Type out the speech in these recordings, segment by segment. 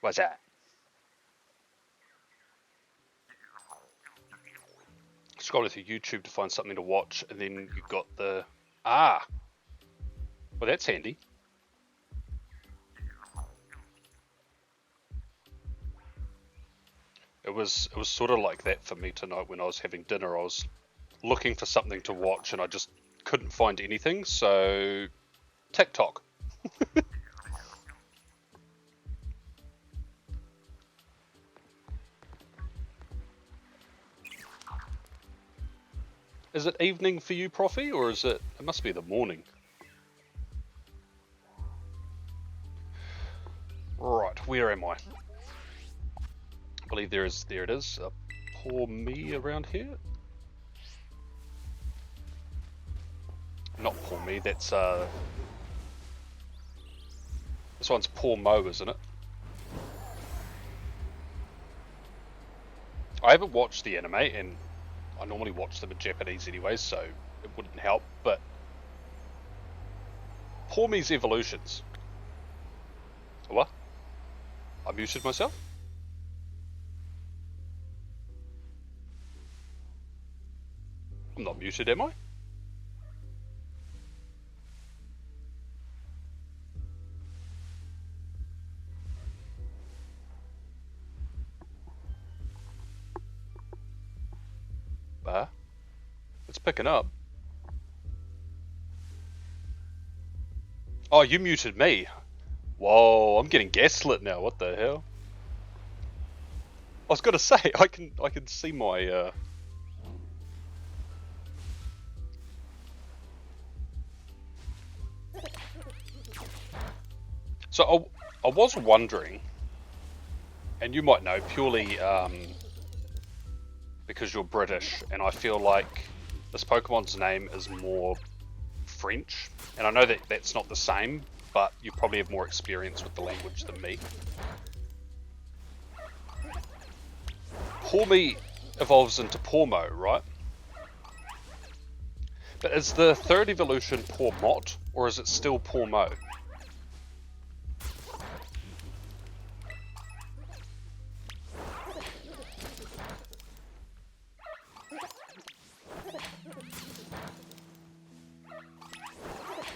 What's that? Scrolling through YouTube to find something to watch, and then you got the... Ah! Well, that's handy. It was sort of like that for me tonight when I was having dinner. I was looking for something to watch, and I just couldn't find anything, so... TikTok. Is it evening for you, Profi, or is it... It must be the morning. Right, where am I? I believe there it is. Poor me around here. Not poor me, that's this one's poor Mo, isn't it? I haven't watched the anime, and I normally watch them in Japanese anyway, so it wouldn't help, but... Poor me's evolutions. What? I muted myself? I'm not muted, am I? It's picking up. Oh, you muted me. Whoa, I'm getting gaslit now. What the hell? I was gonna say I can see my So I was wondering, and you might know purely because you're British, and I feel like this Pokemon's name is more French, and I know that that's not the same, but you probably have more experience with the language than me. Porme evolves into Pormo, right? But is the third evolution Pormot, or is it still Pormo?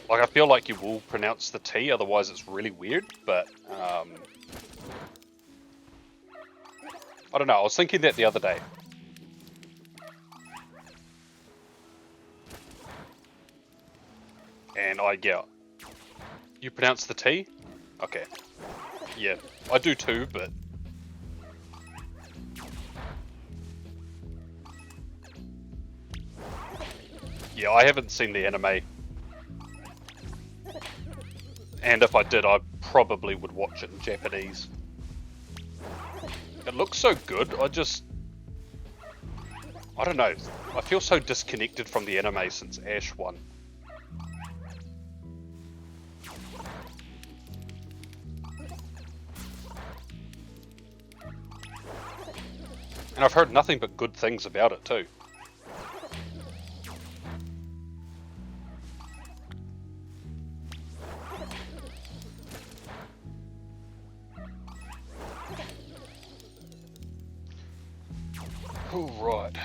Like, I feel like you will pronounce the T, otherwise it's really weird, but, I don't know, I was thinking that the other day. And yeah. You pronounce the T? Okay. Yeah, I do too, but... Yeah, I haven't seen the anime. And if I did, I probably would watch it in Japanese. It looks so good, I don't know, I feel so disconnected from the anime since Ash won. And I've heard nothing but good things about it too. Alright.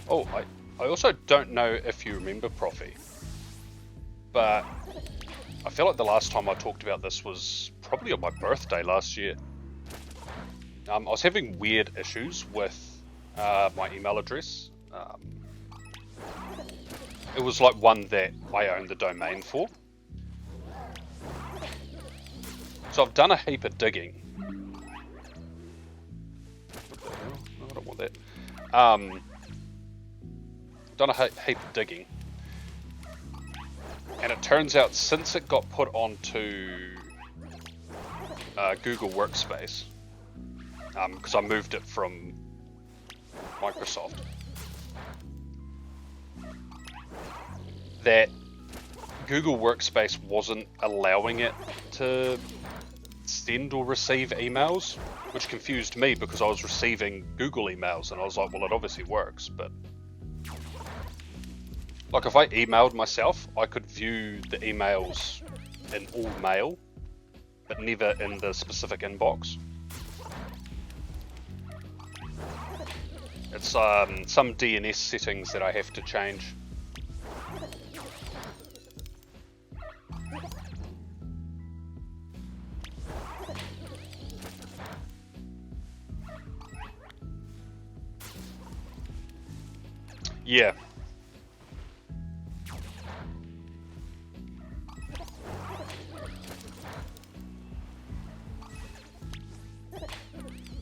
Oh, I also don't know if you remember, Profi, but I feel like the last time I talked about this was probably on my birthday last year. I was having weird issues with my email address. It was like one that I owned the domain for. So I've done a heap of digging. What the hell? No, I don't want that. Done a heap of digging. And it turns out since it got put onto Google Workspace, because I moved it from Microsoft, that Google Workspace wasn't allowing it to send or receive emails, which confused me because I was receiving Google emails and I was like, well, it obviously works, but like if I emailed myself, I could view the emails in all mail, but never in the specific inbox. It's some DNS settings that I have to change. Yeah.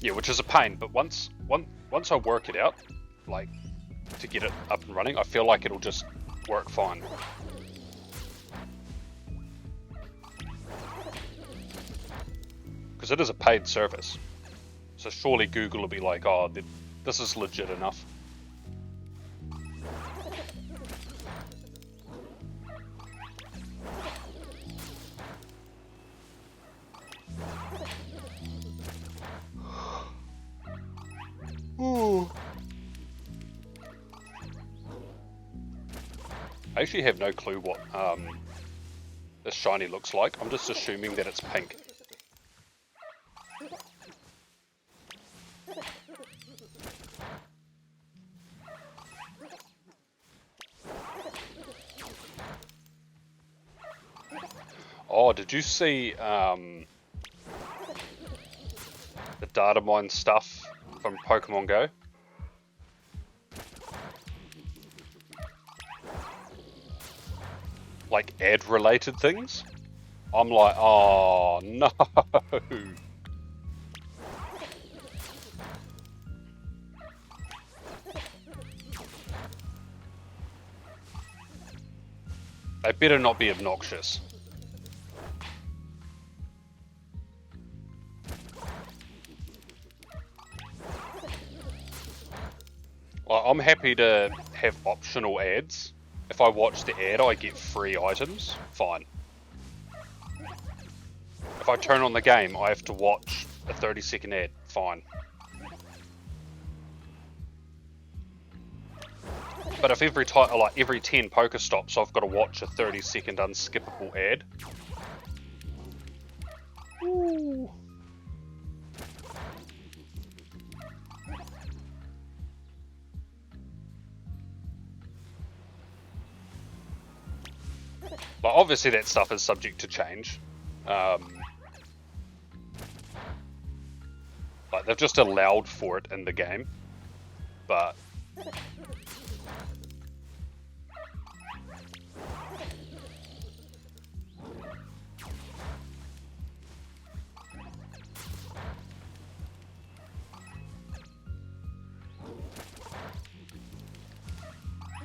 Yeah, which is a pain, but once I work it out, like, to get it up and running, I feel like it'll just work fine. Because it is a paid service. So surely Google will be like, oh, this is legit enough. Ooh. I actually have no clue what this shiny looks like. I'm just assuming that it's pink. Oh, did you see the data mine stuff from Pokemon Go? Like ad-related things? I'm like, oh no! They better not be obnoxious. Well, I'm happy to have optional ads. If I watch the ad, I get free items. Fine. If I turn on the game, I have to watch a 30-second ad. Fine. But if every 10 Pokestops I've got to watch a 30-second unskippable ad. Ooh. But obviously that stuff is subject to change. Like they've just allowed for it in the game, but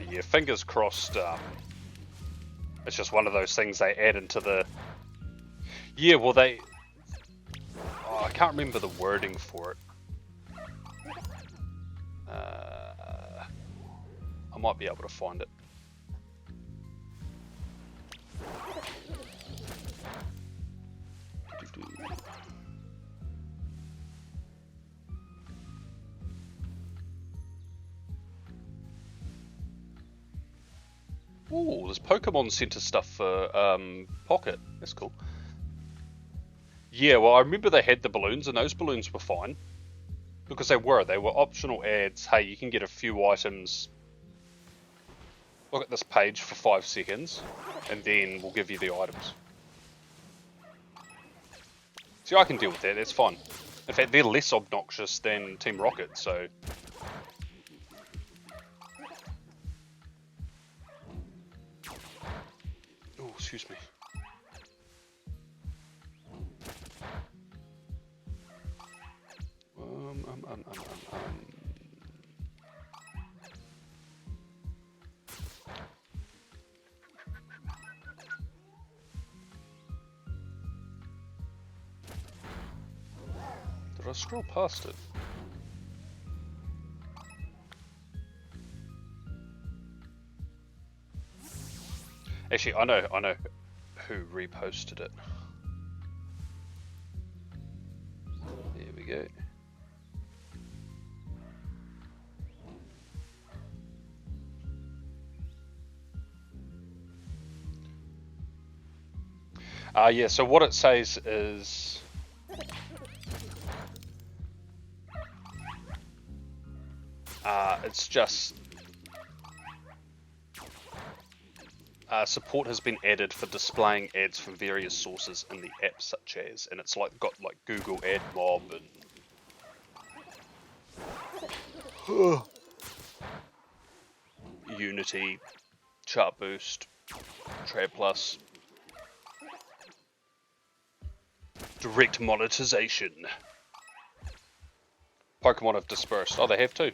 yeah, fingers crossed. It's just one of those things they add into the. Yeah, well they. Oh, I can't remember the wording for it. I might be able to find it. Ooh, there's Pokemon Center stuff for Pocket. That's cool. Yeah, well, I remember they had the balloons, and those balloons were fine. Because they were optional ads. Hey, you can get a few items. Look at this page for 5 seconds, and then we'll give you the items. See, I can deal with that, that's fine. In fact, they're less obnoxious than Team Rocket, so... Oh, excuse me. Did I scroll past it? Actually, I know who reposted it. we go. Yeah, so what it says is it's just support has been added for displaying ads from various sources in the app, such as, and it's like got like Google Ad Mob and Unity, Chart Boost, Trad Plus, direct monetization. Pokemon have dispersed. Oh, they have too.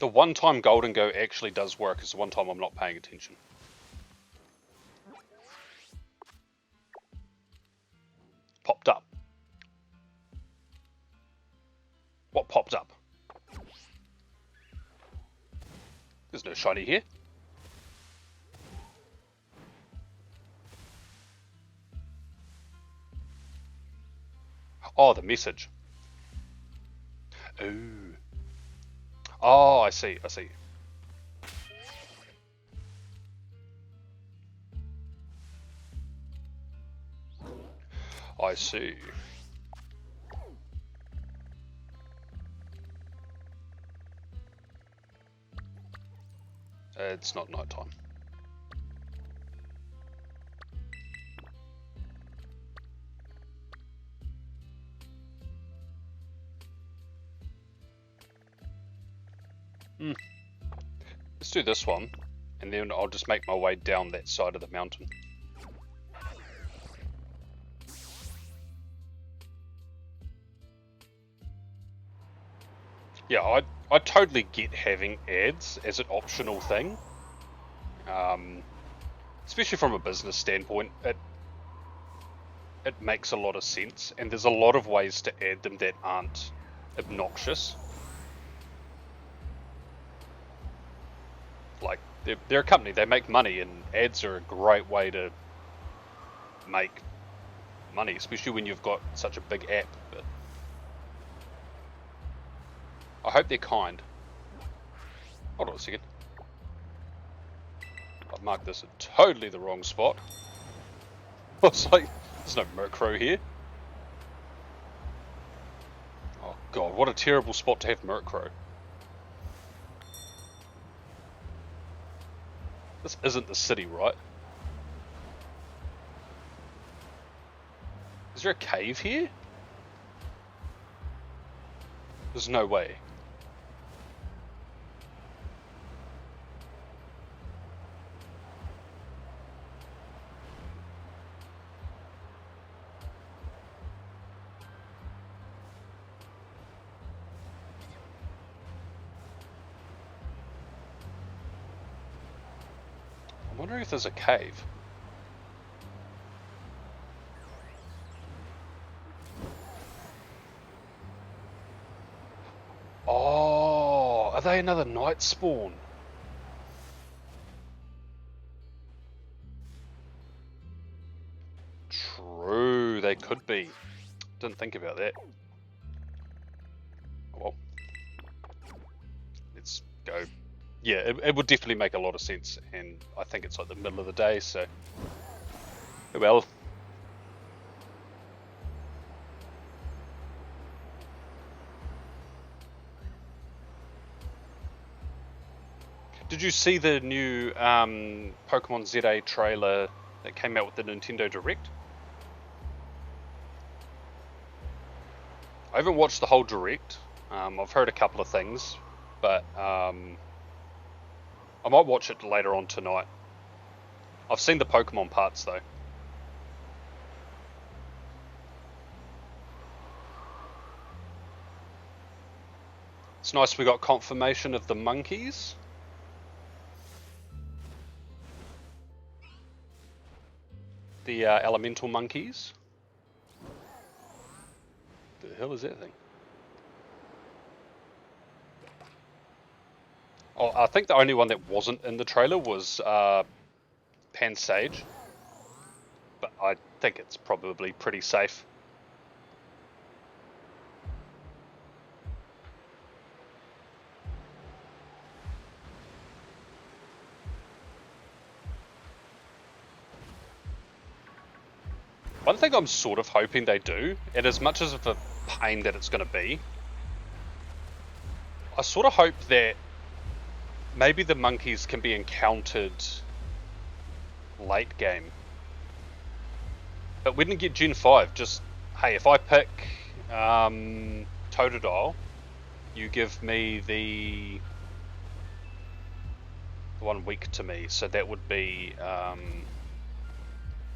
The one time Golden Go actually does work is the one time I'm not paying attention. Popped up. What popped up? There's no shiny here. Oh, the message. Ooh. Oh, I see, I see. I see. It's not nighttime. Let's do this one, and then I'll just make my way down that side of the mountain. Yeah, I totally get having ads as an optional thing. Especially from a business standpoint, it makes a lot of sense, and there's a lot of ways to add them that aren't obnoxious. Like, they're a company, they make money, and ads are a great way to make money, especially when you've got such a big app. But I hope they're kind. Hold on a second. I've marked this in totally the wrong spot. I was like, there's no Murkrow here. Oh god, what a terrible spot to have Murkrow. This isn't the city, right? Is there a cave here? There's no way. I'm wondering if there's a cave. Oh, are they another night spawn? True, they could be. Didn't think about that. Well, let's go. Yeah, it would definitely make a lot of sense, and I think it's like the middle of the day, so... Well... Did you see the new Pokemon ZA trailer that came out with the Nintendo Direct? I haven't watched the whole Direct. I've heard a couple of things, but I might watch it later on tonight. I've seen the Pokemon parts though. It's nice we got confirmation of the monkeys. The elemental monkeys. The hell is that thing? Oh, I think the only one that wasn't in the trailer was Pansage. But I think it's probably pretty safe. One thing I'm sort of hoping they do, and as much as of a pain that it's going to be, I sort of hope that maybe the monkeys can be encountered late game. But when you get Gen 5, just, hey, if I pick Totodile, you give me the one weak to me, so that would be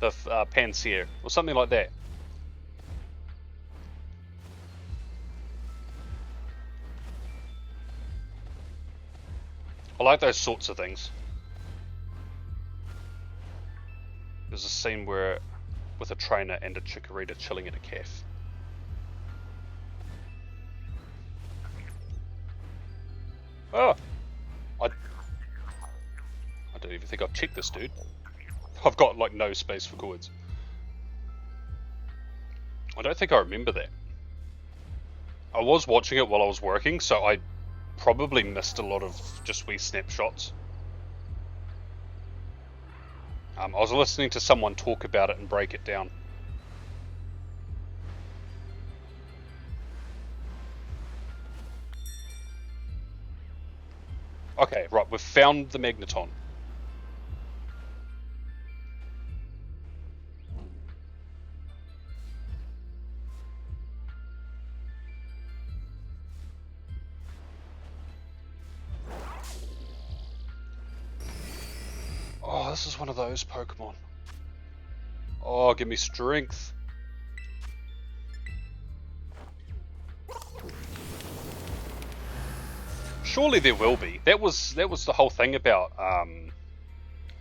the Panseer, or something like that. I like those sorts of things. There's a scene where, with a trainer and a chikorita chilling in a caf. Oh! I don't even think I've checked this, dude. I've got, like, no space for chords. I don't think I remember that. I was watching it while I was working, so I probably missed a lot of just wee snapshots. I was listening to someone talk about it and break it down. Okay, right, we've found the Magneton. Oh, this is one of those Pokemon. Oh, give me strength. Surely there will be. That was the whole thing about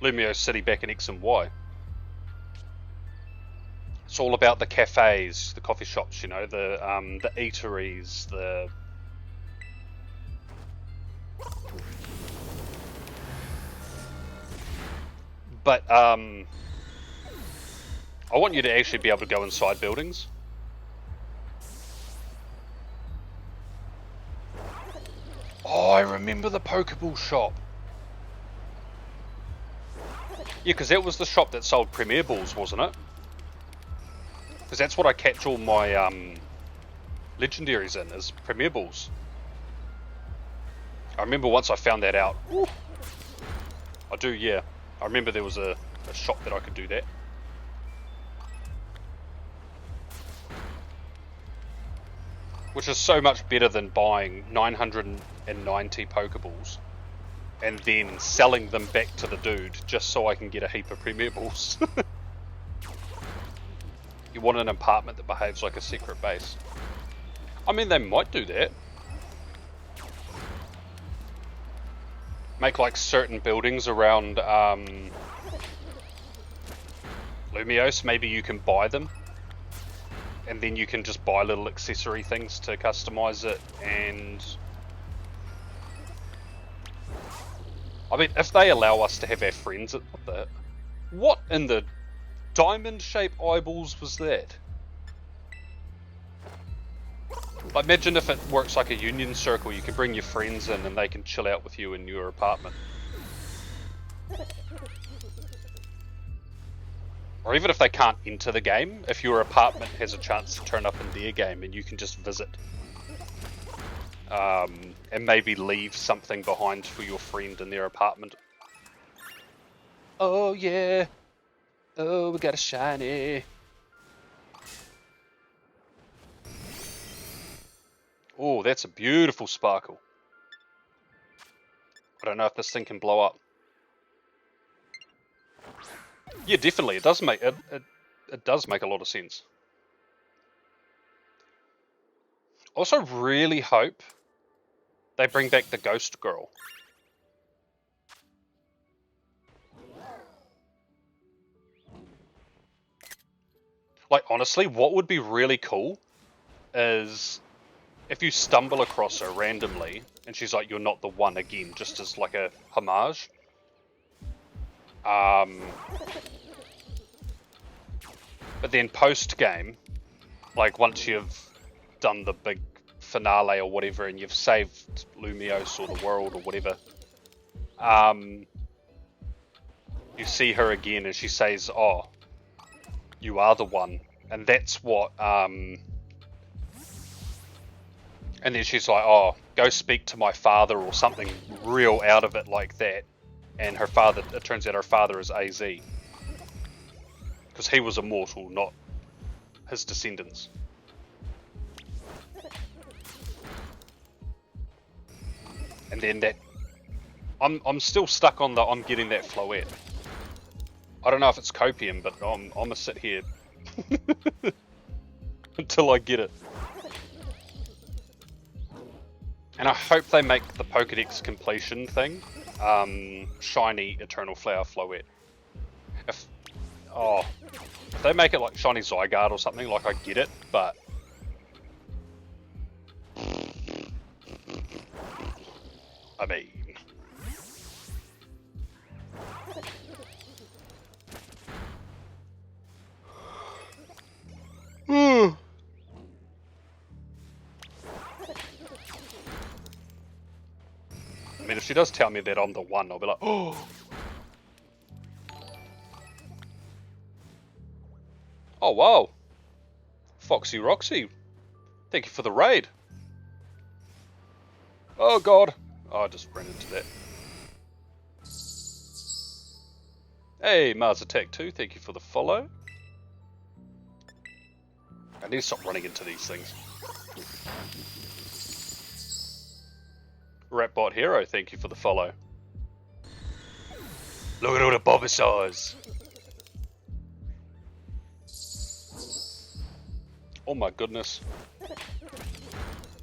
Lumio City back in X and Y. It's all about the cafes, the coffee shops, you know, the eateries, the... But I want you to actually be able to go inside buildings. Oh, I remember the Pokeball shop. Yeah, because that was the shop that sold Premier Balls, wasn't it? Because that's what I catch all my legendaries in, is Premier Balls. I remember once I found that out. Ooh. I do, yeah. I remember there was a shop that I could do that. Which is so much better than buying 990 Pokeballs and then selling them back to the dude just so I can get a heap of Premier Balls. You want an apartment that behaves like a secret base. I mean, they might do that. Make like certain buildings around Lumiose, maybe you can buy them. And then you can just buy little accessory things to customize it, and... I mean, if they allow us to have our friends at... What in the diamond-shaped eyeballs was that? Like, imagine if it works like a union circle, you can bring your friends in and they can chill out with you in your apartment. Or even if they can't enter the game, if your apartment has a chance to turn up in their game and you can just visit. And maybe leave something behind for your friend in their apartment. Oh yeah! Oh, we got a shiny! Oh, that's a beautiful sparkle. I don't know if this thing can blow up. Yeah, definitely. It does make it does make a lot of sense. Also, really hope they bring back the Ghost Girl. Like, honestly, what would be really cool is if you stumble across her randomly and she's like, "You're not the one again," just as like a homage. But then post-game, like once you've done the big finale or whatever and you've saved Lumiose or the world or whatever, you see her again and she says, "Oh, you are the one." And that's what, and then she's like, "Oh, go speak to my father," or something real out of it like that. And her father, it turns out her father is AZ. Because he was immortal, not his descendants. And then that, I'm still stuck on the, I'm getting that floette. I don't know if it's copium, but I'm gonna sit here until I get it. And I hope they make the Pokedex completion thing shiny Eternal Flower Floette. If they make it like shiny Zygarde or something, like I get it, but I mean, I mean, if she does tell me that I'm the one, I'll be like, oh. Oh, wow. Foxy Roxy. Thank you for the raid. Oh, God. Oh, I just ran into that. Hey, Mars Attack 2. Thank you for the follow. I need to stop running into these things. Ratbot Hero, thank you for the follow. Look at all the Bulbasaurs. Oh my goodness.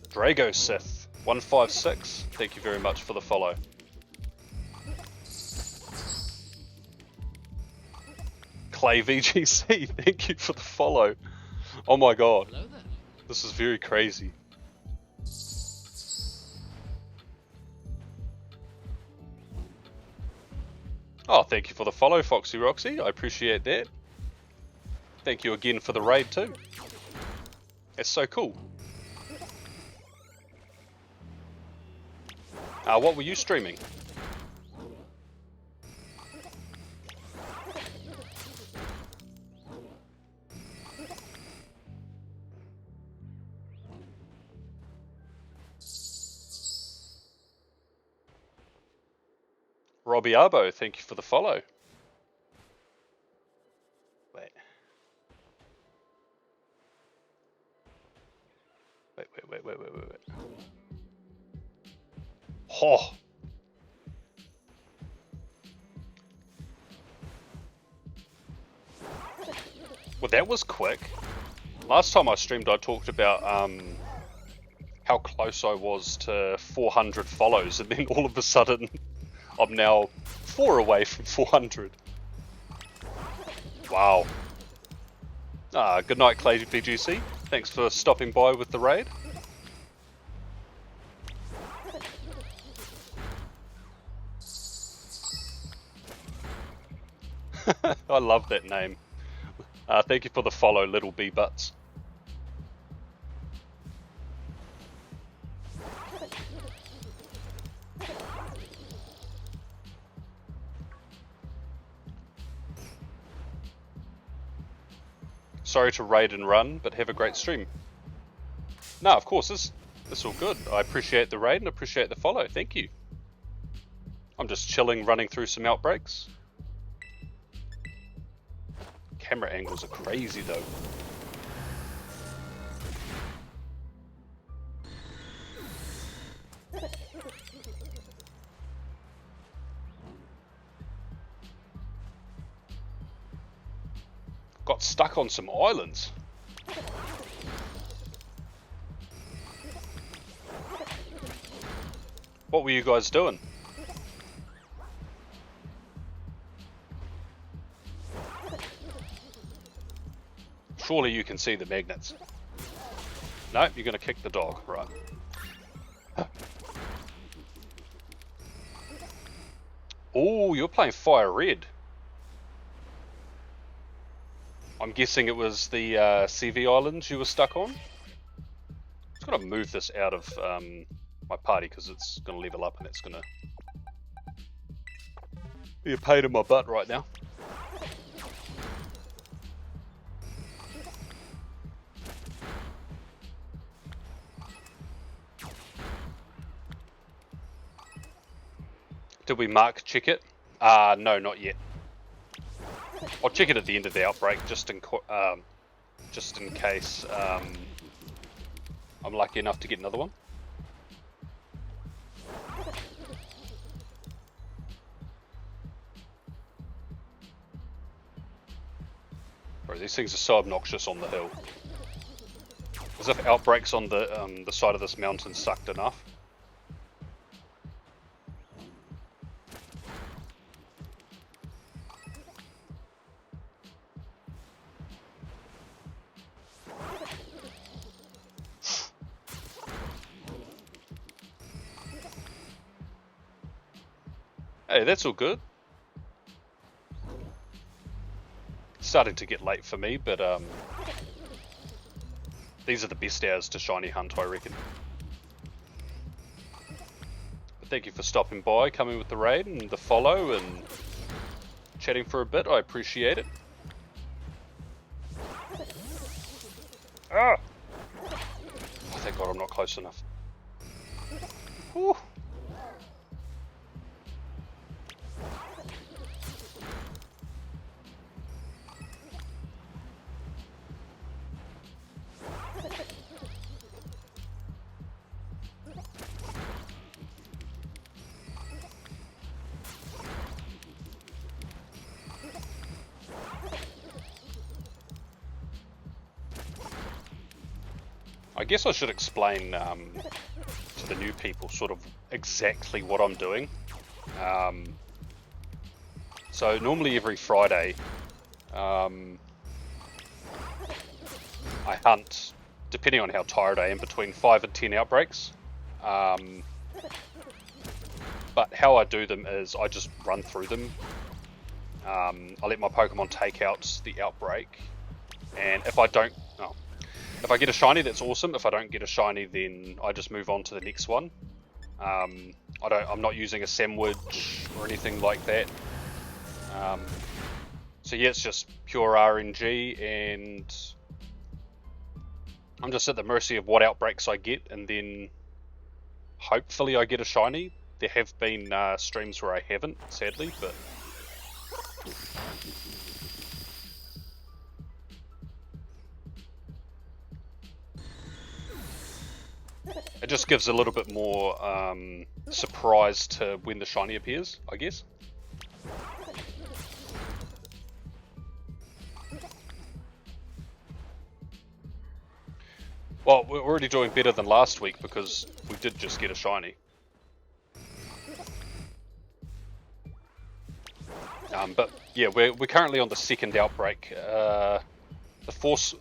Drago Sith 156, thank you very much for the follow. Clay VGC, thank you for the follow. Oh my god. This is very crazy. Oh, thank you for the follow, Foxy Roxy. I appreciate that. Thank you again for the raid too. It's so cool. What were you streaming? Robbie Arbo, thank you for the follow. Wait. Oh. Well, that was quick. Last time I streamed, I talked about how close I was to 400 follows, and then all of a sudden, I'm now 4 away from 400. Wow. Good night, Clay BGC. Thanks for stopping by with the raid. I love that name. Thank you for the follow, Little Bee Butts. Sorry to raid and run, but have a great stream. No, of course, this is all good. I appreciate the raid and appreciate the follow. Thank you. I'm just chilling, running through some outbreaks. Camera angles are crazy though. Got stuck on some islands. What were you guys doing? Surely you can see the magnets. No, you're gonna kick the dog, right. Oh, you're playing Fire Red. I'm guessing it was the CV island you were stuck on. Just gotta move this out of my party because it's gonna level up and it's gonna be a pain in my butt right now. Did we check it? No, not yet. I'll check it at the end of the outbreak, just in case I'm lucky enough to get another one. Bro, these things are so obnoxious on the hill. As if outbreaks on the side of this mountain sucked enough. Hey, that's all good. It's starting to get late for me, but these are the best hours to shiny hunt, I reckon. But thank you for stopping by, coming with the raid and the follow, and chatting for a bit. I appreciate it. Ah! Oh, thank God I'm not close enough. Whew. I guess I should explain to the new people sort of exactly what I'm doing. So normally every Friday I hunt, depending on how tired I am, between 5 and 10 outbreaks. But how I do them is I just run through them. I let my Pokemon take out the outbreak, and if I get a shiny, that's awesome. If I don't get a shiny, then I just move on to the next one. I'm not using a sandwich or anything like that. So yeah, it's just pure RNG, and I'm just at the mercy of what outbreaks I get, and then hopefully I get a shiny. There have been streams where I haven't, sadly, but it just gives a little bit more surprise to when the shiny appears, I guess. Well, we're already doing better than last week because we did just get a shiny. But yeah, we're currently on the second outbreak. The first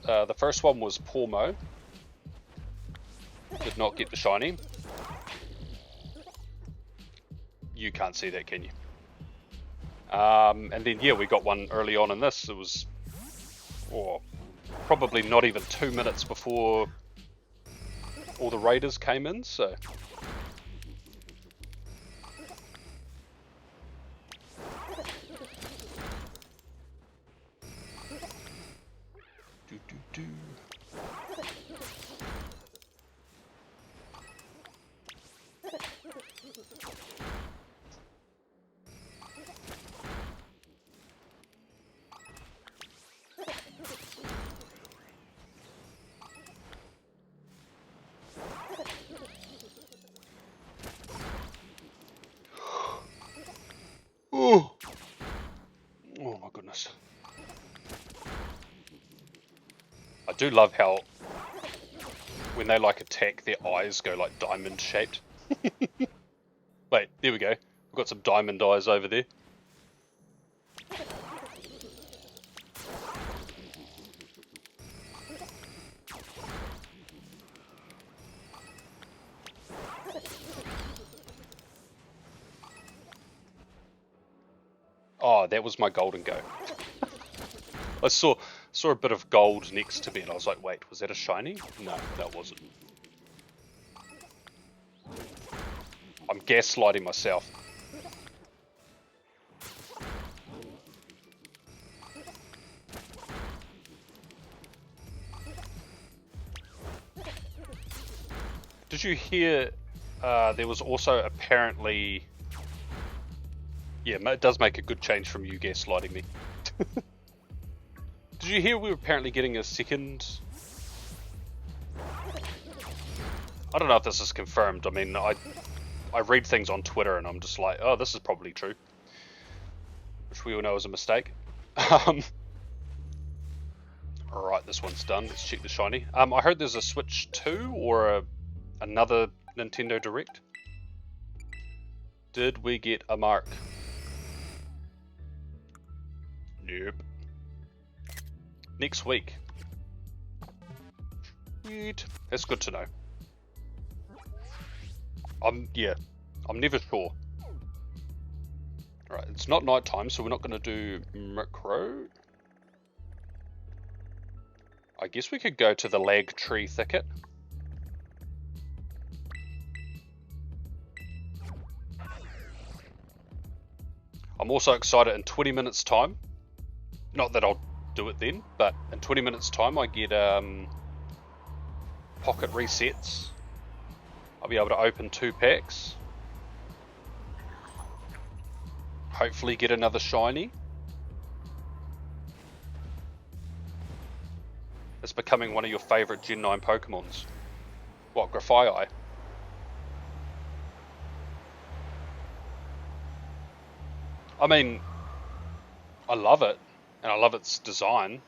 one was Pormo. Did not get the shiny. You can't see that, can you? And then yeah, we got one early on in this. It was probably not even 2 minutes before all the raiders came in, so oh my goodness. I do love how when they like attack, their eyes go like diamond shaped. Wait, there we go. We've got some diamond eyes over there. Oh, that was my golden go. I saw Saw a bit of gold next to me and I was like, wait, was that a shiny? No, that wasn't. I'm gaslighting myself. Did you hear there was also apparently... Yeah, it does make a good change from you gaslighting me. Did you hear we were apparently getting a second... I don't know if this is confirmed. I mean, I read things on Twitter and I'm just like, oh, this is probably true. Which we all know is a mistake. Alright, this one's done. Let's check the shiny. I heard there's a Switch 2 or another Nintendo Direct. Did we get a mark? Nope. Next week. Sweet. That's good to know. I'm never sure. Alright, it's not night time, so we're not going to do Micro. I guess we could go to the lag tree thicket. I'm also excited in 20 minutes time. Not that I'll do it then, but in 20 minutes time I get pocket resets. I'll be able to open 2 packs. Hopefully get another shiny. It's becoming one of your favourite Gen 9 Pokemons. What, Grafaiai? I mean, I love it, and I love its design.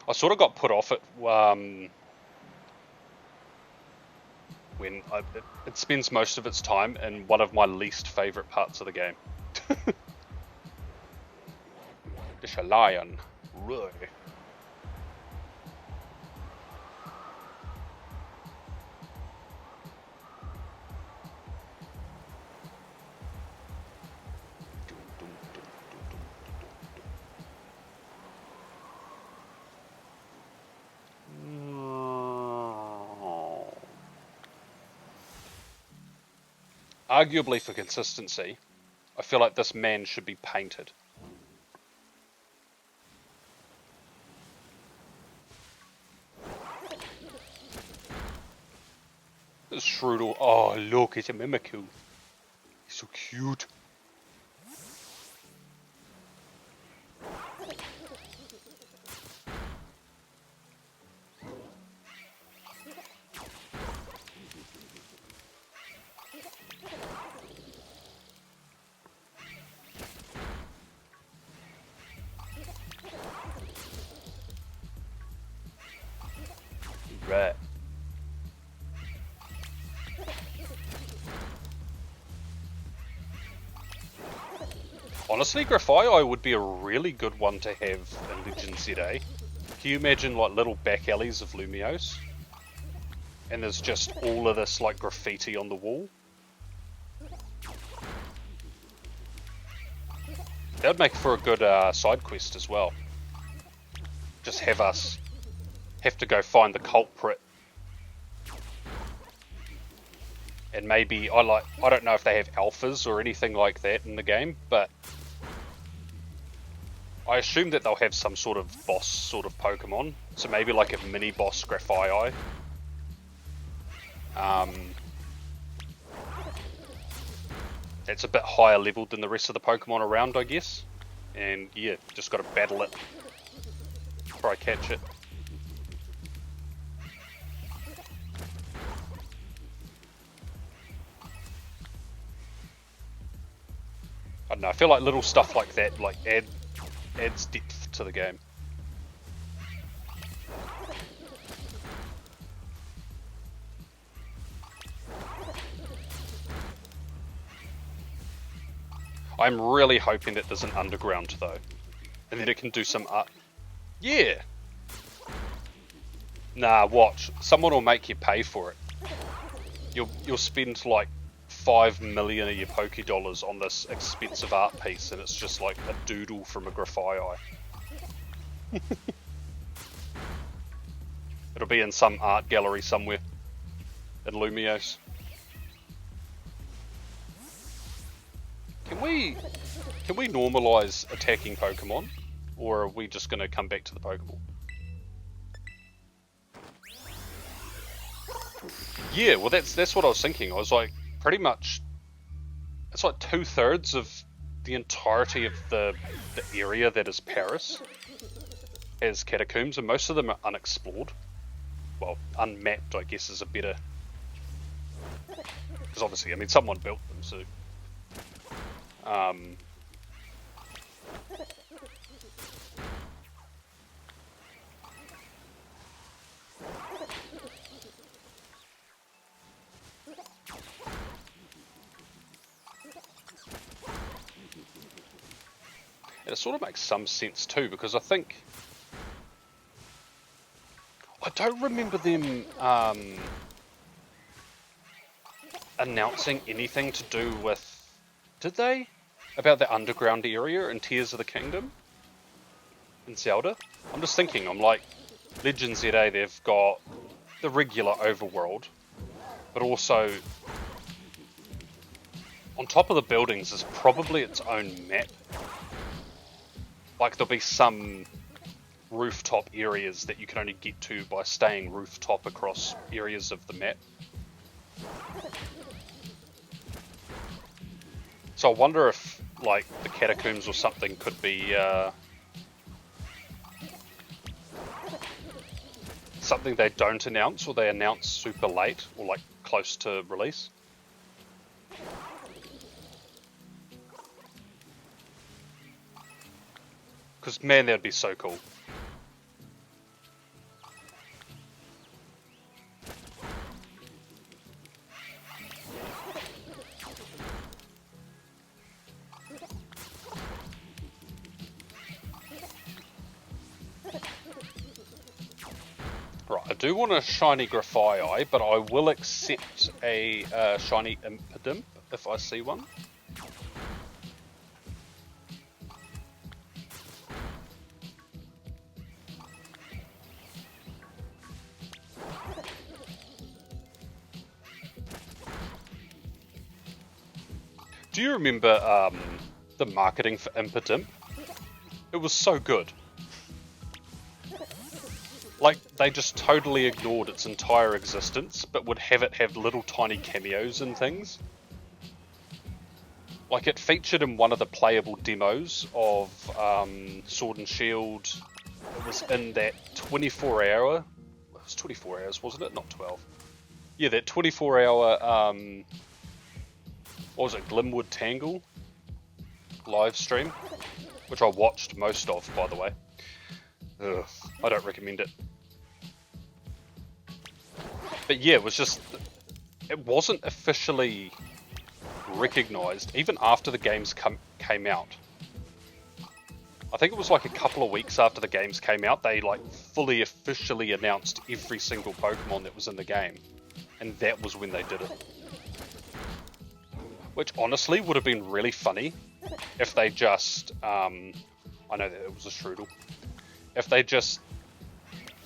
I sort of got put off it when it spends most of its time in one of my least favourite parts of the game. It's a lion. Really? Arguably for consistency, I feel like this man should be painted. This Shroodle, oh look, it's a Mimikyu. He's so cute. Right. Honestly, Grafaiai would be a really good one to have in Legend ZA. Can you imagine like little back alleys of Lumiose? And there's just all of this like graffiti on the wall? That would make for a good side quest as well. Just have us have to go find the culprit. And maybe, I don't know if they have alphas or anything like that in the game, but I assume that they'll have some sort of boss sort of Pokemon. So maybe like a mini boss Grafaiai. It's a bit higher leveled than the rest of the Pokemon around, I guess. And yeah, just got to battle it. Try catch it. I don't know, I feel like little stuff like that like adds depth to the game. I'm really hoping that there's an underground though, and then it can do some art. Yeah. Nah, watch. Someone will make you pay for it. You'll spend like 5 million of your Poké dollars on this expensive art piece, and it's just like a doodle from a Grafai. It'll be in some art gallery somewhere in Lumios. Can we normalize attacking Pokemon, or are we just going to come back to the Pokeball? Yeah, well that's what I was thinking. I was like, pretty much, it's like 2/3 of the entirety of the area that is Paris has catacombs, and most of them are unexplored. Well, unmapped, I guess, is a better... Because obviously, I mean, someone built them, so... And it sort of makes some sense too, because I think... I don't remember them announcing anything to do with... Did they? About the underground area in Tears of the Kingdom? In Zelda? I'm just thinking, I'm like, Legend ZA, they've got the regular overworld, but also... On top of the buildings is probably its own map. Like, there'll be some rooftop areas that you can only get to by staying rooftop across areas of the map. So I wonder if, like, the catacombs or something could be something they don't announce, or they announce super late, or like close to release. Because, man, that'd be so cool. Right, I do want a shiny Grafai, but I will accept a shiny Impidimp if I see one. Do you remember the marketing for Impidimp? It was so good. Like, they just totally ignored its entire existence, but would have it have little tiny cameos and things. Like, it featured in one of the playable demos of Sword and Shield. It was in that 24-hour... It was 24 hours, wasn't it? Not 12. Yeah, that 24-hour... what was it? Glimwood Tangle live stream, which I watched most of, by the way. Ugh, I don't recommend it. But yeah, it was just... It wasn't officially recognised, even after the games came out. I think it was like a couple of weeks after the games came out, they like fully officially announced every single Pokemon that was in the game. And that was when they did it. Which honestly would have been really funny if they just... I know that it was a Strudel. If they just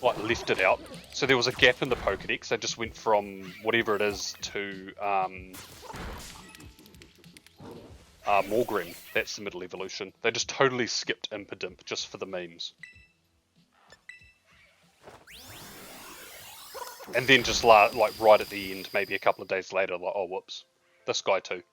like left it out. So there was a gap in the Pokedex. They just went from whatever it is to Morgrem. That's the middle evolution. They just totally skipped Impidimp just for the memes. And then just like right at the end, maybe a couple of days later, like, oh whoops, this guy too.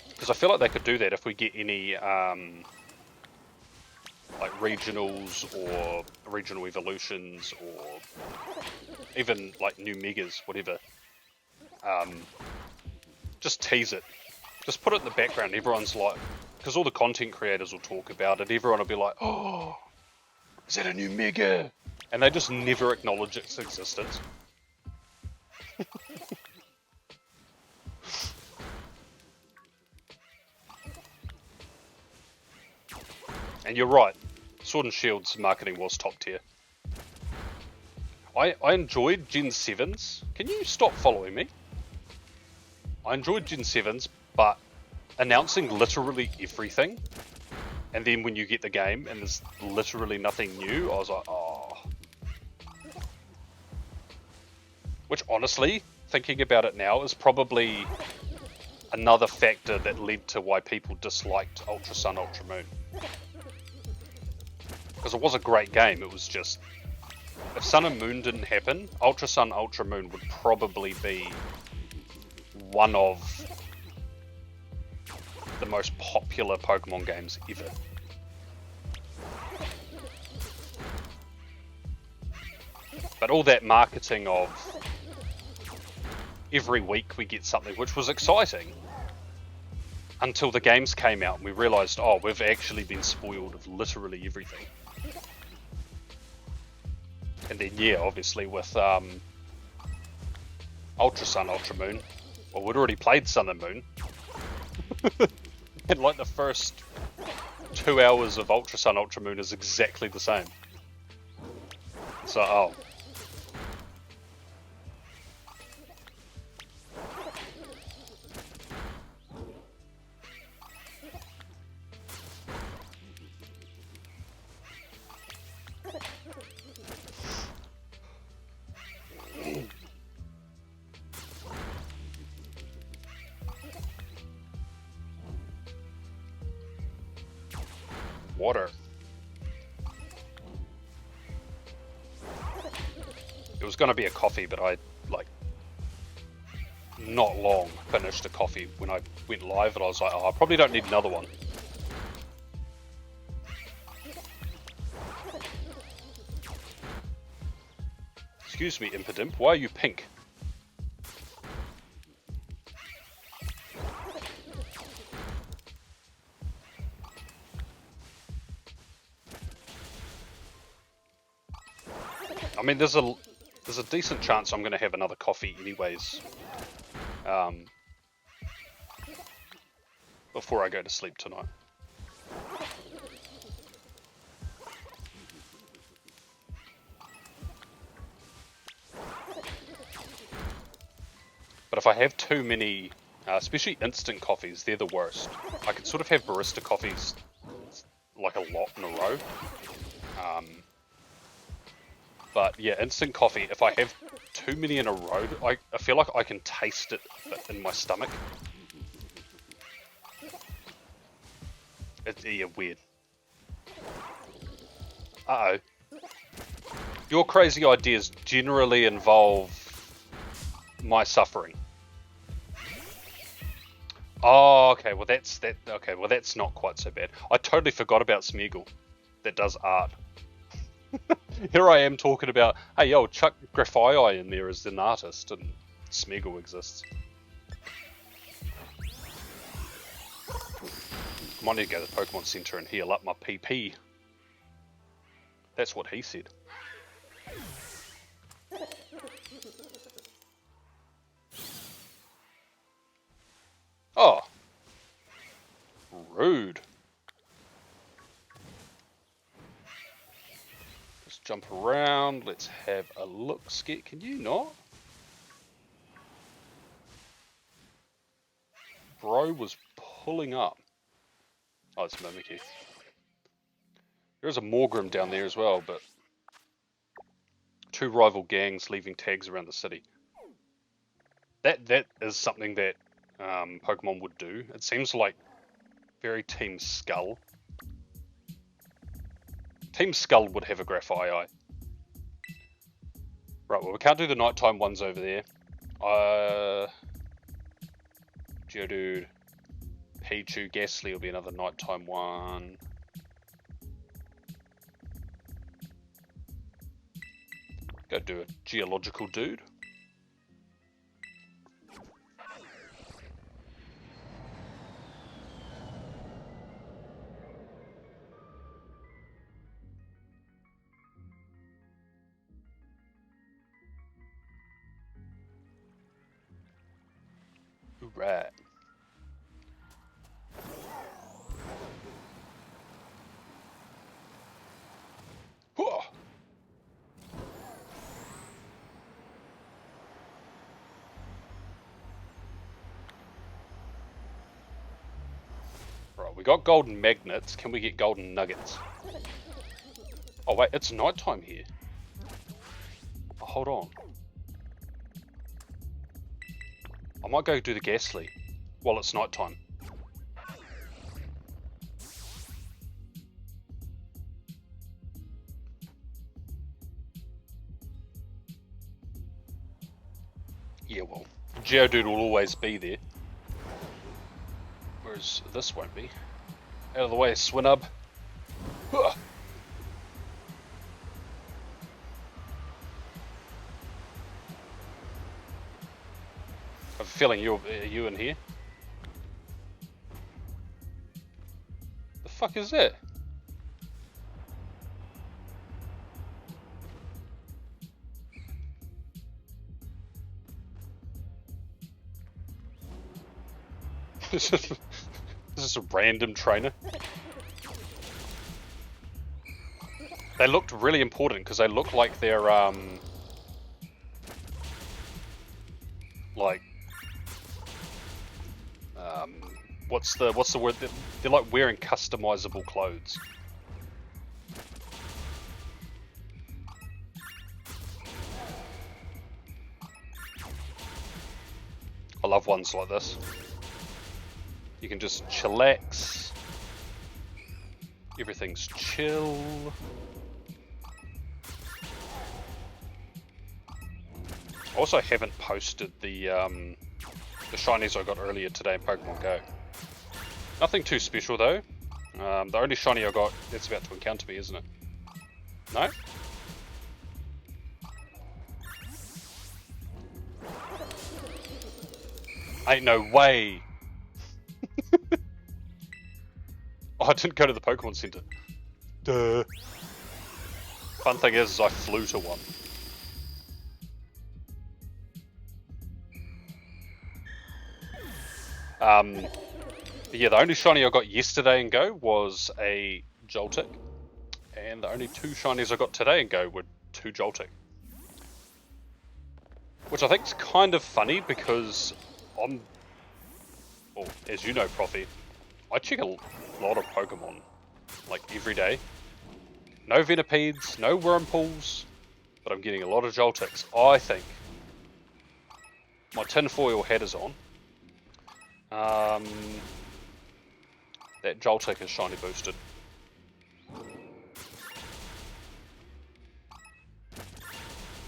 Because I feel like they could do that if we get any like regionals or regional evolutions or even like new megas, whatever. Just tease it. Just put it in the background. Everyone's like, because all the content creators will talk about it. Everyone will be like, oh, is that a new mega? And they just never acknowledge its existence. And you're right. Sword and Shield's marketing was top tier. I enjoyed Gen 7s. Can you stop following me? I enjoyed Gen 7s, but announcing literally everything, and then when you get the game and there's literally nothing new, I was like, oh. Which honestly, thinking about it now, is probably another factor that led to why people disliked Ultra Sun, Ultra Moon. Because it was a great game, it was just, if Sun and Moon didn't happen, Ultra Sun, Ultra Moon would probably be one of the most popular Pokemon games ever. But all that marketing of every week we get something, which was exciting, until the games came out and we realised, oh, we've actually been spoiled of literally everything. And then, yeah, obviously with Ultra Sun, Ultra Moon, well, we'd already played Sun and Moon. And like the first 2 hours of Ultra Sun, Ultra Moon is exactly the same. So, oh. Water. It was going to be a coffee, but I, like, not long finished a coffee when I went live, and I was like, oh, I probably don't need another one. Excuse me, Impidimp, why are you pink? I mean, there's a decent chance I'm going to have another coffee anyways, before I go to sleep tonight. But if I have too many, especially instant coffees, they're the worst. I can sort of have barista coffees like a lot in a row. But yeah, instant coffee, if I have too many in a row, I feel like I can taste it in my stomach. It's weird. Uh-oh. Your crazy ideas generally involve my suffering. Oh, okay, well that's not quite so bad. I totally forgot about Smeagol that does art. Here I am talking about, hey yo, chuck Graphii in there as an artist, and Smeagol exists. I might need to go to the Pokemon Center and heal up my PP. That's what he said. Oh. Rude. Let's jump around. Let's have a look. Can you not? Bro was pulling up. Oh, it's Mimikyu. There's a Morgrim down there as well, but two rival gangs leaving tags around the city. That is something that Pokemon would do. It seems like very Team Skull. Team Skull would have a Graphii. Right, well we can't do the nighttime ones over there. Geodude, Pichu, Ghastly will be another nighttime one. Go do a geological dude. Right. got golden magnets. Can we get golden nuggets? Oh wait, it's nighttime here. Oh, hold on. I might go do the ghastly while it's nighttime. Yeah, well, Geodude will always be there. Whereas this won't be. Out of the way, Swinub. Huh. I have a feeling you in here. The fuck is that? This is a random trainer. They looked really important because they look like they're like what's the word? They're like wearing customizable clothes. I love ones like this. You can just chillax. Everything's chill. I also haven't posted the shinies I got earlier today in Pokemon Go. Nothing too special though. The only shiny I got that's about to encounter me, isn't it? No? Ain't no way! Oh, I didn't go to the Pokemon Center. Duh. Fun thing is I flew to one. Yeah, the only shiny I got yesterday in Go was a Joltik, and the only two shinies I got today in Go were two Joltik. Which I think is kind of funny because well, as you know, Profi, I check a lot of Pokemon, like every day. No Venipedes, no Wurmpools, but I'm getting a lot of Joltiks. I think my tinfoil hat is on. That Joltik is shiny boosted.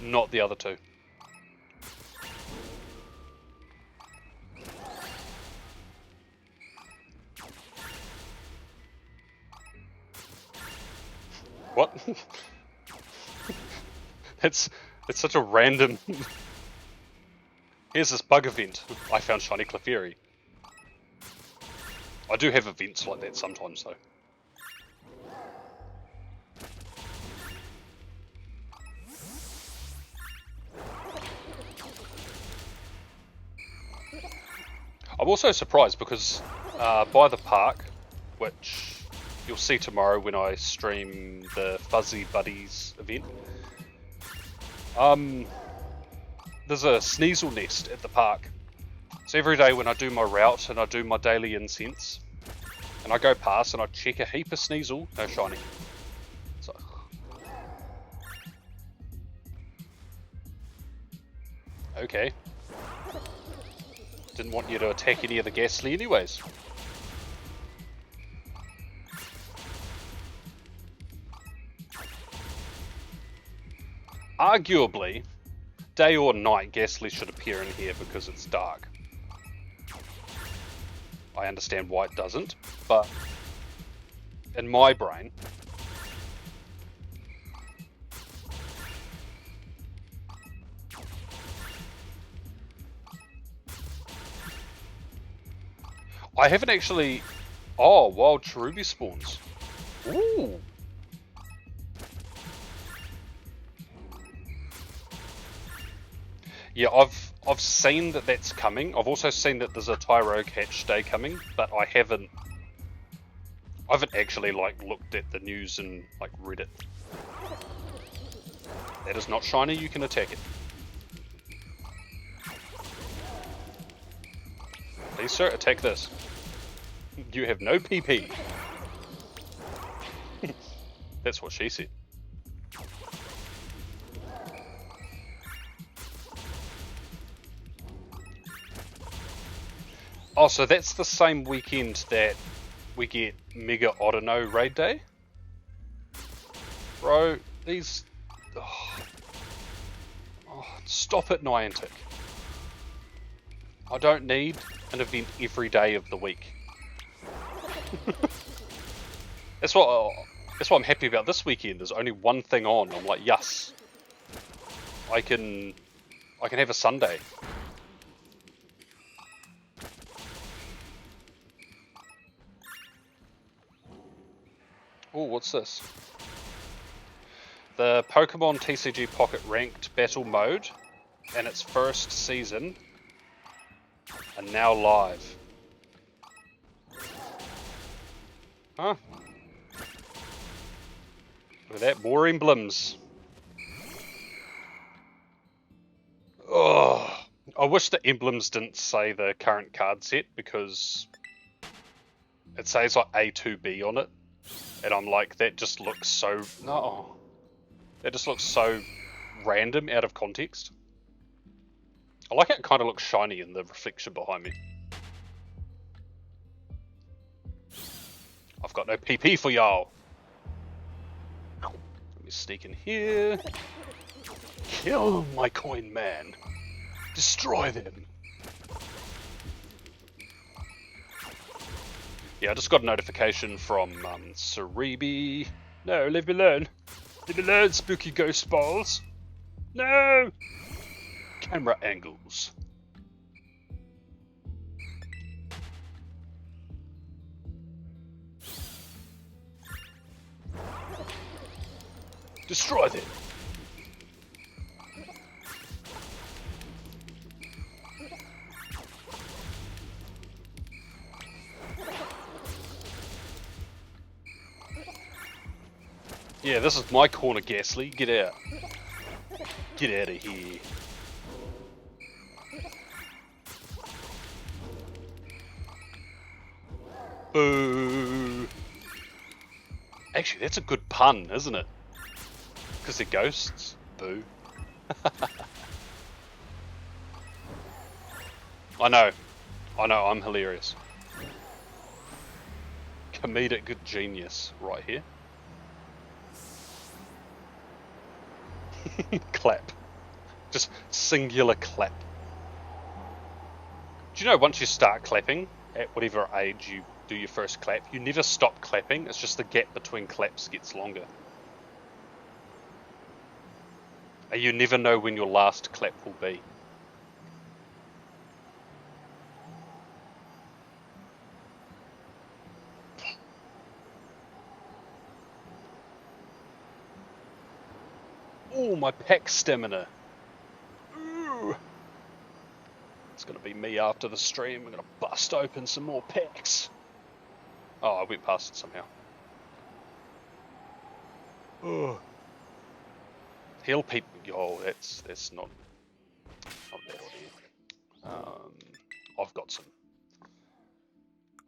Not the other two. What? It's such a random... Here's this bug event. I found shiny Clefairy. I do have events like that sometimes though. I'm also surprised because by the park, which you'll see tomorrow when I stream the Fuzzy Buddies event, there's a Sneasel nest at the park. So every day when I do my route and I do my daily incense, and I go past and I check a heap of Sneasel, no shiny. So, okay. Didn't want you to attack any of the Ghastly anyways. Arguably, day or night Ghastly should appear in here because it's dark. I understand why it doesn't, but in my brain, I haven't actually... Oh, wild Cherubi spawns. Ooh. Yeah, I've seen that that's coming. I've also seen that there's a Tyro Catch Day coming, but I haven't actually like looked at the news and like read it. That is not shiny, you can attack it. Please sir, attack this. You have no PP. That's what she said. Oh, so that's the same weekend that we get Mega Autono Raid Day? Bro, these... stop it, Niantic. I don't need an event every day of the week. That's what I'm happy about this weekend. There's only one thing on. I'm like, yes. I can have a Sunday. Oh, what's this? The Pokemon TCG Pocket Ranked Battle Mode and its first season are now live. Huh? Look at that, more emblems. Oh, I wish the emblems didn't say the current card set, because it says like A2B on it. And I'm like, that just looks so... No. That just looks so random, out of context. I like it kind of looks shiny in the reflection behind me. I've got no PP for y'all. Let me sneak in here. Kill my coin man. Destroy them. Yeah, I just got a notification from Cerebi. No, leave me alone. Leave me alone, spooky ghost balls. No! Camera angles. Destroy them. Yeah, this is my corner, Ghastly. Get out. Get out of here. Boo. Actually, that's a good pun, isn't it? Because they're ghosts. Boo. I know, I'm hilarious. Comedic genius right here. Clap. Just singular clap. Do you know once you start clapping, at whatever age you do your first clap, you never stop clapping, it's just the gap between claps gets longer. And you never know when your last clap will be. Oh, my pack stamina. Ooh. It's going to be me after the stream. We're going to bust open some more packs. Oh, I went past it somehow. Oh. Heal people. Oh, that's not bad idea. I've got some.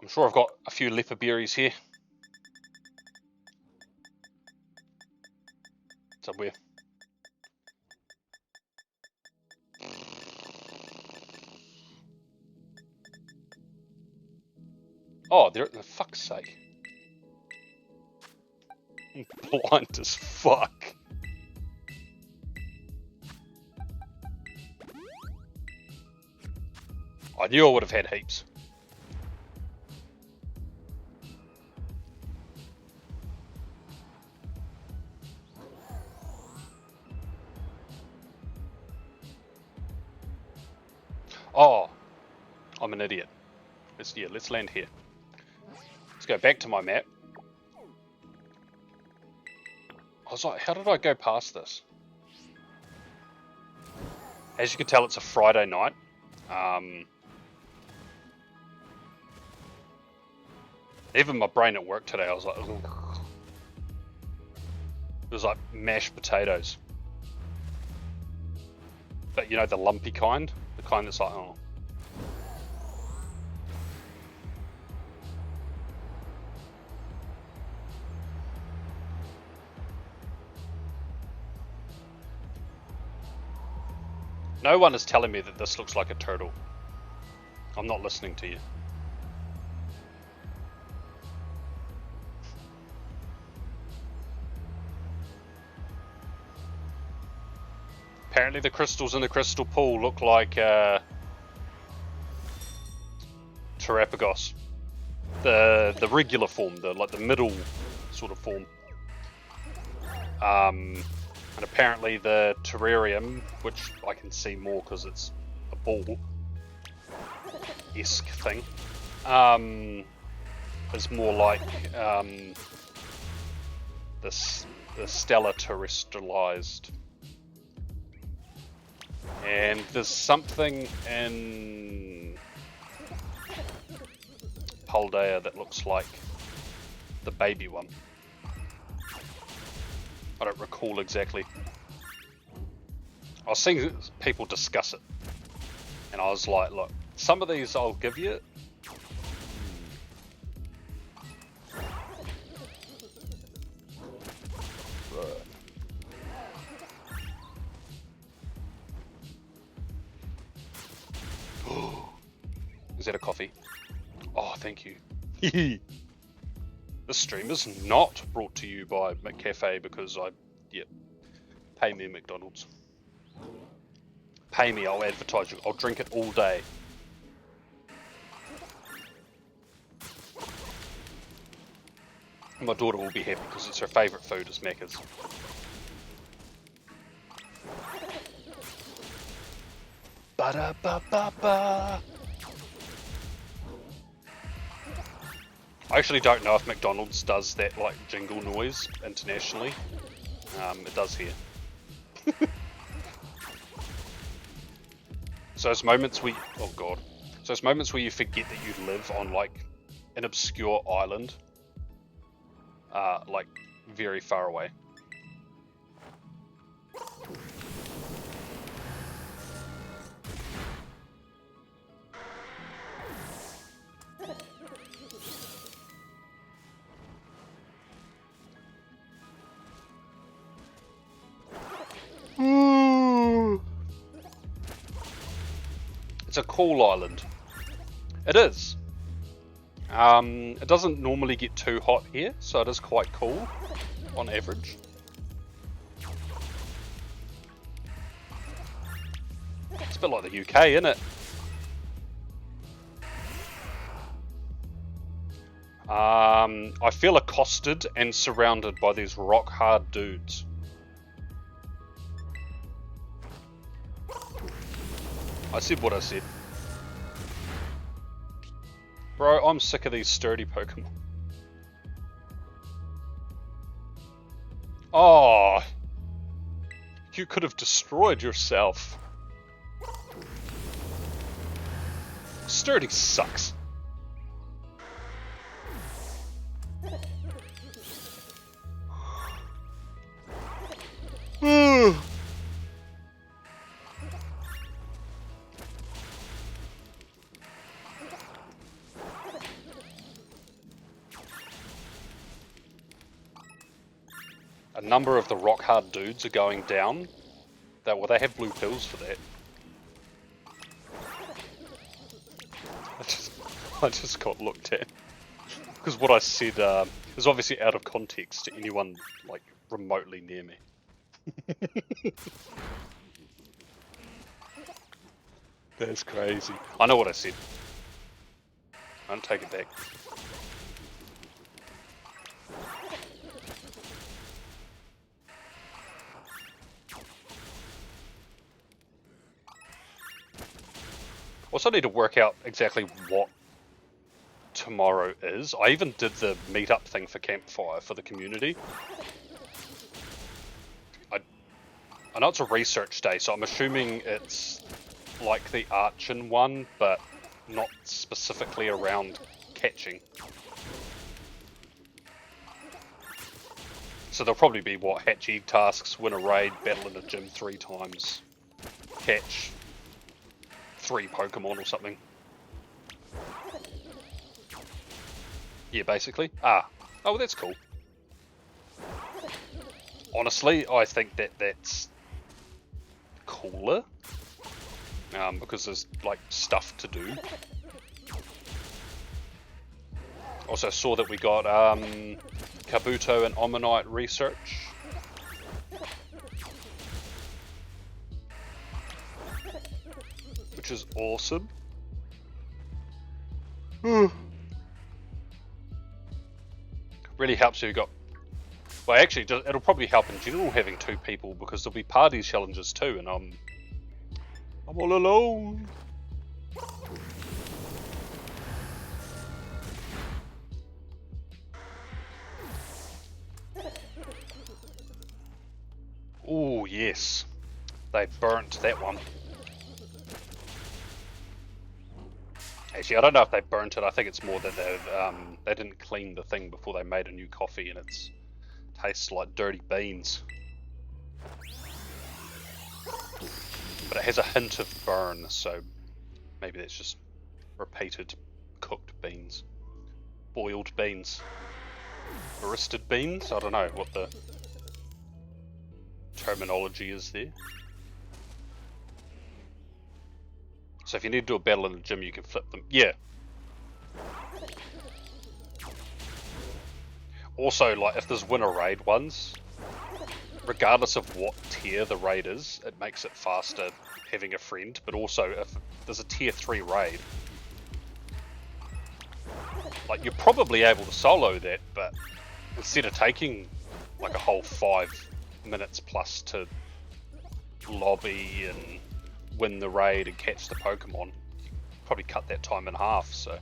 I'm sure I've got a few leper berries here. Somewhere. Oh, they're for fuck's sake. I'm blind as fuck. I knew I would have had heaps. Oh, I'm an idiot. Let's land here. Let's go back to my map. I was like, how did I go past this? As you can tell, it's a Friday night. Even my brain at work today, I was like, ugh. It was like mashed potatoes. But you know, the lumpy kind? The kind that's like, oh. No one is telling me that this looks like a turtle. I'm not listening to you. Apparently the crystals in the crystal pool look like Terapagos. The regular form, the middle sort of form. And apparently the terrarium, which I can see more because it's a ball-esque thing, is more like the stellar terrestrialized. And there's something in Paldea that looks like the baby one. I don't recall exactly. I was seeing people discuss it, and I was like, look, some of these I'll give you. Is that a coffee? Oh, thank you. This stream is not brought to you by McCafe because pay me McDonald's. Pay me, I'll advertise you. I'll drink it all day. My daughter will be happy because it's her favourite food is Macca's. Ba-da-ba-ba-ba. I actually don't know if McDonald's does that like jingle noise internationally. It does here. So it's moments where So it's moments where you forget that you live on like an obscure island, like very far away. It's a cool island. It is. It doesn't normally get too hot here, so it is quite cool on average. It's a bit like the UK, isn't it? I feel accosted and surrounded by these rock hard dudes. I said what I said. Bro, I'm sick of these sturdy Pokemon. Oh, you could have destroyed yourself. Sturdy sucks. A number of the rock hard dudes are going down. They have blue pills for that. I just got looked at because what I said is obviously out of context to anyone like remotely near me. That's crazy. I know what I said. I don't take it back. Also need to work out exactly what tomorrow is. I even did the meetup thing for Campfire for the community. I know it's a research day, so I'm assuming it's like the Archon one, but not specifically around catching. So there'll probably be, what, hatch egg tasks, win a raid, battle in a gym 3 times, catch 3 Pokemon or something. Yeah, basically. Oh, well, that's cool. Honestly, I think that's cooler because there's like stuff to do. Also saw that we got Kabuto and Omanite research. Which is awesome. Really helps if you got... Well, actually, it'll probably help in general having 2 people, because there'll be party challenges too, and I'm all alone. Oh yes, they burnt that one. Actually, I don't know if they burnt it. I think it's more that they didn't clean the thing before they made a new coffee, and it tastes like dirty beans. But it has a hint of burn, so maybe that's just repeated cooked beans, boiled beans, roasted beans. I don't know what the terminology is there. So if you need to do a battle in the gym, you can flip them. Yeah. Also, like, if there's winner raid ones, regardless of what tier the raid is, it makes it faster having a friend. But also, if there's a tier 3 raid, like, you're probably able to solo that, but instead of taking like a whole 5 minutes plus to lobby and win the raid and catch the Pokemon, you probably cut that time in half. So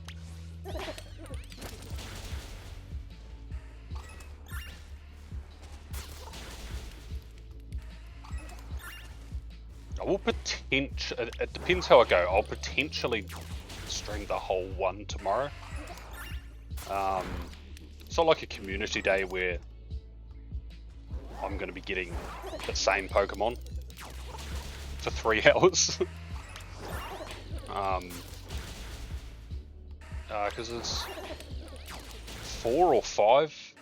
I will it depends how I go. I'll potentially stream the whole one tomorrow. It's not like a community day where I'm going to be getting the same Pokemon for 3 hours. Because there's 4 or 5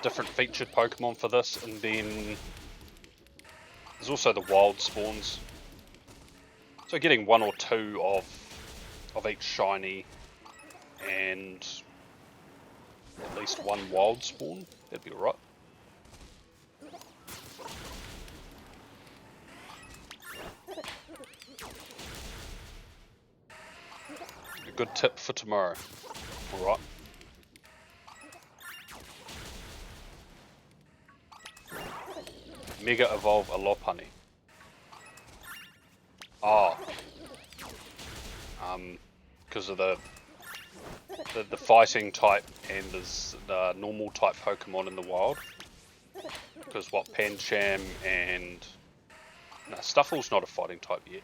different featured Pokemon for this, and then there's also the wild spawns. So getting 1 or 2 of each shiny and at least 1 wild spawn, that'd be alright. A good tip for tomorrow. Alright. Mega evolve a Lopunny. Because of the fighting type, and there's the normal type Pokemon in the wild. Because Pancham and... No, Stuffle's not a fighting type yet.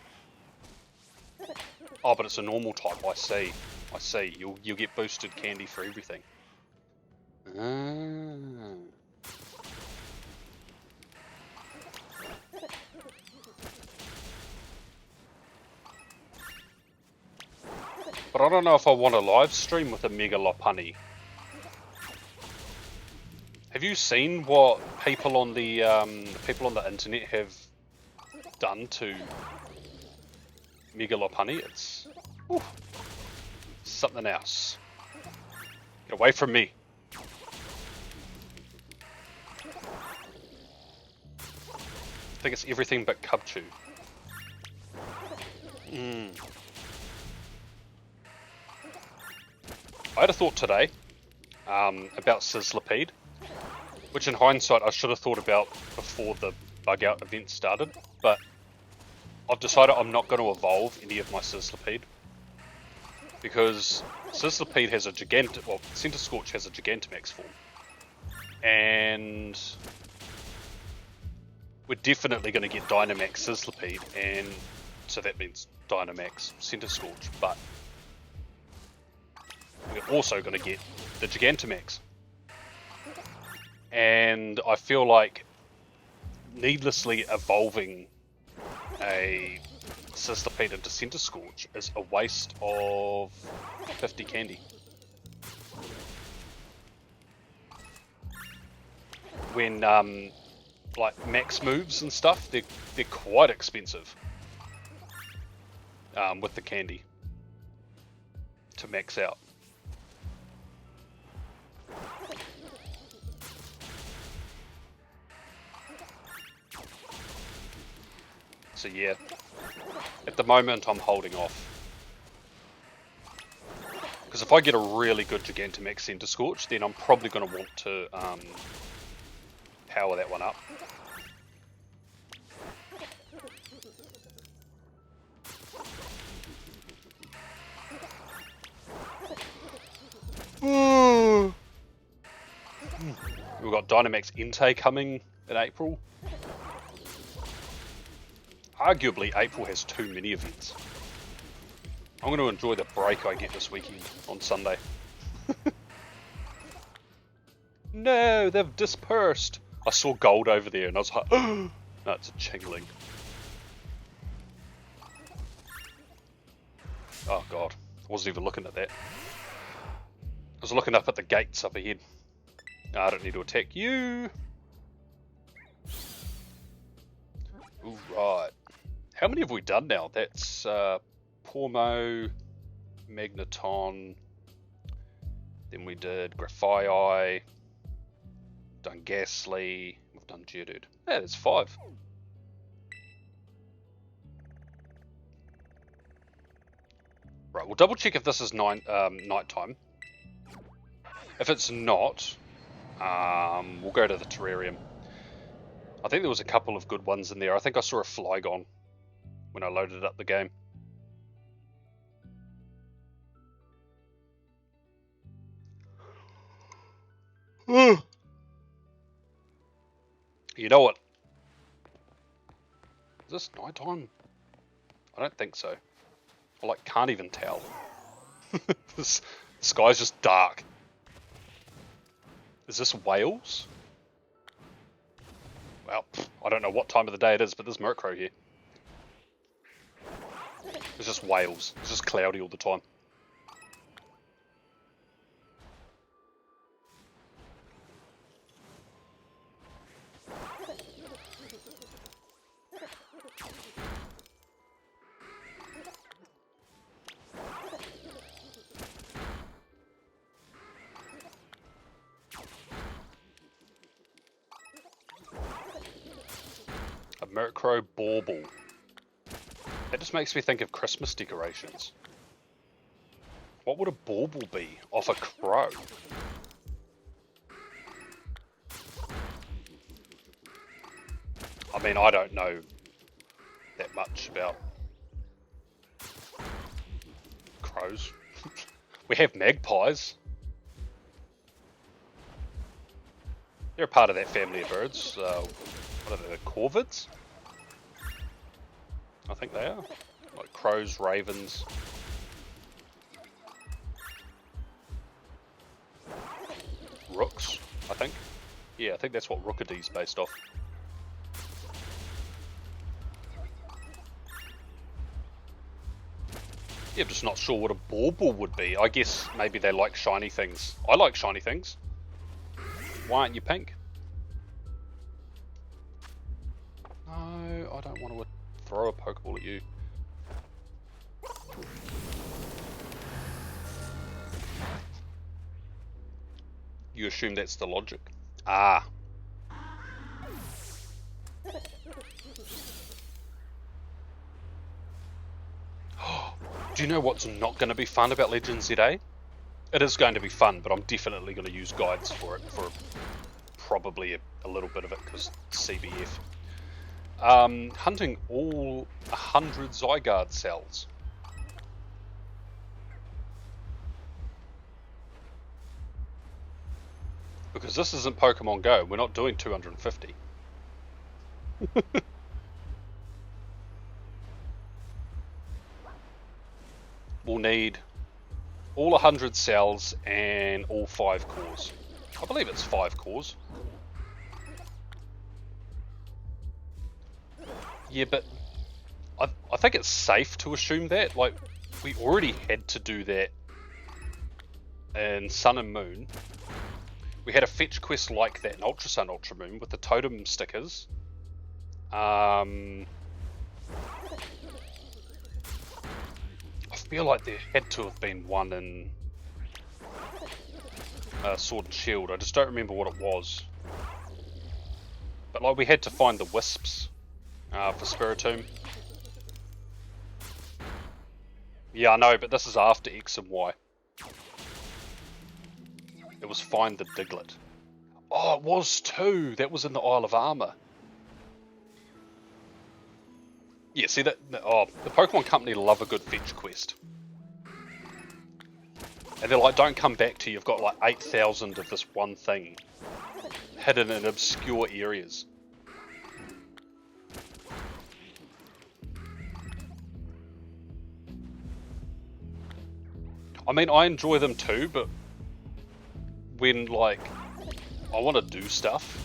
Oh, but it's a normal type. I see. You'll get boosted candy for everything. But I don't know if I want to live stream with a Mega Lopunny. Have you seen what people on the internet have done to Mega Lopunny? It's something else. Get away from me. I think it's everything but Cubchoo. I had a thought today about Sizzlipede, which in hindsight I should have thought about before the bug out event started, but I've decided I'm not going to evolve any of my Sizzlipede, because Sizzlipede has a Centiskorch has a Gigantamax form, and we're definitely going to get Dynamax Sizzlipede, and so that means Dynamax Centiskorch, but we're also going to get the Gigantamax. And I feel like needlessly evolving a Sizzlipede into Centiskorch is a waste of 50 candy. When like max moves and stuff, they're quite expensive. with the candy to max out. So yeah, at the moment I'm holding off. Because if I get a really good Gigantamax Center Scorch, then I'm probably going to want to power that one up. We've got Dynamax Entei coming in April. Arguably, April has too many events. I'm going to enjoy the break I get this weekend on Sunday. No, they've dispersed. I saw gold over there and I was like, oh, no, it's a Chingling. Oh god, I wasn't even looking at that. I was looking up at the gates up ahead. No, I don't need to attack you. All right. How many have we done now? That's Pormo, Magneton, then we did Grafaiai, done Ghastly, we've done Geodude. Yeah, there's 5. Right, we'll double check if this is night time. If it's not, we'll go to the terrarium. I think there was a couple of good ones in there. I think I saw a Flygon when I loaded up the game. You know what? Is this nighttime? I don't think so. I can't even tell. The sky's just dark. Is this Wales? Well, I don't know what time of the day it is, but there's Murkrow here. It's just Wales. It's just cloudy all the time. A Murkrow Bauble. That just makes me think of Christmas decorations. What would a bauble be off a crow? I mean, I don't know that much about crows. We have magpies. They're a part of that family of birds. What are they, the corvids? I think they are. Like crows, ravens. Rooks, I think. Yeah, I think that's what Rookadee's based off. Yeah, I'm just not sure what a bauble would be. I guess maybe they like shiny things. I like shiny things. Why aren't you pink? No, I don't want to throw a Pokeball at you. You assume that's the logic. Ah. Do you know what's not going to be fun about Legends ZA? It is going to be fun, but I'm definitely going to use guides for it, for probably a little bit of it, because CBF. Hunting all 100 Zygarde cells. Because this isn't Pokemon Go, we're not doing 250. We'll need all 100 cells and all 5 cores. I believe it's 5 cores. Yeah, but I think it's safe to assume that. Like, we already had to do that in Sun and Moon. We had a fetch quest like that in Ultra Sun, Ultra Moon with the totem stickers. I feel like there had to have been one in Sword and Shield. I just don't remember what it was. But like we had to find the wisps for Spiritomb. Yeah, I know, but this is after X and Y. It was find the Diglett. Oh, it was too. That was in the Isle of Armor. Yeah, see that? Oh, the Pokemon Company love a good fetch quest. And they're like, don't come back till you've got like 8,000 of this one thing hidden in obscure areas. I mean, I enjoy them too, but when like I want to do stuff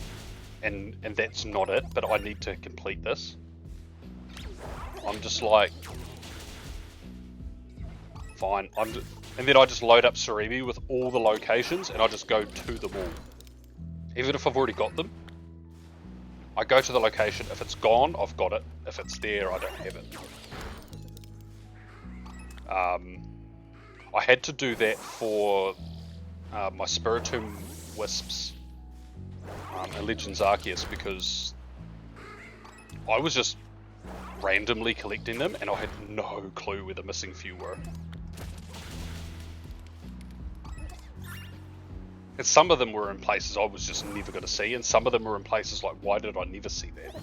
and that's not it, but I need to complete this, I'm just like, fine. And then I just load up Cerebi with all the locations and I just go to them all. Even if I've already got them, I go to the location. If it's gone, I've got it. If it's there, I don't have it. I had to do that for my Spiritomb Wisps in Legends Arceus because I was just randomly collecting them and I had no clue where the missing few were. And some of them were in places I was just never going to see, and some of them were in places like, why did I never see that?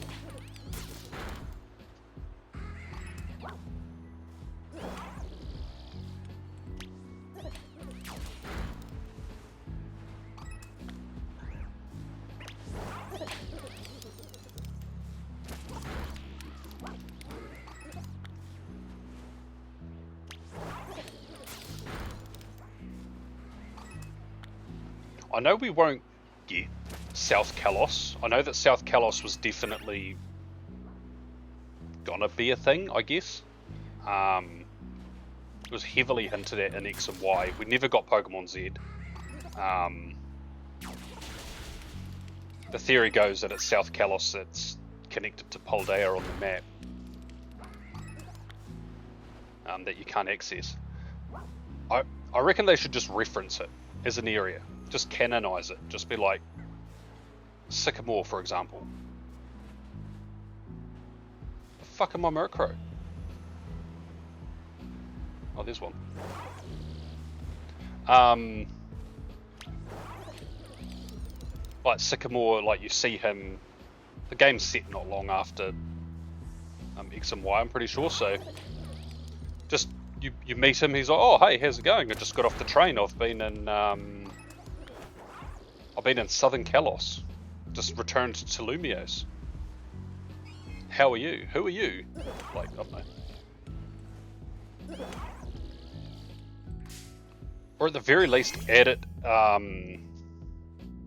I know we won't get South Kalos. I know that South Kalos was definitely gonna be a thing, I guess. It was heavily hinted at in X and Y. We never got Pokemon Z. The theory goes that it's South Kalos that's connected to Paldea on the map that you can't access. I reckon they should just reference it as an area. Just canonize it. Just be like Sycamore, for example. The fuck am I Murkrow? Oh, there's one. Like Sycamore, like you see him. The game's set not long after X and Y, I'm pretty sure. So just you meet him. He's like, oh hey, how's it going? I just got off the train. I've been in Southern Kalos. Just returned to Lumios. How are you? Who are you? Like, I don't know. Or at the very least, add it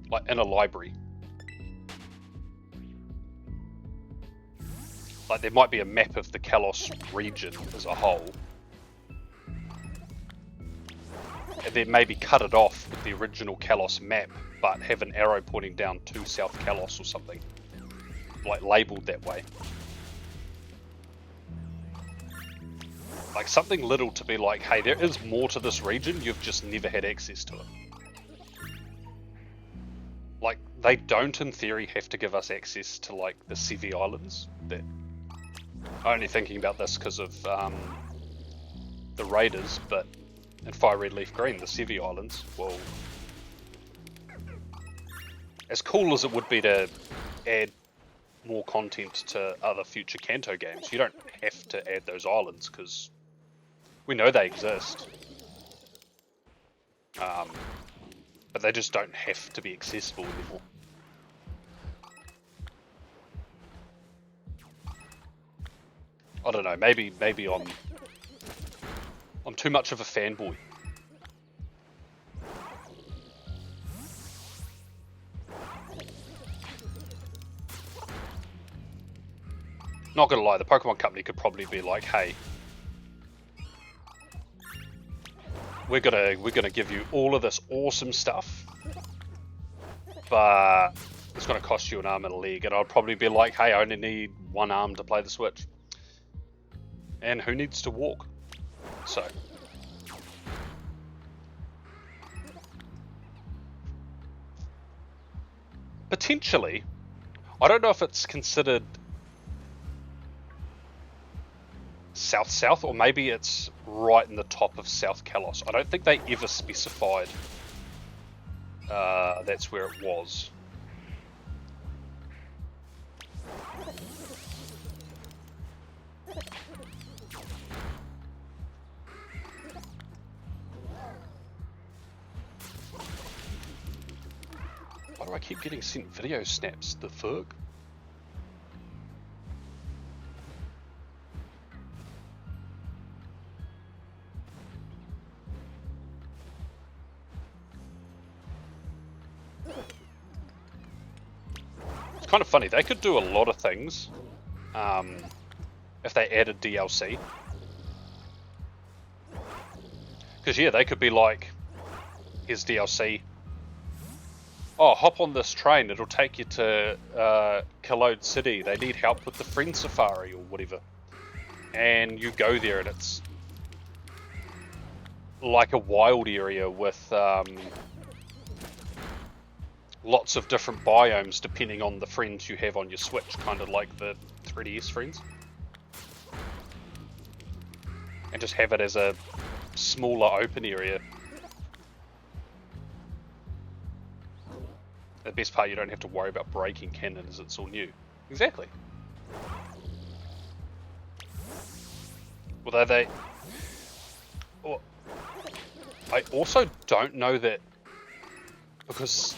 like in a library. Like there might be a map of the Kalos region as a whole. And then maybe cut it off with the original Kalos map, but have an arrow pointing down to South Kalos or something. Like labelled that way. Like something little to be like, hey, there is more to this region, you've just never had access to it. Like, they don't in theory have to give us access to like the Sevi Islands. That I'm only thinking about this because of the Raiders, but in Fire Red Leaf Green, the Sevi Islands, well, as cool as it would be to add more content to other future Kanto games, you don't have to add those islands because we know they exist. But they just don't have to be accessible anymore. I don't know, maybe I'm too much of a fanboy. Not gonna lie, the Pokemon Company could probably be like, hey, we're gonna give you all of this awesome stuff, but it's gonna cost you an arm and a leg, and I'd probably be like, hey, I only need one arm to play the Switch. And who needs to walk? So. Potentially, I don't know if it's considered south-south, or maybe it's right in the top of South Kalos. I don't think they ever specified that's where it was. Why do I keep getting sent video snaps? The fuck? It's kind of funny. They could do a lot of things if they added DLC. Because yeah, they could be like, here's DLC. Oh, hop on this train, it'll take you to Kalode City. They need help with the friend safari or whatever. And you go there and it's like a wild area with lots of different biomes depending on the friends you have on your Switch, kind of like the 3DS friends. And just have it as a smaller open area. The best part, you don't have to worry about breaking canon as it's all new. Exactly. Although they... Well, I also don't know that... Because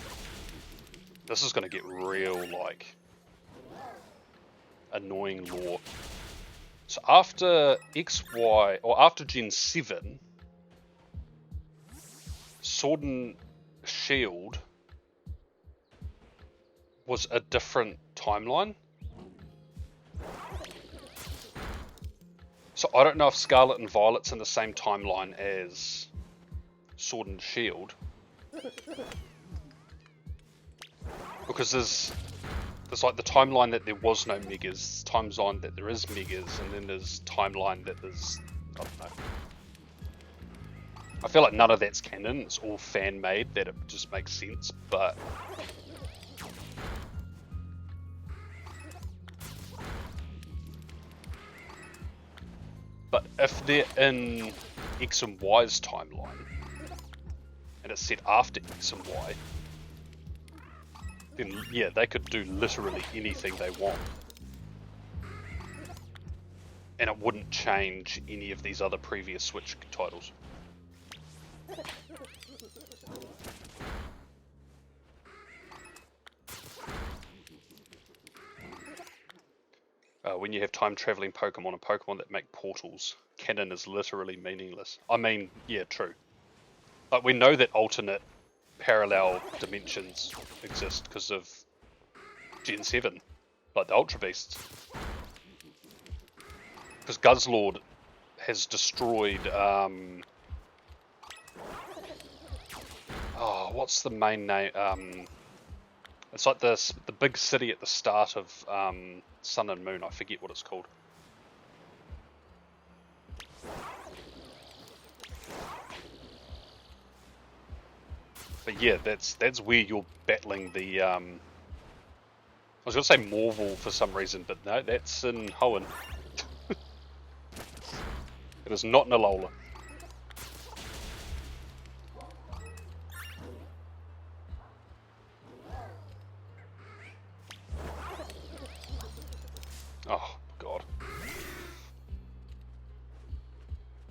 this is going to get real, like, annoying lore. So after XY, or after Gen 7, Sword and Shield was a different timeline. So I don't know if Scarlet and Violet's in the same timeline as Sword and Shield. Because there's like the timeline that there was no Megas, timeline that there is Megas, and then there's timeline that there's, I don't know. I feel like none of that's canon, it's all fan-made, that it just makes sense, but... But if they're in X and Y's timeline, and it's set after X and Y, then yeah, they could do literally anything they want. And it wouldn't change any of these other previous Switch titles. When you have time-traveling Pokemon and Pokemon that make portals, canon is literally meaningless. I mean, yeah, true. But we know that alternate parallel dimensions exist because of Gen 7, like the Ultra Beasts. Because Guzzlord has destroyed, oh, what's the main name? It's like the big city at the start of Sun and Moon. I forget what it's called. But yeah, that's where you're battling the. I was gonna say Morval for some reason, but no, that's in Hoenn. It is not in Alola. Oh, God.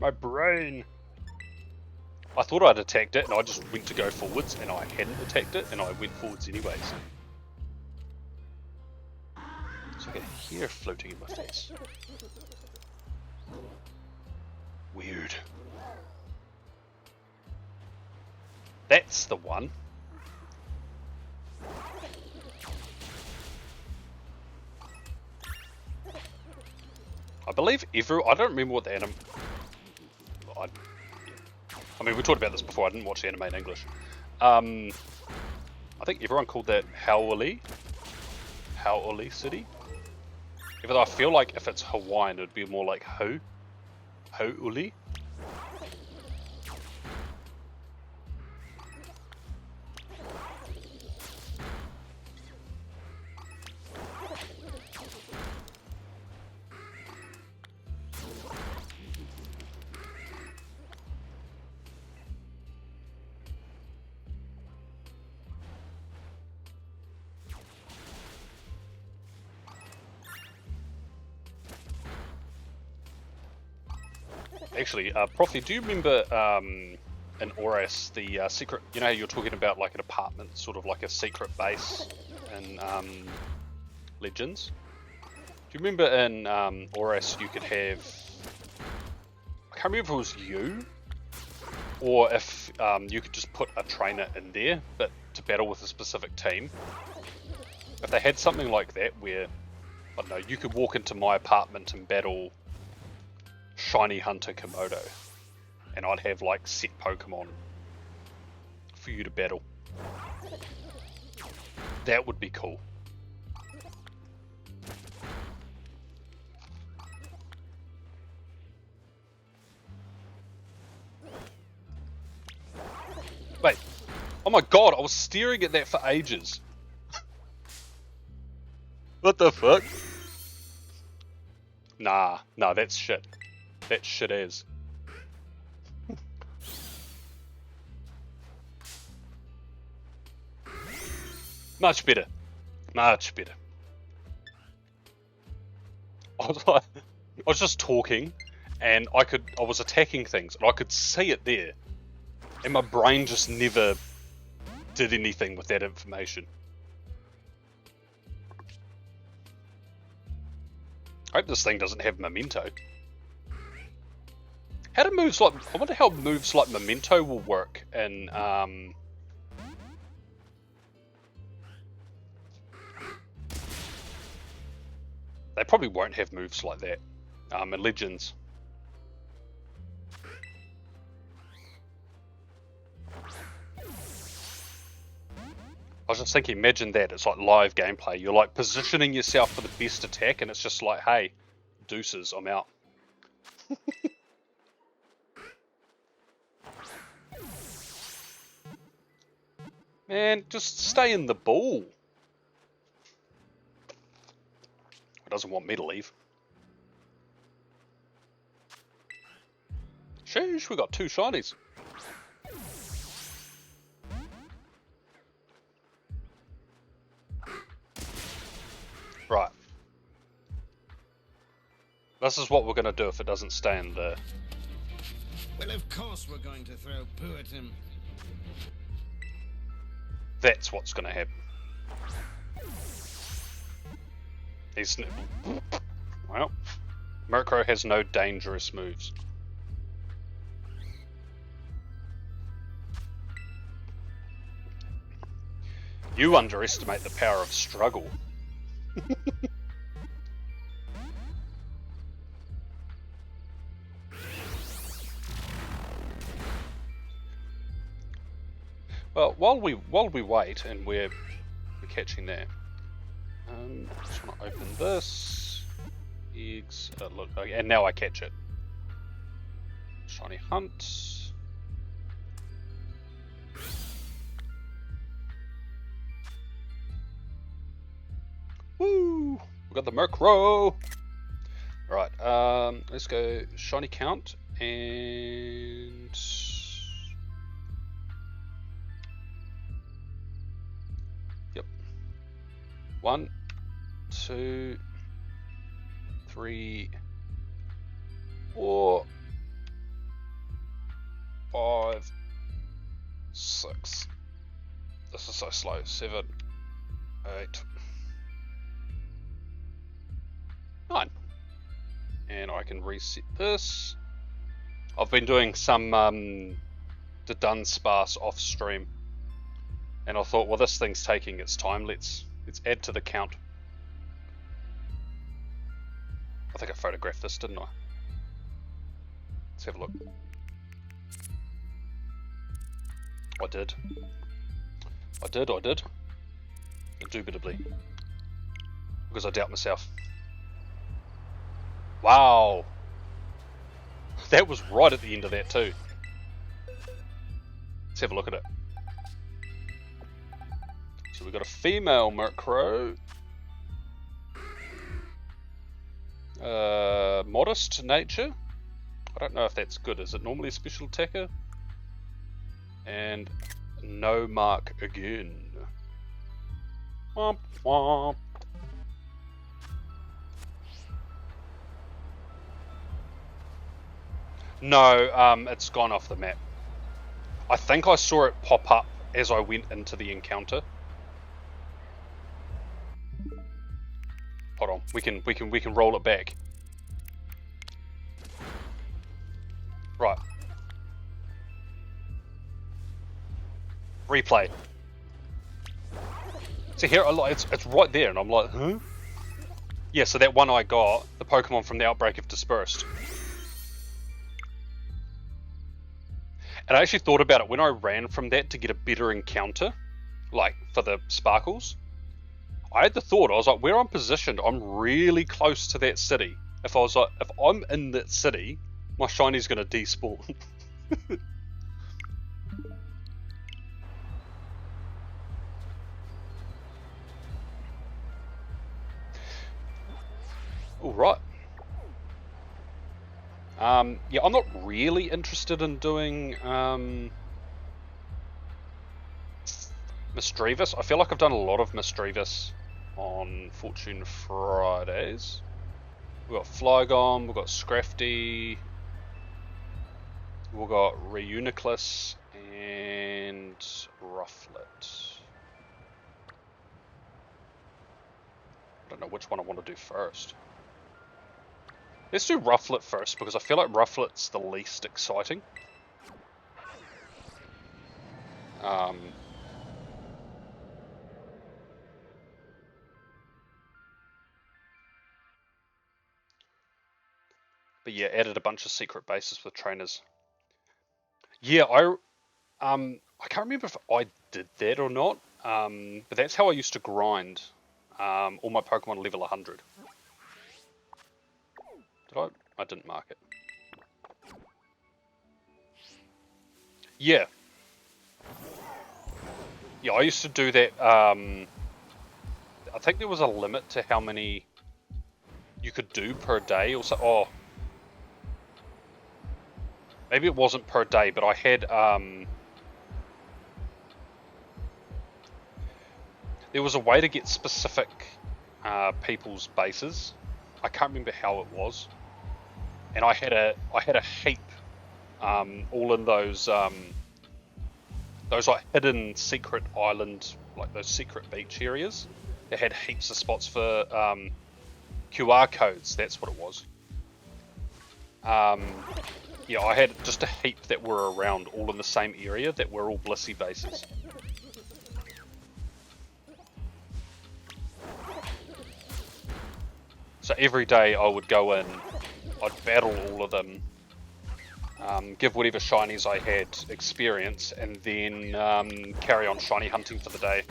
My brain! I thought I'd attacked it and I just went to go forwards and I hadn't attacked it and I went forwards anyways. It's like a hair floating in my face. Weird. That's the one. I believe I don't remember what the anime... I mean, we talked about this before, I didn't watch the anime in English. I think everyone called that Hau'oli City. Even though I feel like if it's Hawaiian, it would be more like Hau'oli. Actually, Profi, do you remember in Oras the secret? You know, how you're talking about like an apartment, sort of like a secret base in Legends. Do you remember in Oras you could have? I can't remember if it was you, or if you could just put a trainer in there, but to battle with a specific team. If they had something like that, where I don't know, you could walk into my apartment and battle Shiny Hunter Komodo, and I'd have like set Pokemon for you to battle. That would be cool. Wait, oh my god, I was staring at that for ages. What the fuck? Nah, that's shit. That's shit as. Much better. Much better. I was just talking, and I was attacking things, and I could see it there. And my brain just never did anything with that information. I hope this thing doesn't have Memento. How do moves like... I wonder how moves like Memento will work in... They probably won't have moves like that in Legends. I was just thinking, imagine that, it's like live gameplay. You're like positioning yourself for the best attack, and it's just like, hey, deuces, I'm out. Man, just stay in the ball. It doesn't want me to leave. Sheesh, we got 2 shinies. Right. This is what we're going to do if it doesn't stay in the... Well, of course we're going to throw poo at him. That's what's going to happen. He's... Well, Murkrow has no dangerous moves. You underestimate the power of struggle. Well, while we wait and we're catching that, just want to open this. Eggs. Look, okay, and now I catch it. Shiny Hunt. Woo! We got the Murkrow. Right. Let's go shiny count and. Yep. 1, 2, 3, 4, 5, 6. This is so slow. 7, 8, 9. And I can reset this. I've been doing some the Dunsparce off stream, and I thought, well, this thing's taking its time. Let's add to the count. I think I photographed this, didn't I? Let's have a look. I did. Indubitably. Because I doubt myself. Wow. That was right at the end of that too. Let's have a look at it. So we've got a female Murkrow. Modest nature. I don't know if that's good. Is it normally a special attacker? And no mark again. Womp womp. No, it's gone off the map. I think I saw it pop up as I went into the encounter. Hold on, we can roll it back. Right. Replay. See here, it's right there, and I'm like, huh? Yeah, so that one I got, the Pokemon from the outbreak have dispersed. And I actually thought about it when I ran from that to get a better encounter, like for the sparkles. I had the thought, I was like, where I'm positioned, I'm really close to that city. If I'm in that city, my shiny's gonna despawn. All right. Yeah, I'm not really interested in doing Misdreavus. I feel like I've done a lot of Misdreavus on Fortune Fridays. We've got Flygon, we've got Scrafty, we've got Reuniclus, and Rufflet. I don't know which one I want to do first. Let's do Rufflet first, because I feel like Rufflet's the least exciting. But yeah, added a bunch of secret bases with trainers. Yeah, I can't remember if I did that or not, but that's how I used to grind all my Pokemon level 100. Did I? I didn't mark it. Yeah. Yeah, I used to do that. I think there was a limit to how many you could do per day or so. Oh. Maybe it wasn't per day, but I had... there was a way to get specific people's bases. I can't remember how it was. And I had a heap all in those like hidden secret island, like those secret beach areas. They had heaps of spots for QR codes. That's what it was. Yeah, I had just a heap that were around, all in the same area, that were all Blissey bases. So every day I would go in, I'd battle all of them, give whatever shinies I had experience, and then carry on shiny hunting for the day.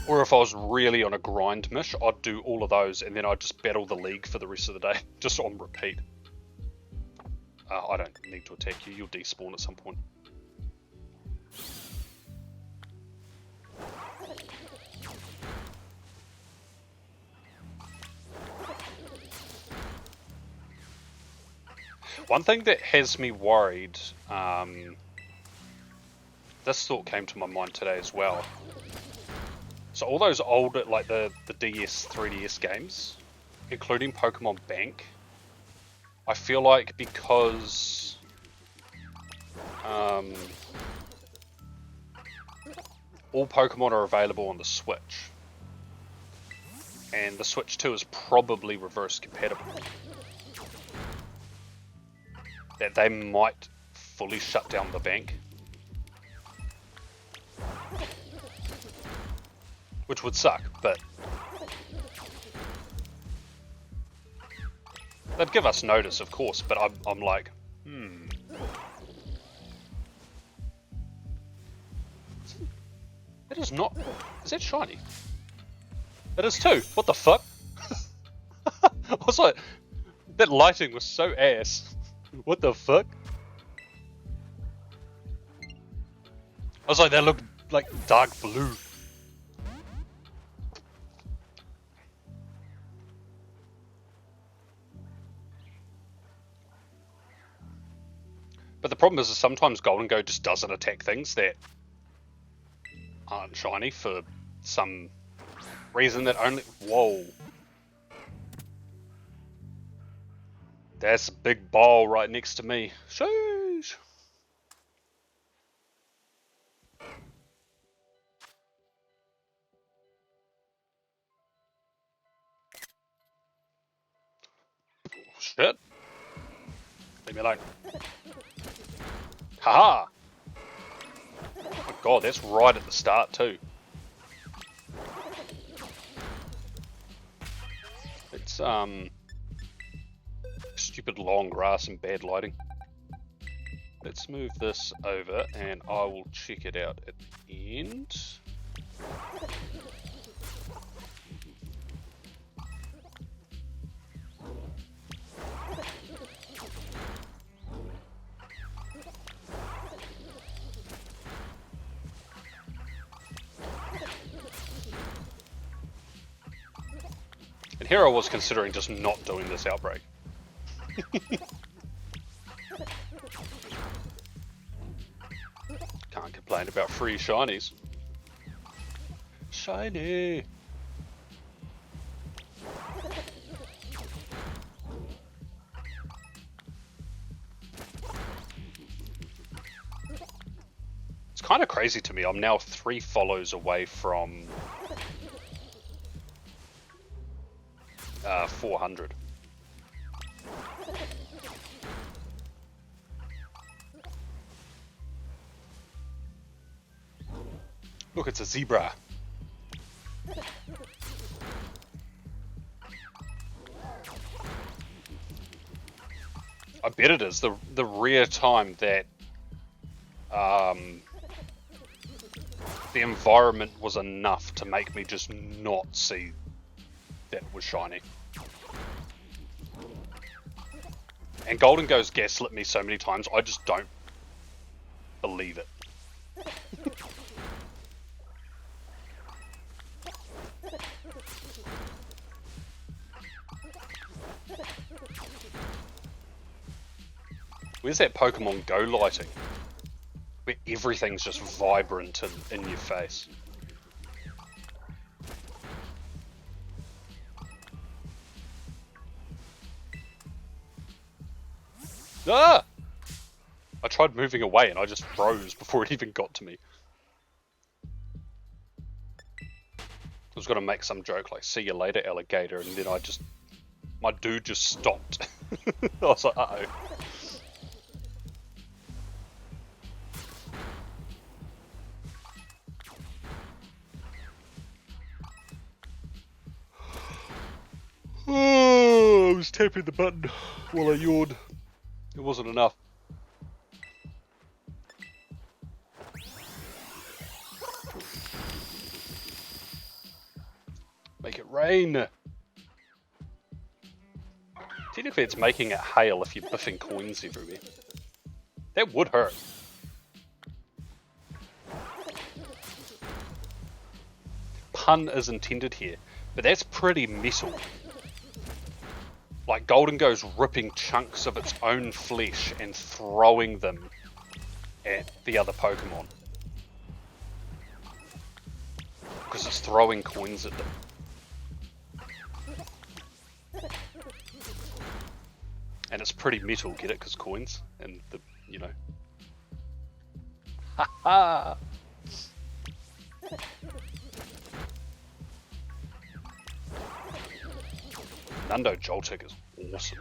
Or if I was really on a grind mish, I'd do all of those, and then I'd just battle the league for the rest of the day, just on repeat. I don't need to attack you, you'll despawn at some point. One thing that has me worried, this thought came to my mind today as well. So all those old, like the DS, 3DS games, including Pokemon Bank, I feel like because all Pokemon are available on the Switch, and the Switch 2 is probably reverse compatible, that they might fully shut down the bank. Which would suck, but they'd give us notice, of course, but I'm like, It is not. Is that shiny? It is too. What the fuck? I was like, that lighting was so ass. What the fuck? I was like, they look like dark blue. But the problem is sometimes Golden Go just doesn't attack things that aren't shiny for some reason that only... Whoa. That's a big ball right next to me. Sheesh. Shit. Leave me alone. Haha! Oh my god, that's right at the start too. It's stupid long grass and bad lighting. Let's move this over and I will check it out at the end. And here I was considering just not doing this outbreak. Can't complain about free shinies. Shiny! It's kind of crazy to me. I'm now 3 follows away from 400. Look, it's a zebra. I bet it is. The rare time that the environment was enough to make me just not see that it was shiny. And Golden Ghost gaslit me so many times, I just don't believe it. Where's that Pokemon Go lighting? Where everything's just vibrant and in your face. Ah! I tried moving away and I just froze before it even got to me. I was gonna make some joke like, see you later, alligator, and then my dude just stopped. I was like, uh-oh. Oh, I was tapping the button while I yawned. It wasn't enough. Make it rain. Technically it's making it hail if you're biffing coins everywhere. That would hurt. Pun is intended here, but that's pretty metal. Like Golden goes ripping chunks of its own flesh and throwing them at the other Pokemon. Because it's throwing coins at them. And it's pretty metal, get it? Because coins and the, you know. Ha ha! Nundo Joltik is awesome.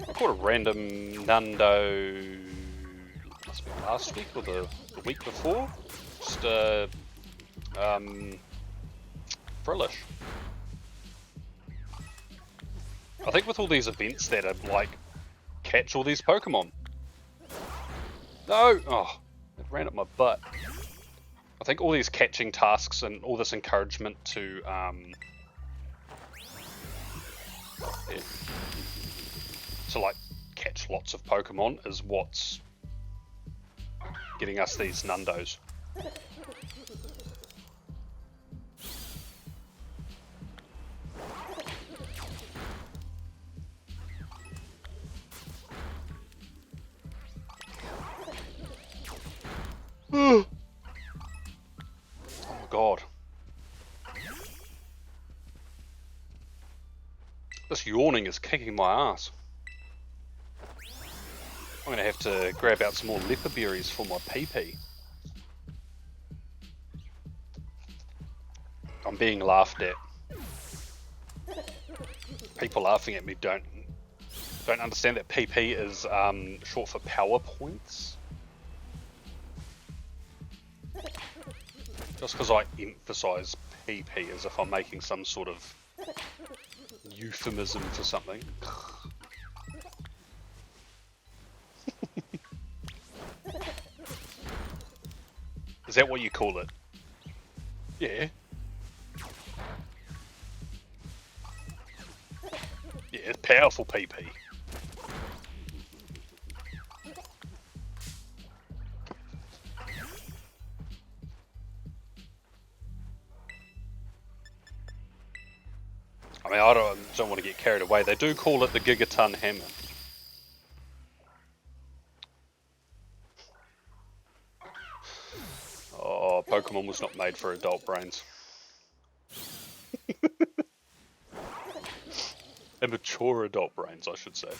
I caught a random Nundo, must be last week or the week before. Just Frillish. I think with all these events that are like, catch all these Pokemon. No! Oh, it ran up my butt. I think all these catching tasks and all this encouragement to like catch lots of Pokemon is what's getting us these Nundos. Oh my god. This yawning is kicking my ass. I'm going to have to grab out some more leper berries for my pee-pee. I'm being laughed at. People laughing at me don't understand that PP is short for power points. Just because I emphasize PP as if I'm making some sort of euphemism for something. Is that what you call it? Yeah. Yeah, it's powerful PP. I mean, I don't want to get carried away. They do call it the Gigaton Hammer. Oh, Pokemon was not made for adult brains. Immature adult brains, I should say.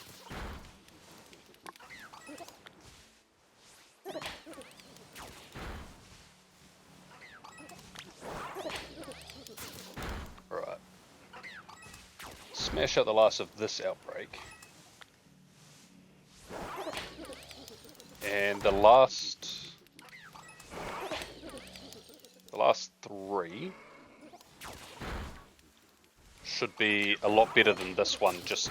Right. Smash out the last of this outbreak. And the last three should be a lot better than this one, just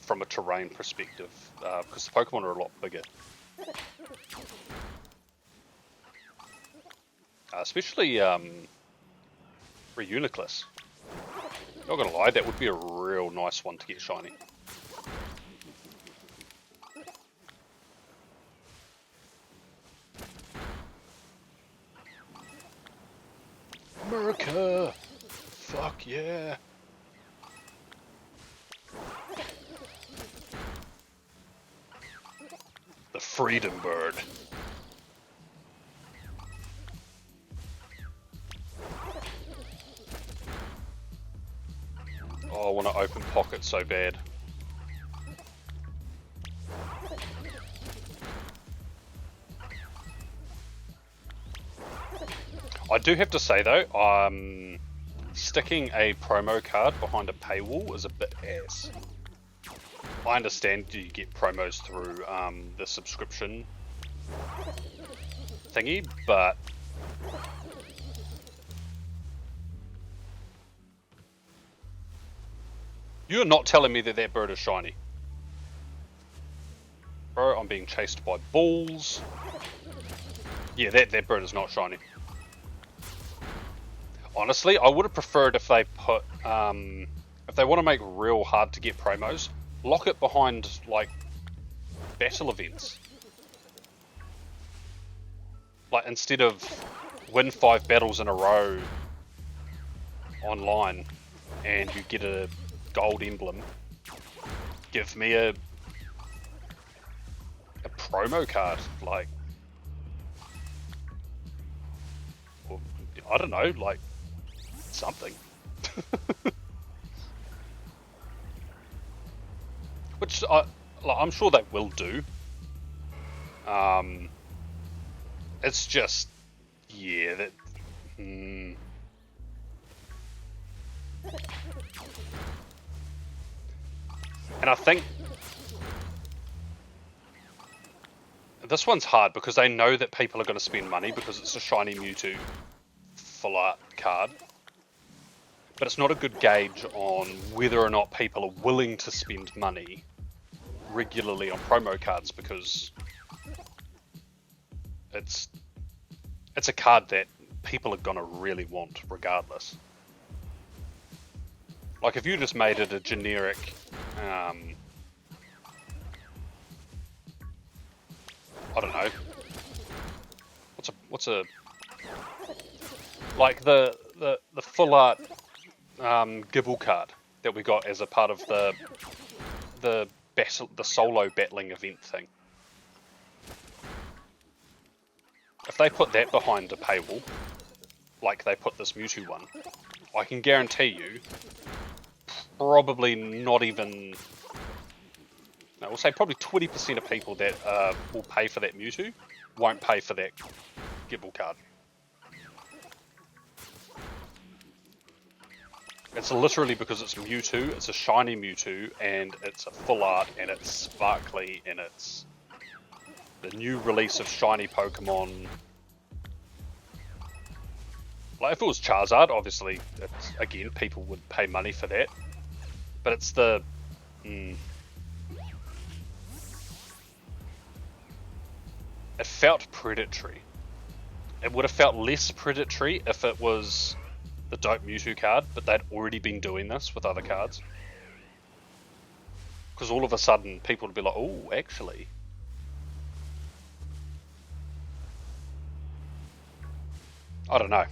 from a terrain perspective, because the Pokemon are a lot bigger. Especially Reuniclus. Not gonna lie, that would be a real nice one to get shiny. America! Fuck yeah! The Freedom Bird. Oh, I want to open pocket so bad. I do have to say though, sticking a promo card behind a paywall is a bit ass. I understand you get promos through the subscription thingy, but you're not telling me that that bird is shiny. Bro, I'm being chased by balls. Yeah, that bird is not shiny. Honestly, I would have preferred if they put, if they want to make real hard to get promos, lock it behind, like, battle events. Like, instead of win 5 battles in a row online and you get a gold emblem, give me a promo card, like, or, I don't know, like, something. Which I'm sure they will do. It's just, yeah, that. And I think this one's hard because they know that people are going to spend money because it's a shiny Mewtwo full art card. But it's not a good gauge on whether or not people are willing to spend money regularly on promo cards, because it's a card that people are gonna really want regardless. Like if you just made it a generic I don't know, what's a like the full art Gibble card that we got as a part of the solo battling event thing. If they put that behind a paywall, like they put this Mewtwo one, I can guarantee you probably not even... No, we'll say probably 20% of people that will pay for that Mewtwo won't pay for that Gible card. It's literally because it's Mewtwo, it's a shiny Mewtwo, and it's a full art, and it's sparkly, and it's the new release of shiny Pokemon. Like, if it was Charizard, obviously, again, people would pay money for that. But it's the... It felt predatory. It would have felt less predatory if it was the dope Mewtwo card, but they'd already been doing this with other cards. Because all of a sudden, people would be like, oh, actually... I don't know.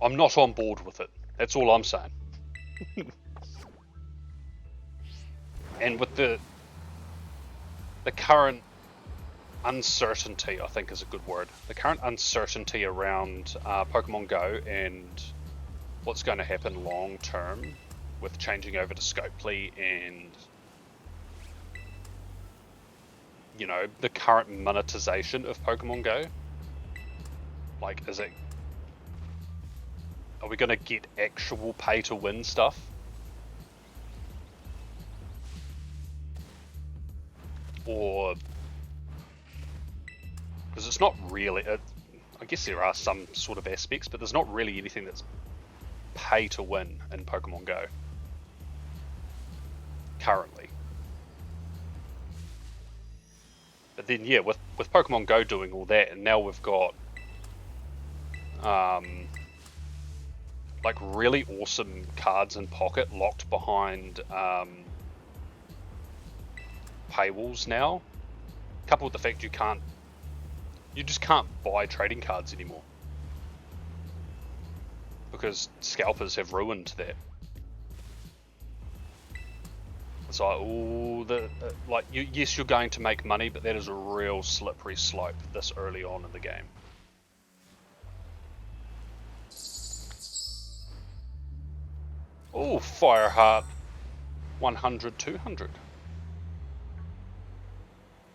I'm not on board with it. That's all I'm saying. And with the current uncertainty, I think is a good word. The current uncertainty around Pokemon Go and what's going to happen long term with changing over to Scopely and, you know, the current monetization of Pokemon Go. Like, are we going to get actual pay-to-win stuff? Or... Because it's not really... I guess there are some sort of aspects, but there's not really anything that's pay-to-win in Pokemon Go. Currently. But then, yeah, with Pokemon Go doing all that, and now we've got... like really awesome cards in Pocket locked behind paywalls now, coupled with the fact you just can't buy trading cards anymore because scalpers have ruined that. It's like, oh, like yes, you're going to make money, but that is a real slippery slope this early on in the game. Oh, Fireheart 100, 200.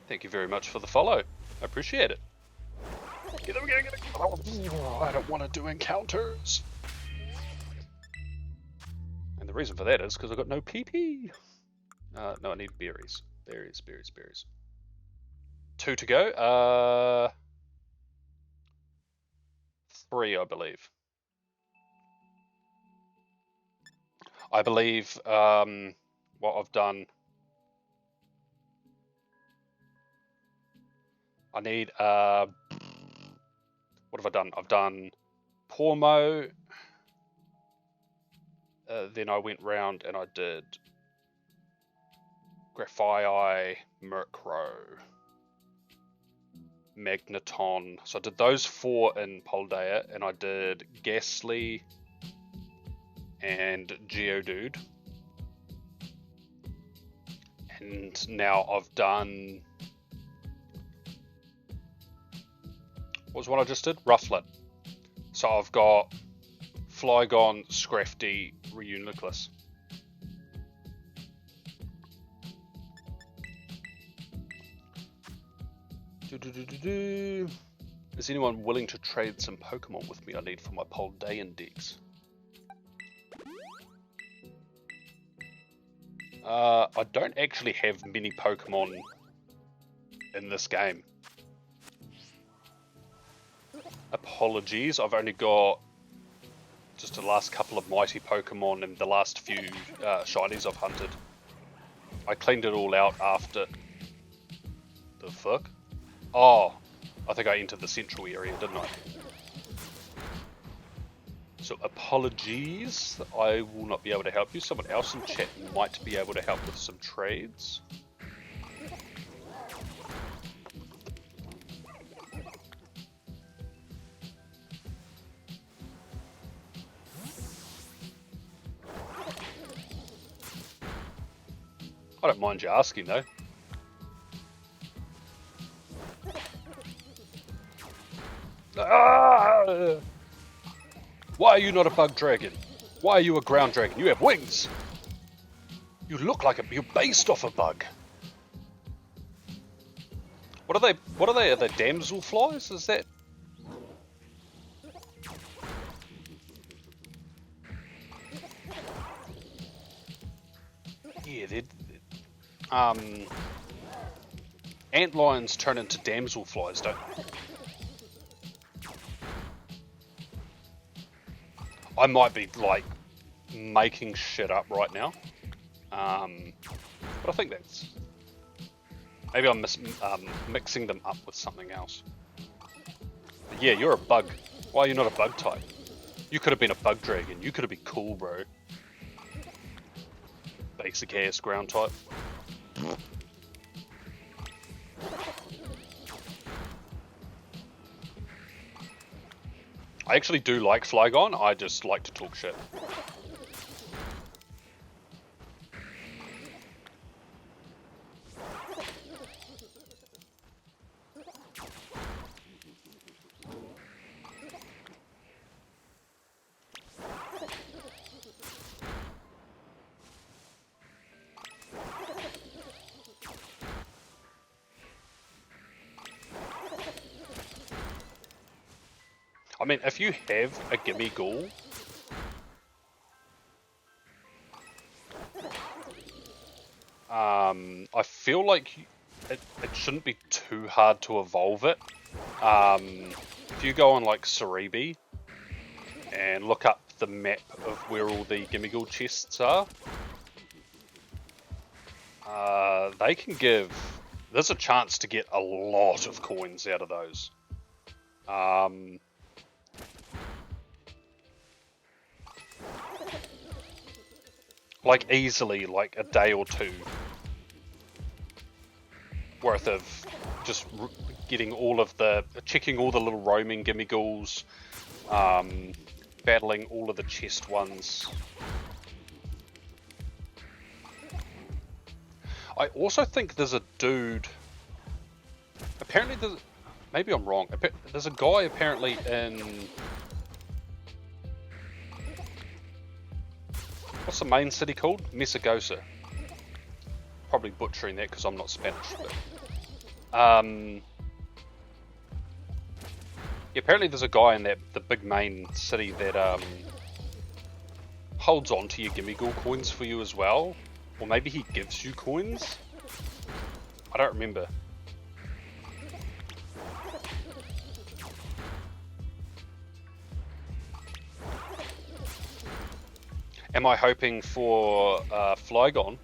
Thank you very much for the follow. I appreciate it. Oh, I don't want to do encounters. And the reason for that is because I've got no PP. No, I need berries. Berries. 2 to go. 3, I believe. I believe what I've done... I need... what have I done? I've done Pormo. Then I went round and I did Graphii, Murkrow, Magneton. So I did those 4 in Paldea, and I did Ghastly and Geodude. And now I've done... What was what I just did? Rufflet. So I've got Flygon, Scrafty, Reuniclus. Is anyone willing to trade some Pokemon with me I need for my Paldean decks? I don't actually have many Pokemon in this game. Apologies, I've only got just the last couple of mighty Pokemon and the last few shinies I've hunted. I cleaned it all out after... The fuck? Oh, I think I entered the central area, didn't I? So apologies, I will not be able to help you. Someone else in chat might be able to help with some trades. I don't mind you asking though. Ah! Why are you not a bug dragon? Why are you a ground dragon? You have wings! You look like you're based off a bug. What are they? What are they? Are they damsel flies? Is that? Yeah, they're... Antlions turn into damsel flies, don't they? I might be, like, making shit up right now. But I think that's... Maybe I'm mixing them up with something else. But yeah, you're a bug. Why are you not a bug type? You could have been a bug dragon. You could have been cool, bro. Basic ass ground type. I actually do like Flygon, I just like to talk shit. I mean, if you have a gimme ghoul, I feel like it shouldn't be too hard to evolve it. If you go on like Cerebi and look up the map of where all the gimme ghoul chests are, they can give... There's a chance to get a lot of coins out of those. Like easily, like a day or two worth of just getting all of the, checking all the little roaming gimme ghouls, battling all of the chest ones. I also think there's a dude, apparently there's, maybe I'm wrong, there's a guy apparently in, what's the main city called? Messagosa. Probably butchering that because I'm not Spanish, but... yeah, apparently there's a guy in that the big main city that holds on to your gimme ghoul coins for you as well. Or maybe he gives you coins? I don't remember. Am I hoping for Flygon?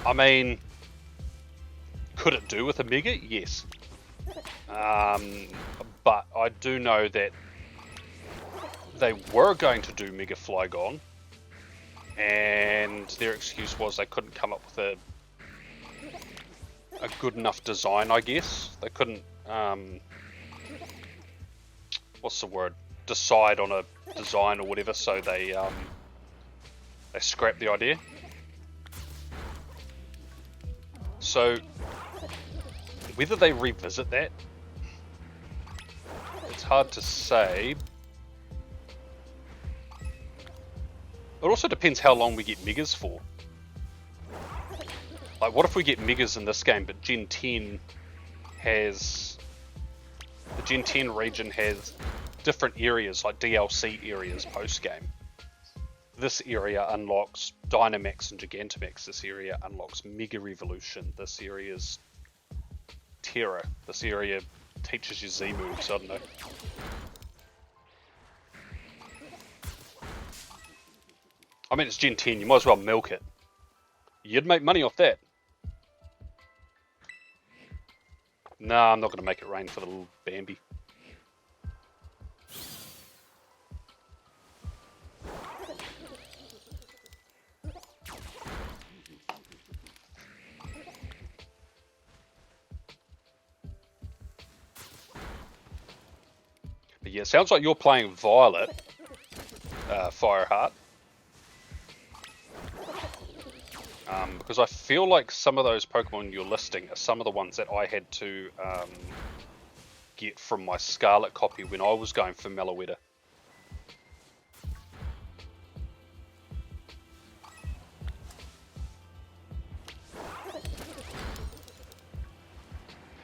I mean, could it do with a Mega? Yes. But I do know that they were going to do Mega Flygon, and their excuse was they couldn't come up with a good enough design, I guess. They couldn't, what's the word? Decide on a design or whatever, so they scrapped the idea. So, whether they revisit that, it's hard to say. It also depends how long we get Megas for. Like, what if we get Megas in this game, but Gen 10 has... The Gen 10 region has different areas, like DLC areas post-game. This area unlocks Dynamax and Gigantamax. This area unlocks Mega Revolution. This area's Terra. This area teaches you Z moves, I don't know. I mean, it's Gen 10, you might as well milk it. You'd make money off that. Nah, I'm not going to make it rain for the little Bambi. But yeah, it sounds like you're playing Violet, Fireheart. Because I feel like some of those Pokemon you're listing are some of the ones that I had to get from my Scarlet copy when I was going for Meloetta.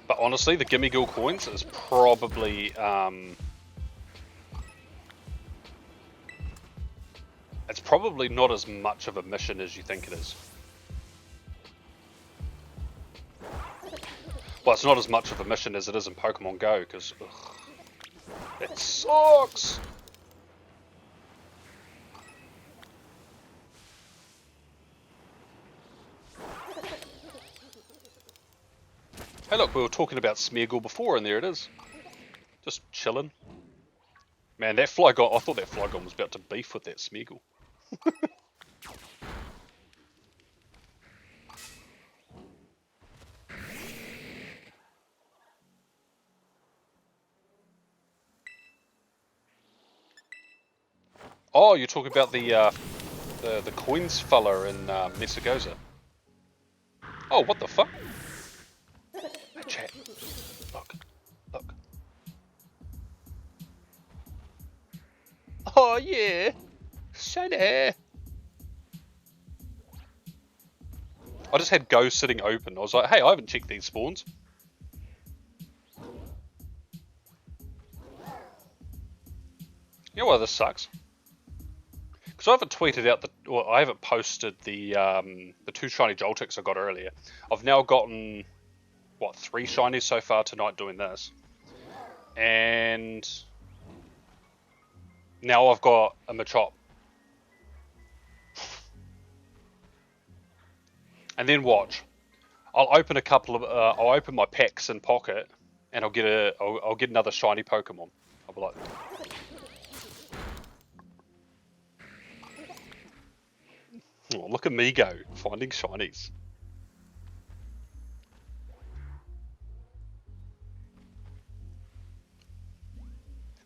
But honestly, the Gimme Ghoul coins is probably it's probably not as much of a mission as you think it is. Well, it's not as much of a mission as it is in Pokemon Go, because it sucks. Hey look, we were talking about Smeargle before, and there it is. Just chilling. Man, that Flygon, I thought that Flygon was about to beef with that Smeargle. Oh, you're talking about the coins fella in Messagoza. Oh, what the fuck? Hey, chat. Look. Look. Oh, yeah. Shiny. I just had Go sitting open. I was like, hey, I haven't checked these spawns. You know why this sucks? Because I haven't tweeted out I haven't posted the 2 shiny Joltics I got earlier. I've now gotten, what, 3 shinies so far tonight doing this. And now I've got a Machop. And then watch. I'll open a couple of, I'll open my packs in Pocket, and I'll get another shiny Pokemon. I'll be like, oh, look at me go, finding shinies.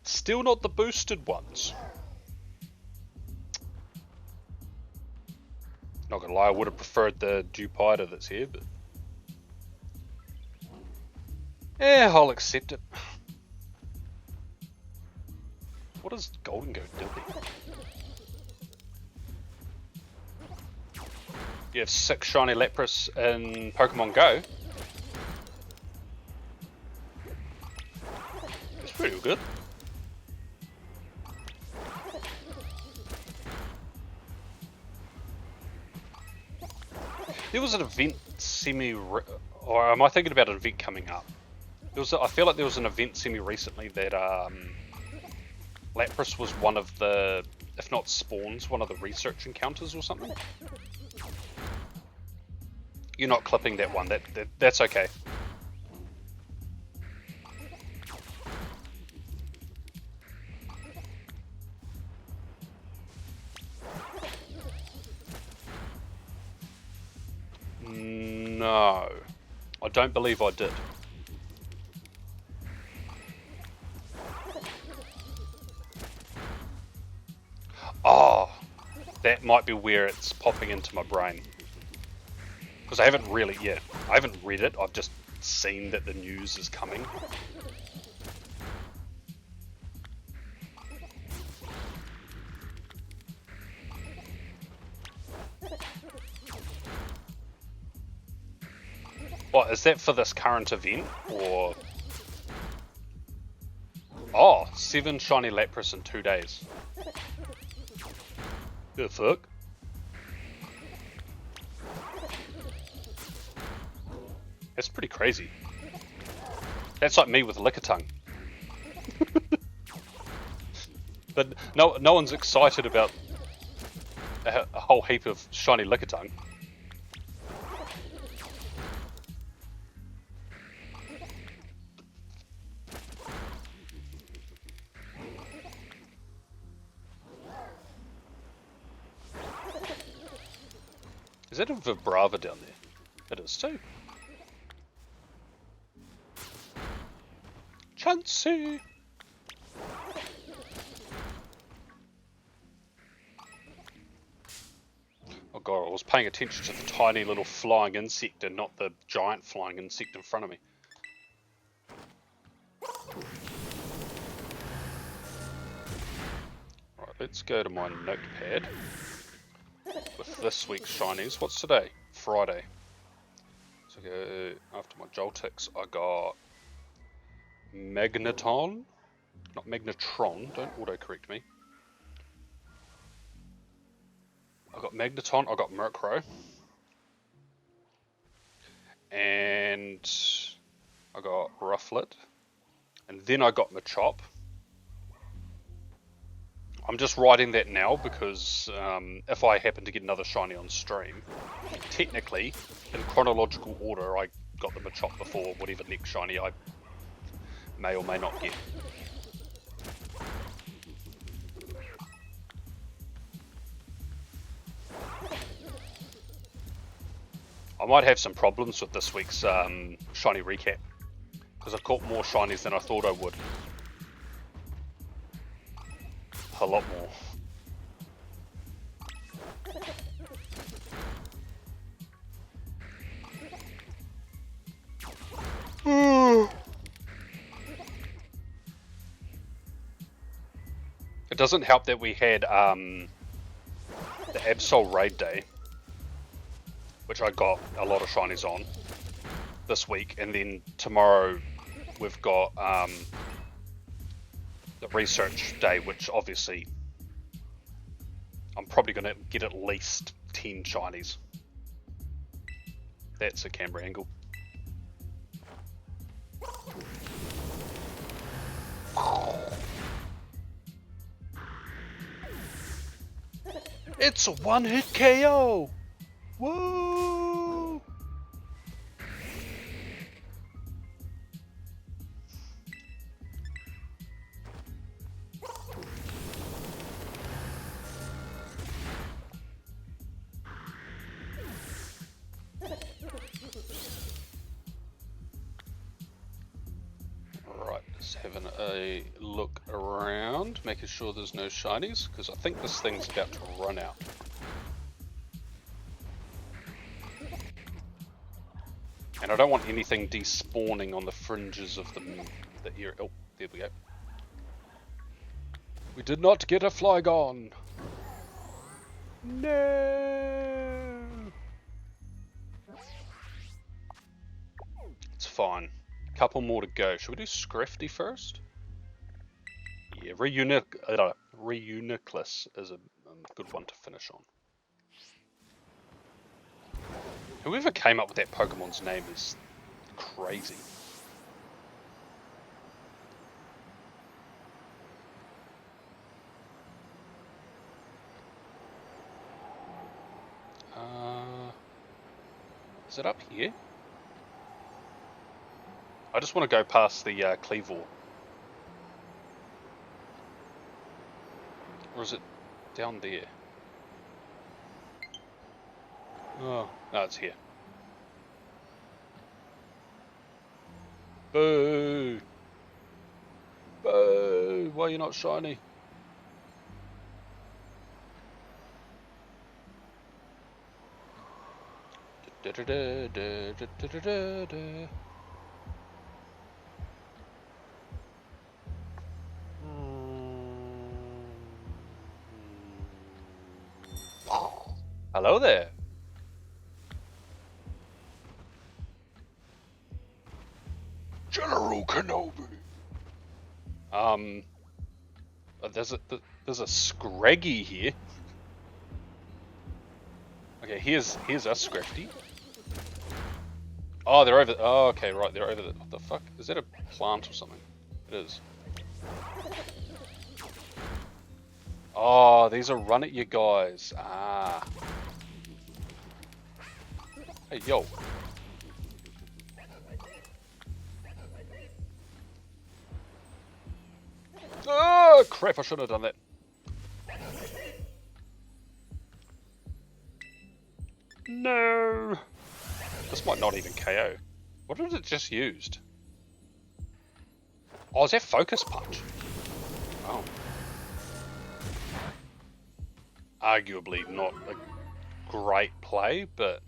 Still not the boosted ones. Not gonna lie, I would have preferred the Dewpider that's here, but yeah, I'll accept it. What does Golden Go do? You have 6 shiny Lapras in Pokemon Go. That's pretty good. There was an event or am I thinking about an event coming up? I feel like there was an event semi-recently that Lapras was one of the, if not spawns, one of the research encounters or something. You're not clipping that one, that's okay. No, I don't believe I did. Oh, that might be where it's popping into my brain. Because I haven't really, I haven't read it, I've just seen that the news is coming. What, is that for this current event, or? Oh, 7 shiny Lapras in 2 days. The fuck? That's pretty crazy. That's like me with Lickitung. But no one's excited about a whole heap of shiny Lickitung. Is that a Vibrava down there? It is too. Chansey! Oh god, I was paying attention to the tiny little flying insect and not the giant flying insect in front of me. Right, let's go to my notepad with this week's shinies. What's today? Friday. So go after my Joltix, I got Magneton, not Magnetron, don't autocorrect me. I got Magneton, I got Murkrow, and I got Rufflet, and then I got Machop. I'm just writing that now because if I happen to get another shiny on stream, technically, in chronological order, I got the Machop before whatever next shiny I may or may not get. I might have some problems with this week's shiny recap, because I caught more shinies than I thought I would. A lot more. It doesn't help that we had the Absol Raid Day, which I got a lot of shinies on this week, and then tomorrow we've got the Research Day, which obviously I'm probably going to get at least 10 shinies. That's a camera angle. It's a one-hit KO! Woo! Right, just having a look around, making sure there's no shinies, because I think this thing's about to run out. And I don't want anything despawning on the fringes of the area. Oh, there we go. We did not get a Flygon. No. It's fine. Couple more to go. Should we do Scrafty first? Yeah, Reuniclus is a good one to finish on. Whoever came up with that Pokemon's name is crazy. Is it up here? I just want to go past the Cleavor. Or is it down there? Oh, no, it's here. Boo! Boo! Why are you not shiny? Da da da da da da da da. Hello there. General Kenobi. There's a Scraggy here. Okay, here's a Scrafty. Oh, they're over. Oh, okay, right, they're over the. What the fuck? Is that a plant or something? It is. Oh, these are run at you guys. Ah. Hey, yo. Oh, crap, I should have done that. No. This might not even KO. What was it just used? Oh, is that Focus Punch? Oh. Arguably not a great play, but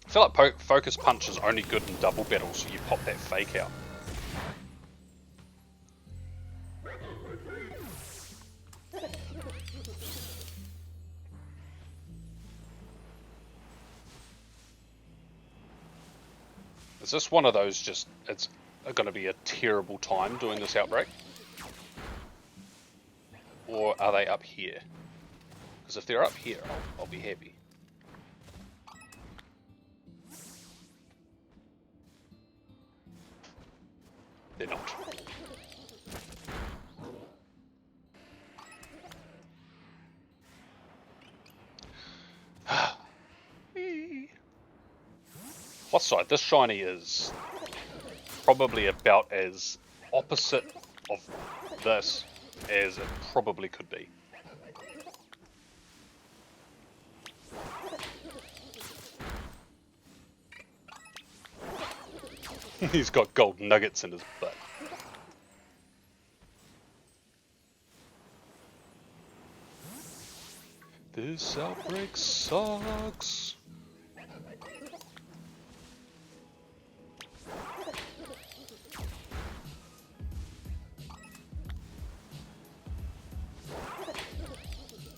I feel like Focus Punch is only good in double battles, so you pop that fake out. Is this one of those just, it's going to be a terrible time doing this outbreak? Or are they up here? Because if they're up here, I'll be happy. They're not. Plus side, this shiny is probably about as opposite of this as it probably could be. He's got gold nuggets in his butt. This outbreak sucks.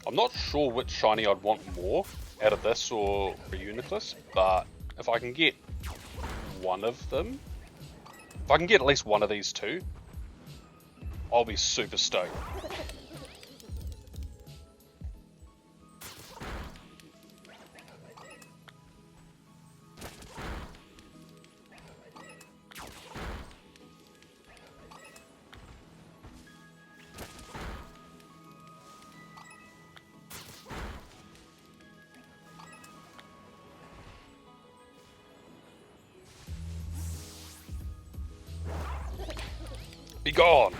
I'm not sure which shiny I'd want more out of this or Reuniclus, but if I can get one of them, if I can get at least one of these two, I'll be super stoked. Be gone!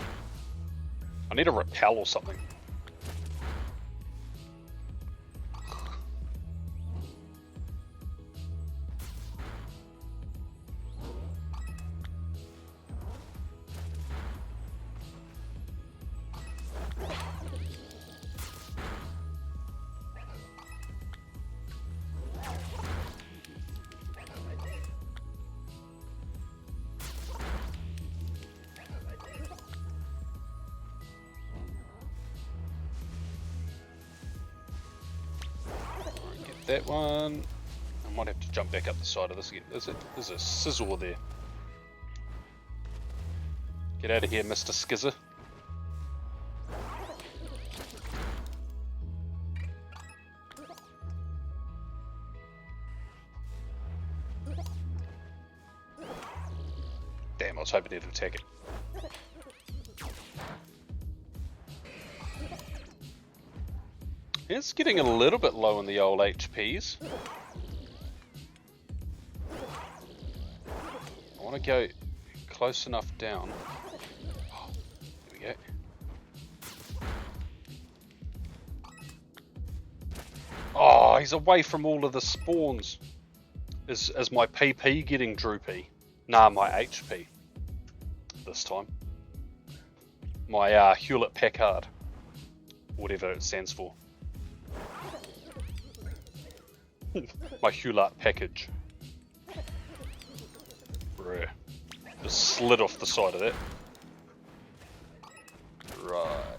I need a repel or something. That one. I might have to jump back up the side of this again. There's a sizzle there. Get out of here, Mr. Skizzer. Damn, I was hoping he'd attack it. It's getting a little bit low in the old HPs. I want to go close enough down. Oh, there we go. Oh, he's away from all of the spawns. Is my PP getting droopy? Nah, my HP. This time. My Hewlett Packard. Whatever it stands for. My Hewlett package. Bruh. Just slid off the side of that. Right.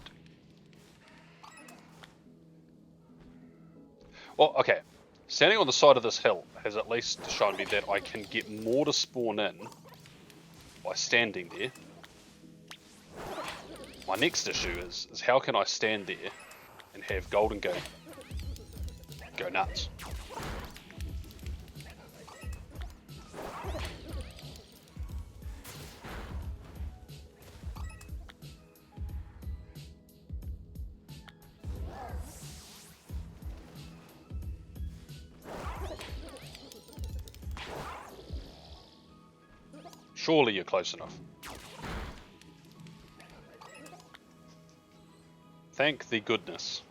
Well, okay. Standing on the side of this hill has at least shown me that I can get more to spawn in by standing there. My next issue is how can I stand there and have golden go nuts? Surely you're close enough. Thank the goodness.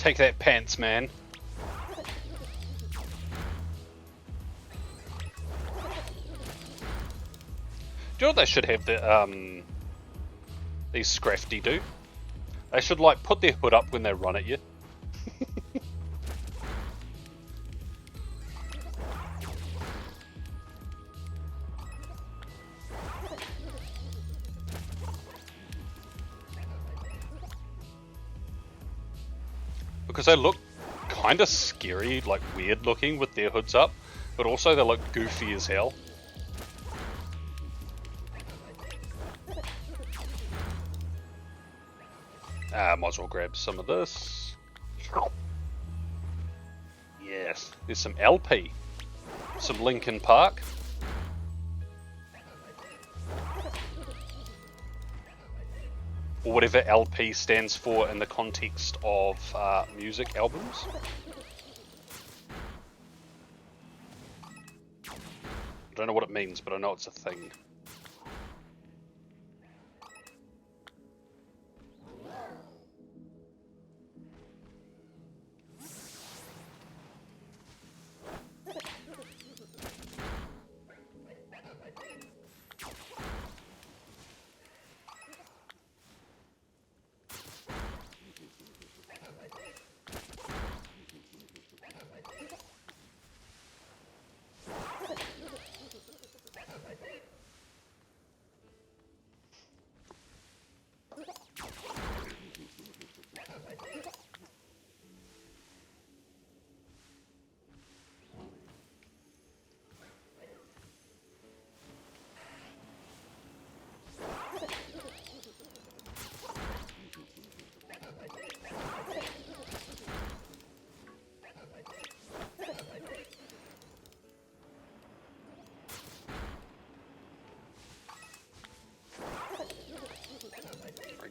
Take that, pants man. Do you know what they should have these Scrafty do? They should like put their hood up when they run at you. Because they look kind of scary, like weird looking with their hoods up, but also they look goofy as hell. Might as well grab some of this. Yes, there's some LP, some Linkin Park. Or whatever LP stands for in the context of music albums. I don't know what it means, but I know it's a thing.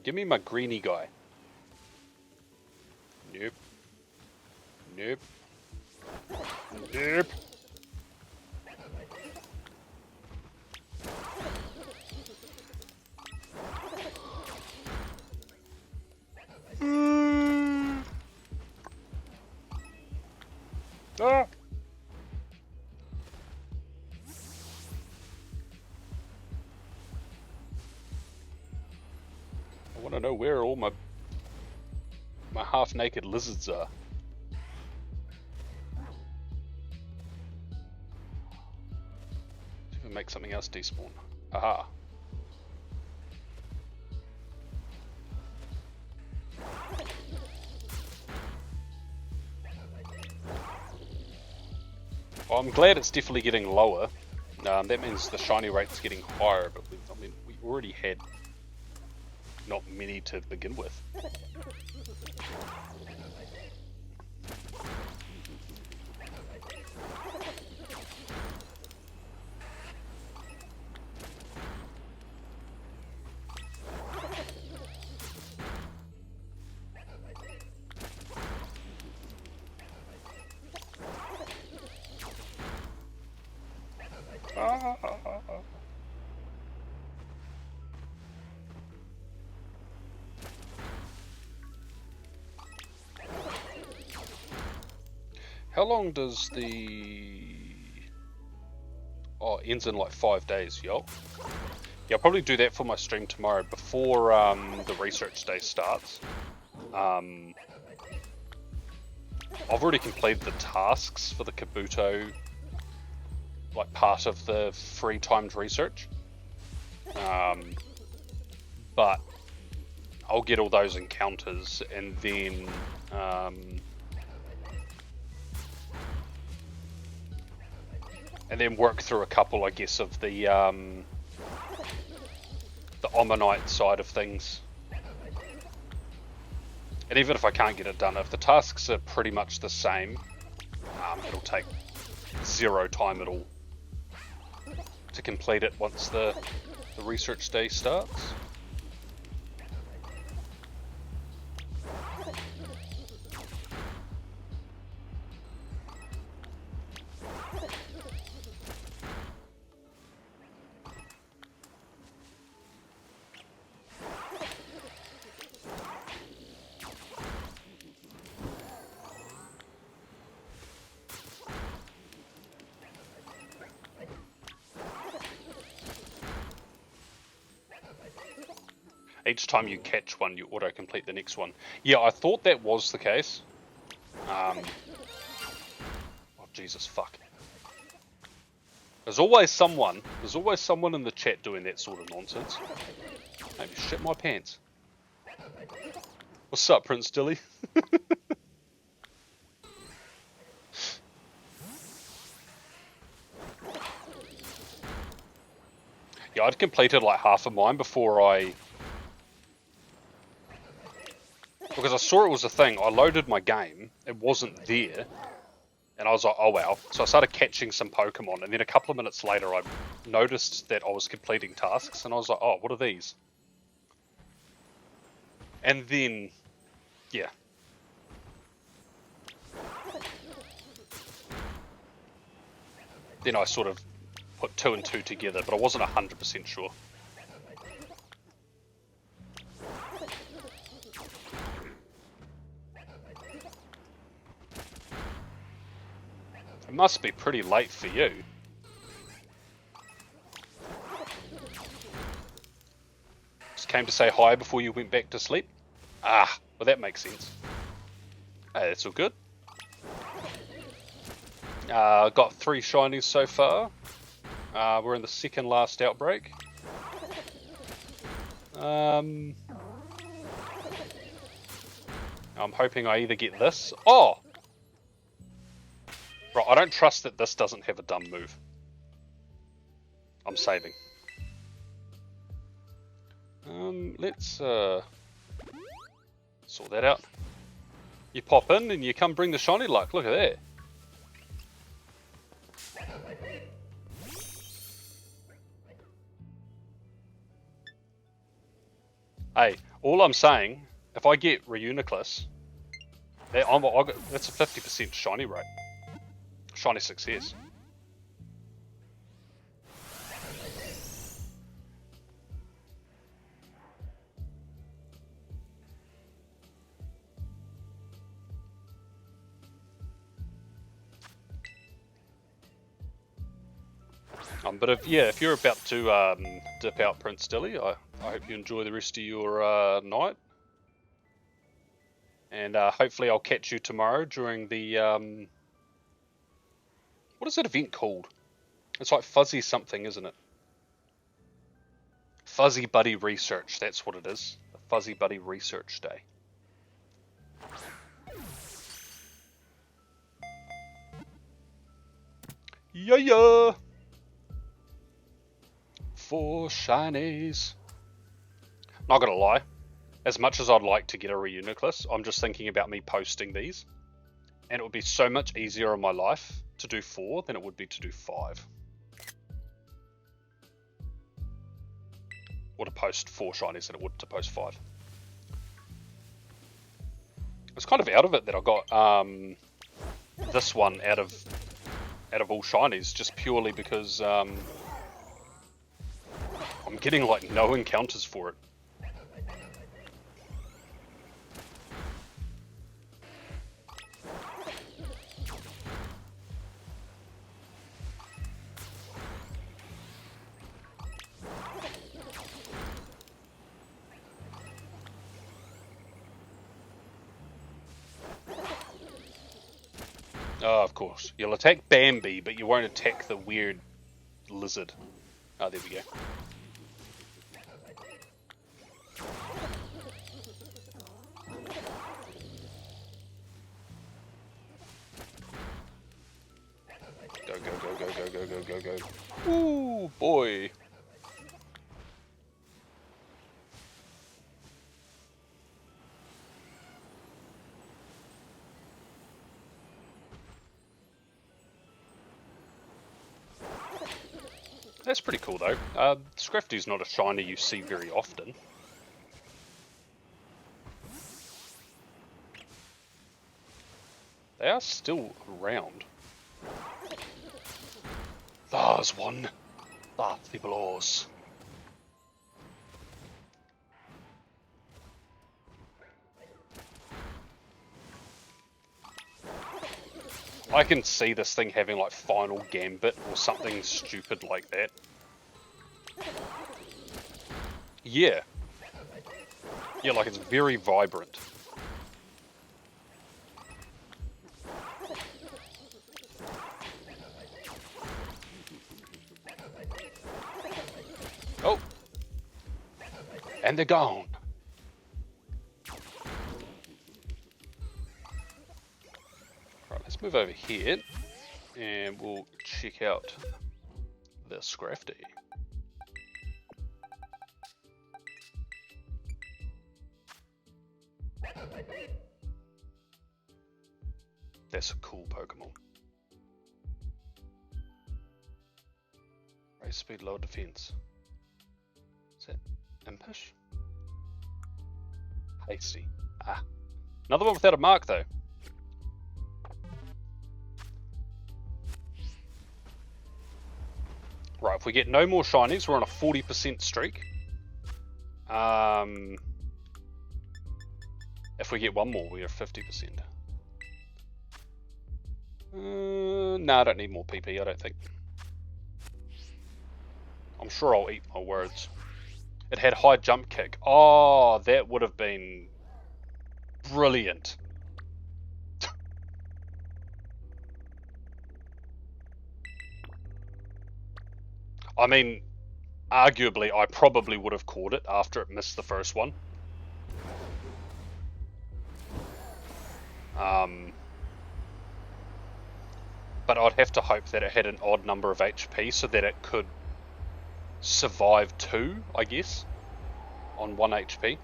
Give me my greeny guy. Nope. Nope. Nope. Ah. I want to know where all my half-naked lizards are. See if I make something else despawn. Aha. Well, I'm glad it's definitely getting lower. That means the shiny rate's getting higher, but we already had not many to begin with. How long does the... Oh, it ends in like 5 days, yo. Yeah, I'll probably do that for my stream tomorrow before the research day starts. I've already completed the tasks for the Kabuto, like part of the free timed research. But I'll get all those encounters and then work through a couple, I guess, of the Ammonite side of things. And even if I can't get it done, if the tasks are pretty much the same, it'll take 0 time at all to complete it once the research day starts. Each time you catch one, you auto-complete the next one. Yeah, I thought that was the case. Oh, Jesus, fuck. There's always someone in the chat doing that sort of nonsense. Made me shit my pants. What's up, Prince Dilly? Yeah, I'd completed like half of mine because I saw it was a thing. I loaded my game, it wasn't there, and I was like, oh wow. So I started catching some Pokemon, and then a couple of minutes later I noticed that I was completing tasks, and I was like, oh, what are these? And then, yeah. Then I sort of put 2 and 2 together, but I wasn't 100% sure. It must be pretty late for you. Just came to say hi before you went back to sleep? Ah, well that makes sense. Hey, that's all good. Got 3 shinies so far. We're in the second last outbreak. I'm hoping I either get this. Oh! Right, I don't trust that this doesn't have a dumb move. I'm saving. Let's sort that out. You pop in and you come bring the shiny luck. Look at that. Hey, all I'm saying, if I get Reuniclus, that's a 50% shiny rate. Shiny success. But if you're about to dip out, Prince Dilly, I hope you enjoy the rest of your night. And hopefully I'll catch you tomorrow during the... what is that event called? It's like Fuzzy something, isn't it? Fuzzy Buddy Research, that's what it is. The Fuzzy Buddy Research Day. Yeah! 4 shinies. Not gonna lie, as much as I'd like to get a Reuniclus, I'm just thinking about me posting these, and it would be so much easier in my life to do 4 than it would be to do 5. Or to post 4 shinies than it would to post 5. I was kind of out of it that I got this one out of all shinies, just purely because I'm getting like no encounters for it. Oh, of course. You'll attack Bambi, but you won't attack the weird lizard. Oh, there we go. Go, go, go, go, go, go, go, go, go. Ooh, boy. That's pretty cool though. Scrafty's not a shiny you see very often. They are still around. There's one. Ah, fabulous. I can see this thing having like Final Gambit or something stupid like that. Yeah. Yeah, like it's very vibrant. Oh! And they're gone. Right, let's move over here and we'll check out this crafty. That's a cool Pokemon. Race speed, lower defense. Is that Impish? Hasty. Ah. Another one without a mark though. Right, if we get no more shinies, we're on a 40% streak. If we get one more, we are 50%. No, I don't need more PP, I don't think. I'm sure I'll eat my words. It had high jump kick. Oh, that would have been brilliant. I mean, arguably, I probably would have caught it after it missed the first one. But I'd have to hope that it had an odd number of HP so that it could survive 2, I guess, on 1 HP.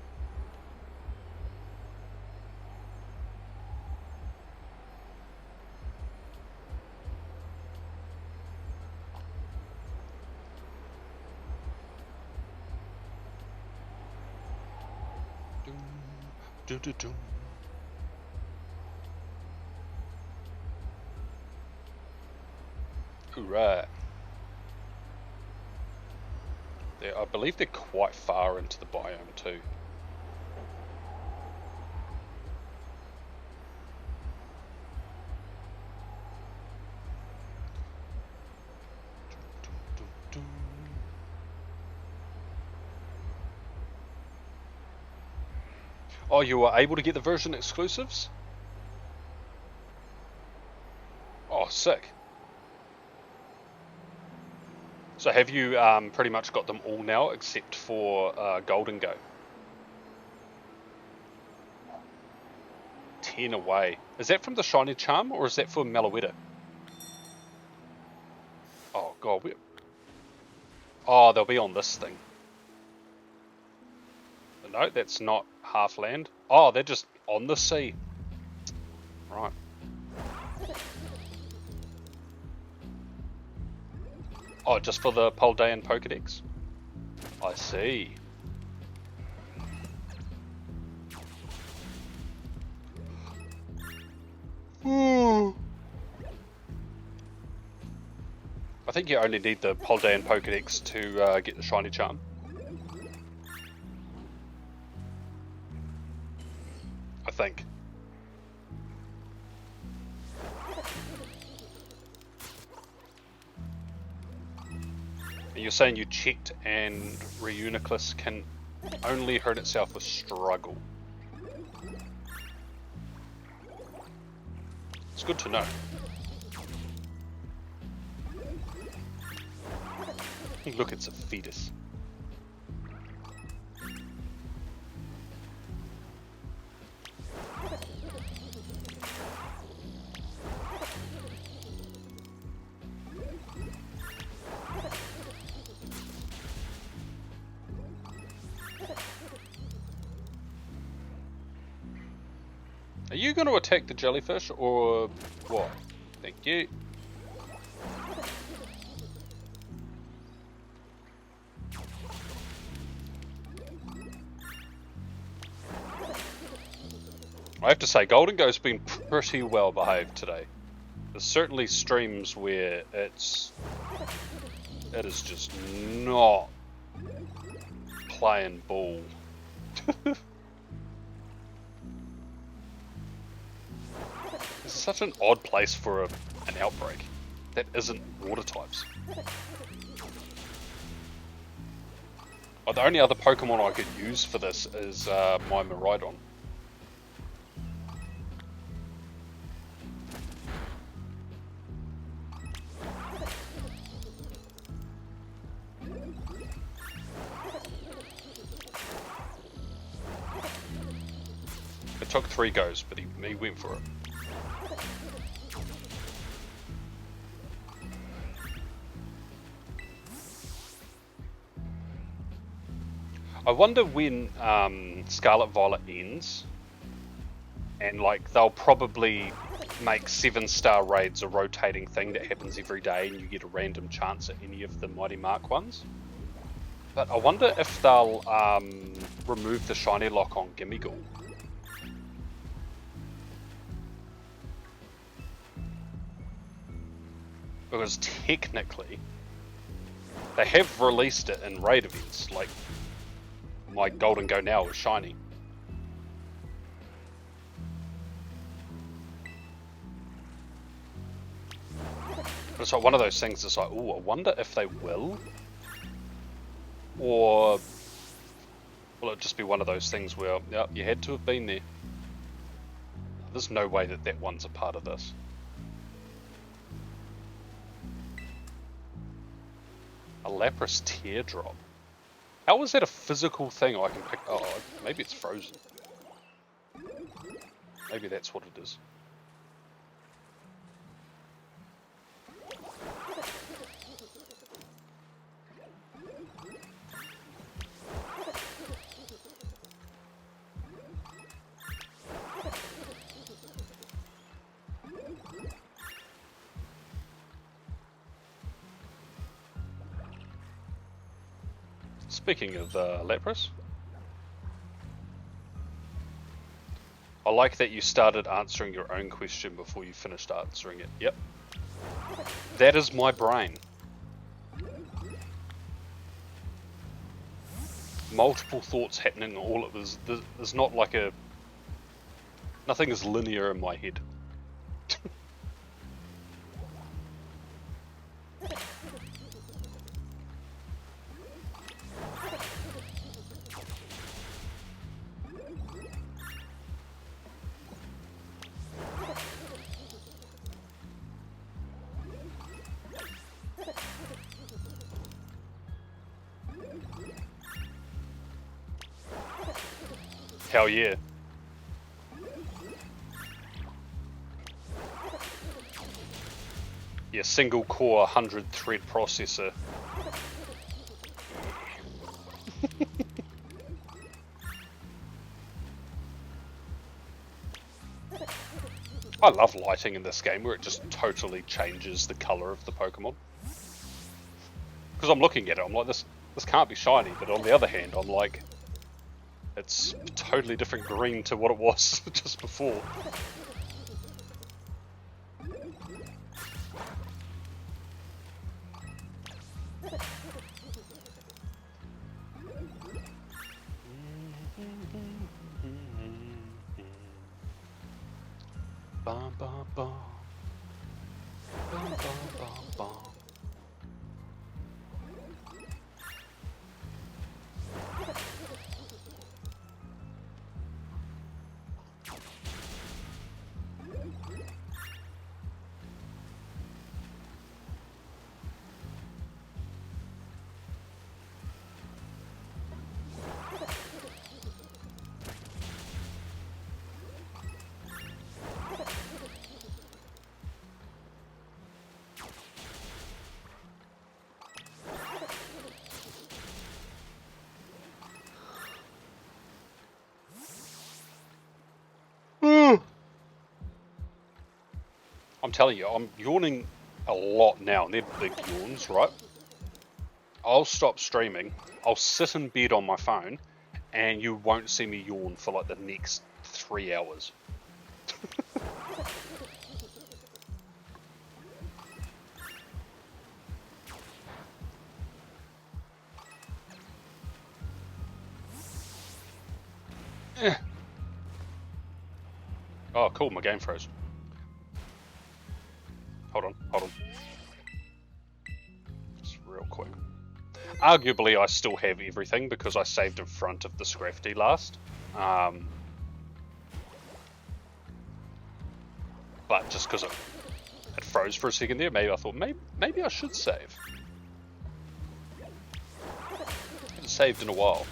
Right. I believe they're quite far into the biome too. Oh, you were able to get the version exclusives? Oh, sick. So have you pretty much got them all now, except for Golden Go? 10 away. Is that from the Shiny Charm, or is that for Meloetta? Oh, God. Oh, they'll be on this thing. No, that's not half land. Oh, they're just on the sea. Right. Oh, just for the Poldean Pokedex? I see. I think you only need the Poldean Pokedex to get the Shiny Charm. I think. And you're saying you checked and Reuniclus can only hurt itself with struggle. It's good to know. Look, it's a fetus. Are you going to attack the jellyfish or what? Thank you. I have to say, Golden Go's been pretty well behaved today. There's certainly streams where it is just not playing ball. It's such an odd place for an outbreak that isn't water types. Oh, the only other Pokemon I could use for this is my Miraidon. It took 3 goes, but he went for it. I wonder when Scarlet Violet ends, and like they'll probably make 7-star raids a rotating thing that happens every day, and you get a random chance at any of the Mighty Mark ones. But I wonder if they'll remove the shiny lock on Gimmighoul. Because technically, they have released it in raid events, like my Golden Go now is shiny. But it's like one of those things that's like, oh, I wonder if they will? Or will it just be one of those things where, yeah, you had to have been there. There's no way that that one's a part of this. A Lapras Teardrop. How is that a physical thing I can pick? Oh, maybe it's frozen. Maybe that's what it is. Speaking of Lapras, I like that you started answering your own question before you finished answering it. Yep. That is my brain. Multiple thoughts happening all at once. There's not like a... Nothing is linear in my head. Hell yeah. Yeah, single core 100 thread processor. I love lighting in this game where it just totally changes the colour of the Pokemon. Because I'm looking at it, I'm like, this can't be shiny, but on the other hand, I'm like, it's totally different green to what it was just before. Bum, bum, bum. Bum, bum, bum, bum. I'm telling you, I'm yawning a lot now, and they're big yawns, right? I'll stop streaming, I'll sit in bed on my phone, and you won't see me yawn for like the next 3 hours. Oh, cool, my game froze. Hold on. Just real quick. Arguably, I still have everything because I saved in front of the Scrafty last. But just because it froze for a second there, maybe I thought maybe I should save. I haven't saved in a while.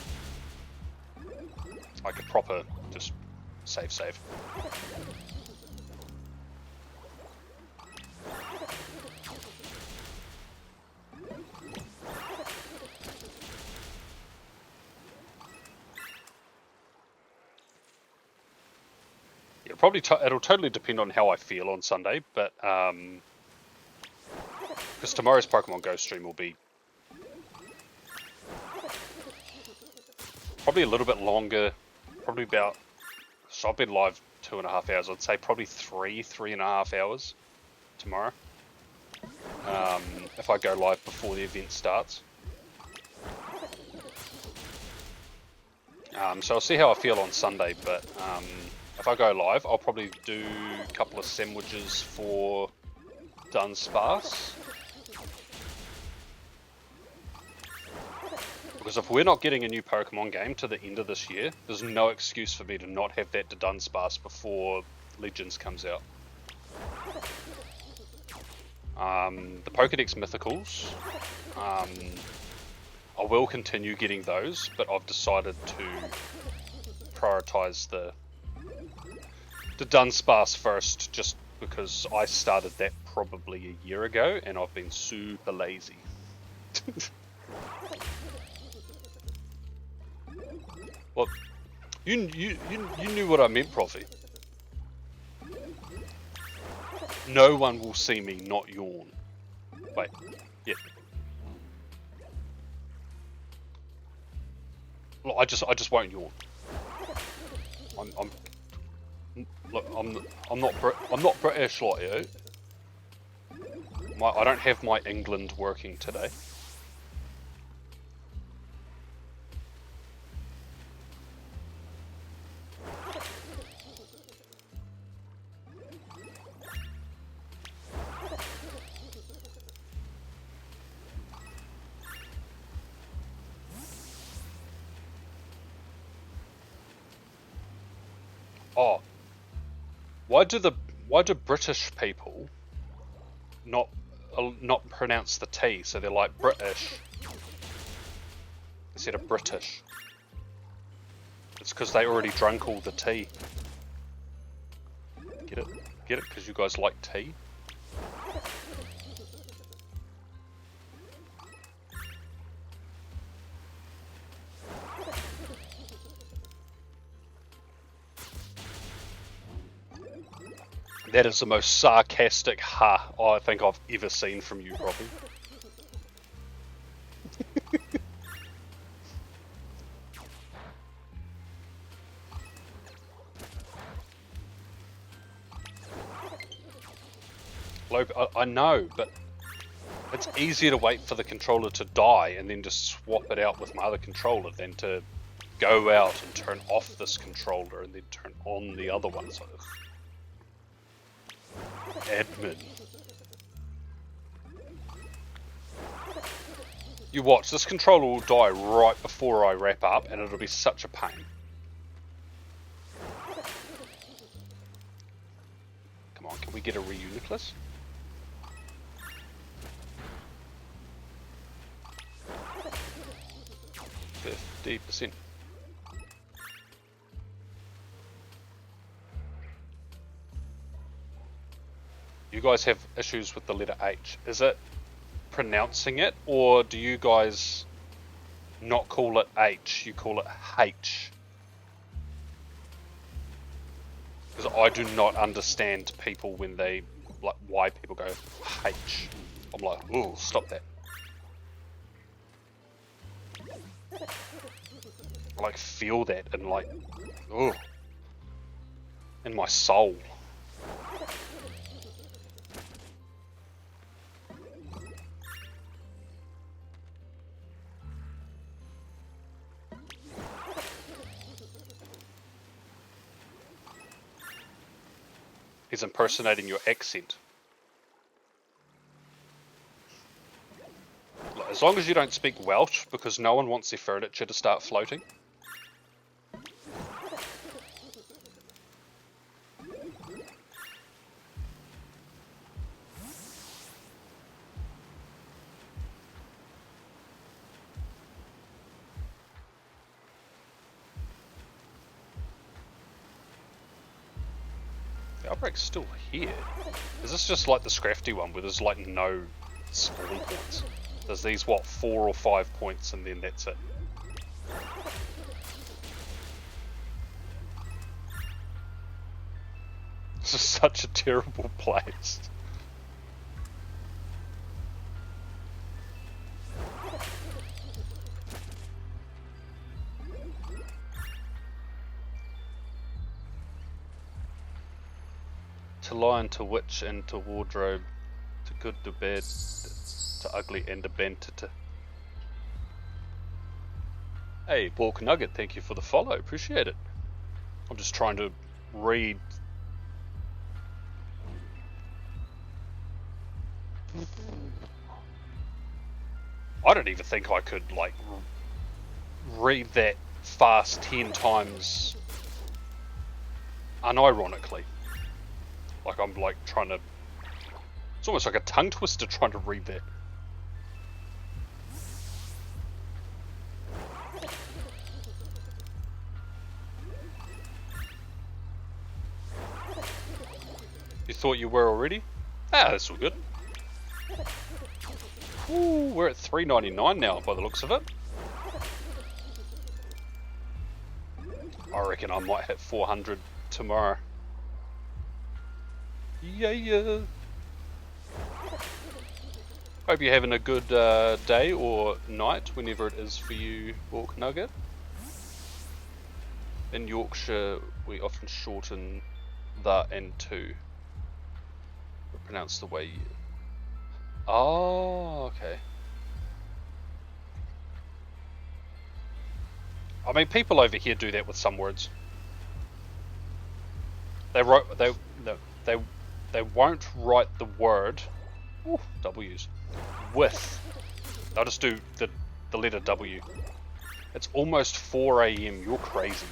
Like a proper just save. It'll totally depend on how I feel on Sunday, but because tomorrow's Pokemon Go stream will be probably a little bit longer, probably about, so I've been live 2.5 hours, I'd say probably 3.5 hours tomorrow, if I go live before the event starts. So I'll see how I feel on Sunday, but if I go live, I'll probably do a couple of sandwiches for Dunsparce. Because if we're not getting a new Pokemon game to the end of this year, there's no excuse for me to not have that to Dunsparce before Legends comes out. The Pokedex Mythicals, I will continue getting those, but I've decided to prioritize the Dunsparce first, just because I started that probably a year ago, and I've been super lazy. Well, you knew what I meant, Profi. No one will see me not yawn. Wait, yeah. Look, I just won't yawn. I'm not British like you. I don't have my England working today. Oh, why do British people not pronounce the T? So they're like British instead of British. It's because they already drunk all the tea. Get it? Get it? Because you guys like tea. That is the most sarcastic ha I think I've ever seen from you, Robbie. I know, but it's easier to wait for the controller to die and then just swap it out with my other controller than to go out and turn off this controller and then turn on the other one. So, admin. You watch, this controller will die right before I wrap up and it'll be such a pain. Come on, can we get a Reuniclus? %. You guys have issues with the letter H. Is it pronouncing it, or do you guys not call it H, you call it H? Because I do not understand people when they, like, why people go H. I'm like, oh, stop that. I like feel that and like, oh, in my soul. He's impersonating your accent. As long as you don't speak Welsh, because no one wants their furniture to start floating. The outbreak's still here. Is this just like the Scrafty one where there's like no spawn points? There's these, what, 4 or 5 points and then that's it. This is such a terrible place. To lion, to witch, and to wardrobe, to good, to bad, to ugly, and to banter to... Hey, Pork Nugget, thank you for the follow, appreciate it. I'm just trying to read... I don't even think I could, like, read that fast 10 times unironically. Like, I'm, like, trying to... It's almost like a tongue twister trying to read that. You thought you were already? Ah, that's all good. Ooh, we're at $3.99 now by the looks of it. I reckon I might hit 400 tomorrow. Yeah. Hope you're having a good day or night, whenever it is for you, Pork Nugget. In Yorkshire, we often shorten the and to. But pronounce the way you... Oh, okay. I mean, people over here do that with some words. They won't write the word W's with. They'll just do the letter W. It's almost 4 AM. You're crazy.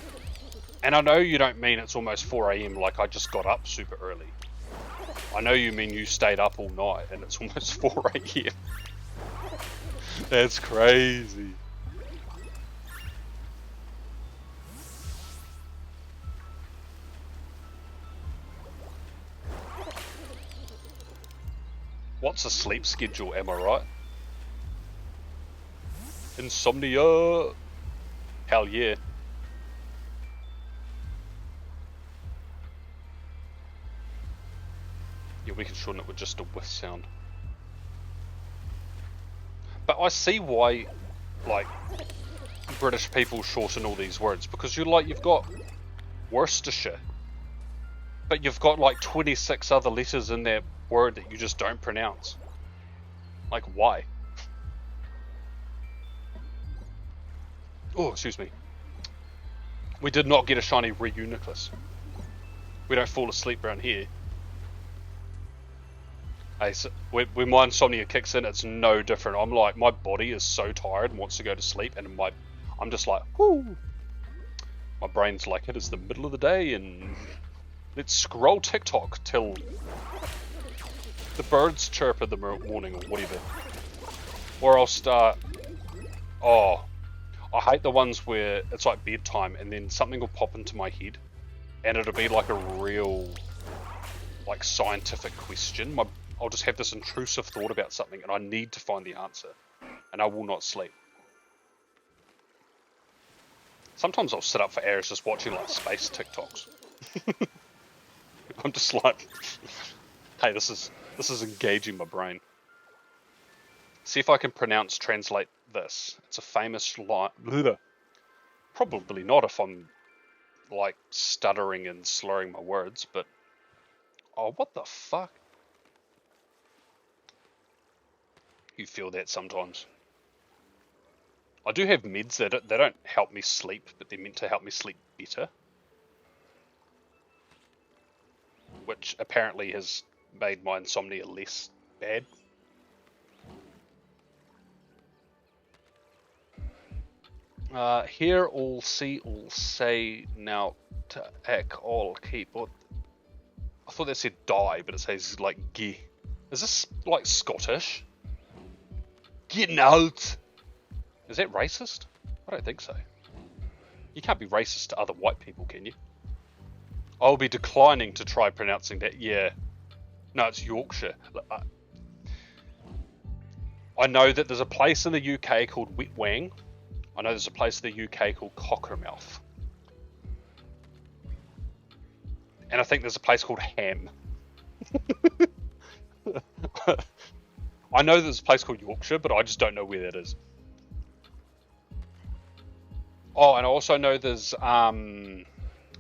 And I know you don't mean it's almost 4 AM like I just got up super early. I know you mean you stayed up all night and it's almost 4 AM. That's crazy. What's a sleep schedule, am I right? Insomnia! Hell yeah. Yeah, we can shorten it with just a whiff sound. But I see why, like, British people shorten all these words, because you've got Worcestershire, but you've got like 26 other letters in that word that you just don't pronounce. Like, why? Oh, excuse me. We did not get a shiny Reuniclus. We don't fall asleep around here. Hey, so when my insomnia kicks in, it's no different. I'm like, my body is so tired and wants to go to sleep, and I'm just like, whoo. My brain's like, it is the middle of the day, and let's scroll TikTok till the birds chirp in the morning or whatever. Or I'll start... Oh, I hate the ones where it's like bedtime and then something will pop into my head and it'll be like a real, like, scientific question. I'll just have this intrusive thought about something and I need to find the answer, and I will not sleep. Sometimes I'll sit up for hours just watching like space TikToks. I'm just like, hey, this is engaging my brain. See if I can translate this. It's a famous line. Probably not if I'm like stuttering and slurring my words, but oh, what the fuck? You feel that sometimes. I do have meds that they don't help me sleep, but they're meant to help me sleep better. Which apparently has made my insomnia less bad. Hear all, see all, say now to act all, keep. What? I thought that said die, but it says like gi. Is this like Scottish? Getting out. Is that racist? I don't think so. You can't be racist to other white people, can you? I'll be declining to try pronouncing that. Yeah. No, it's Yorkshire. I know that there's a place in the UK called Witwang. I know there's a place in the UK called Cockermouth. And I think there's a place called Ham. I know there's a place called Yorkshire, but I just don't know where that is. Oh, and I also know there's,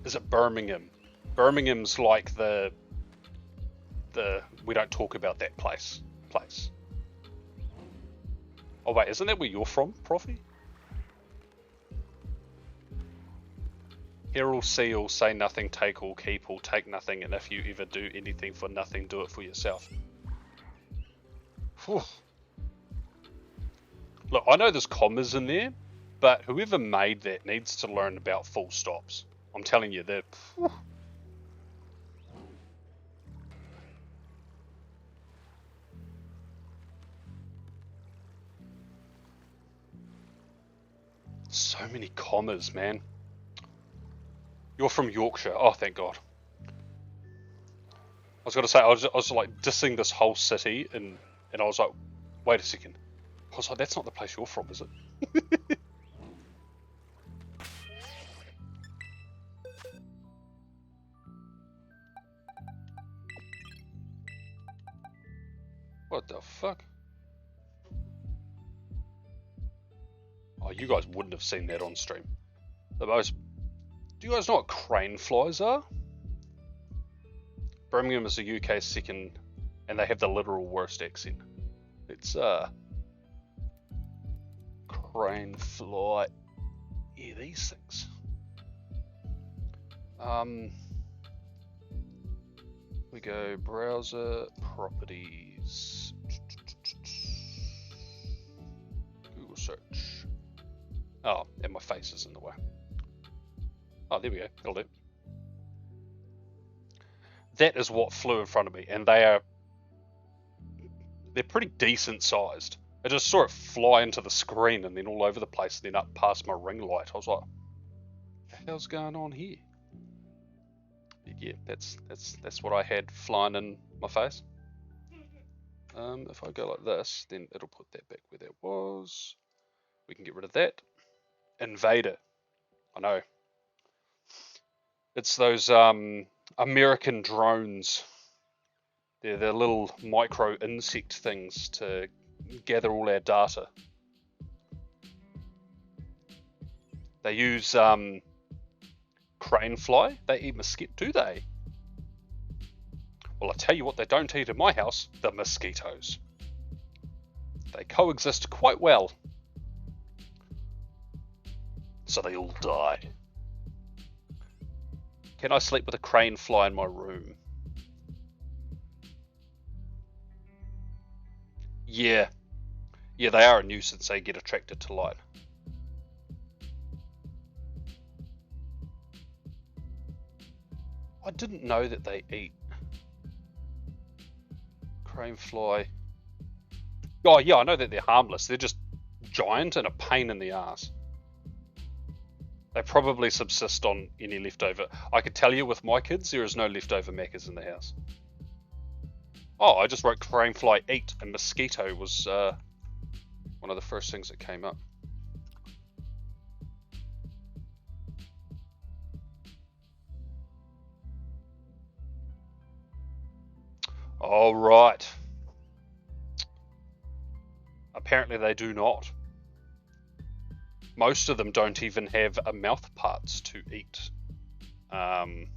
is it Birmingham? Birmingham's like the we don't talk about that place. Oh wait, isn't that where you're from, Profi? Hear all, see all, say nothing, take all, keep all, take nothing, and if you ever do anything for nothing, do it for yourself. Whew. Look, I know there's commas in there, but whoever made that needs to learn about full stops. I'm telling you, they're... Whew. So many commas, man. You're from Yorkshire. Oh, thank God. I was going to say, I was like dissing this whole city, and I was like, wait a second. I was like, that's not the place you're from, is it? What the fuck? Oh, you guys wouldn't have seen that on stream. The most... Do you guys know what crane flies are? Birmingham is the UK's second, and they have the literal worst accent. It's crane fly. Yeah, these things. We go browser properties. Google search. Oh, and my face is in the way. Oh, there we go. That'll do. That is what flew in front of me, and they're pretty decent sized. I just saw it fly into the screen and then all over the place, and then up past my ring light. I was like, "What the hell's going on here?" But yeah, that's what I had flying in my face. If I go like this, then it'll put that back where that was. We can get rid of that. Invader. I know. It's those American drones. They're the little micro insect things to gather all our data. They use crane fly. They eat mosquito. Do they? Well, I tell you what they don't eat in my house, the mosquitoes. They coexist quite well. So they all die. Can I sleep with a crane fly in my room? Yeah. Yeah, they are a nuisance. They get attracted to light. I didn't know that they eat. Crane fly. Oh yeah, I know that they're harmless. They're just giant and a pain in the ass. They probably subsist on any leftover. I could tell you with my kids, there is no leftover Maccas in the house. Oh, I just wrote crane fly eat, and mosquito was one of the first things that came up. All right. Apparently they do not. Most of them don't even have a mouth parts to eat. And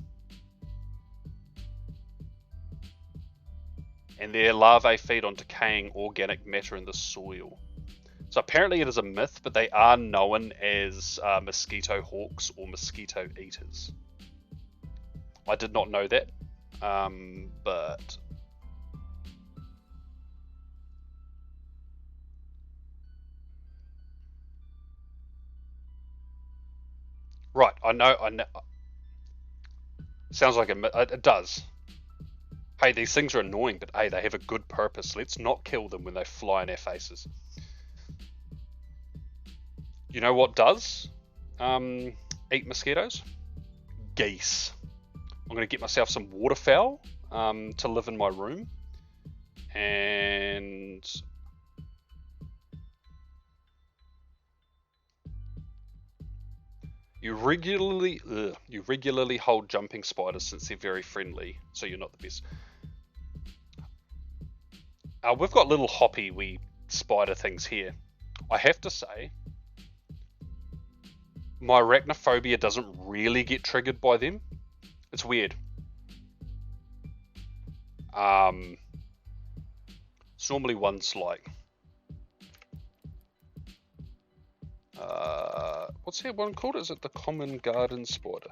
their larvae feed on decaying organic matter in the soil. So apparently it is a myth, but they are known as mosquito hawks or mosquito eaters. I did not know that, but... Right, I know. Sounds like it does. Hey, these things are annoying, but hey, they have a good purpose. Let's not kill them when they fly in our faces. You know what does? Um, Eat mosquitoes? Geese. I'm going to get myself some waterfowl to live in my room. And you regularly hold jumping spiders since they're very friendly, so you're not the best. We've got little hoppy wee spider things here. I have to say, my arachnophobia doesn't really get triggered by them. It's weird. It's normally ones like what's that one called? Is it the common garden spider?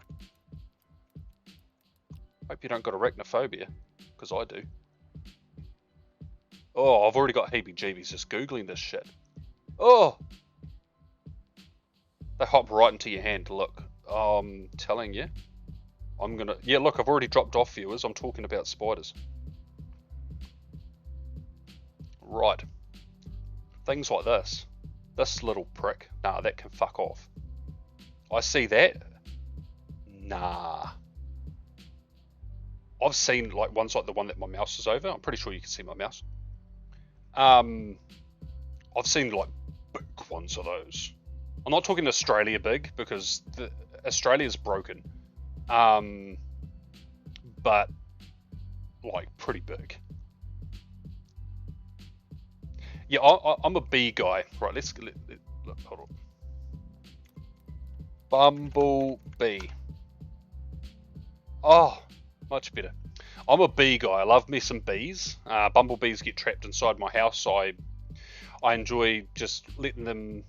Hope you don't got arachnophobia, because I do. Oh, I've already got heebie-jeebies just googling this shit. Oh, they hop right into your hand. Look, I'm telling you, yeah, look, I've already dropped off, viewers. I'm talking about spiders. Right, things like this. This little prick. Nah, that can fuck off. I see that. Nah. I've seen like ones like the one that my mouse is over. I'm pretty sure you can see my mouse. I've seen like big ones of those. I'm not talking Australia big because Australia's broken. But like pretty big. Yeah, I'm a bee guy. Right, look, hold on. Bumblebee. Oh, much better. I'm a bee guy. I love me some bees. Bumblebees get trapped inside my house. So I enjoy just letting them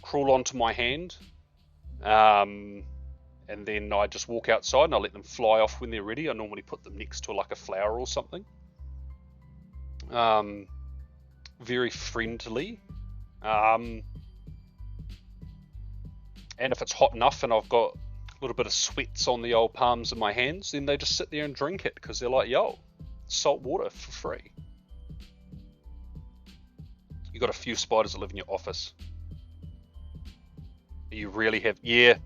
crawl onto my hand. And then I just walk outside and I let them fly off when they're ready. I normally put them next to like a flower or something. Very friendly. And if it's hot enough and I've got a little bit of sweats on the old palms of my hands, then they just sit there and drink it because they're like, yo, salt water for free. You got a few spiders that live in your office. You really have, yeah.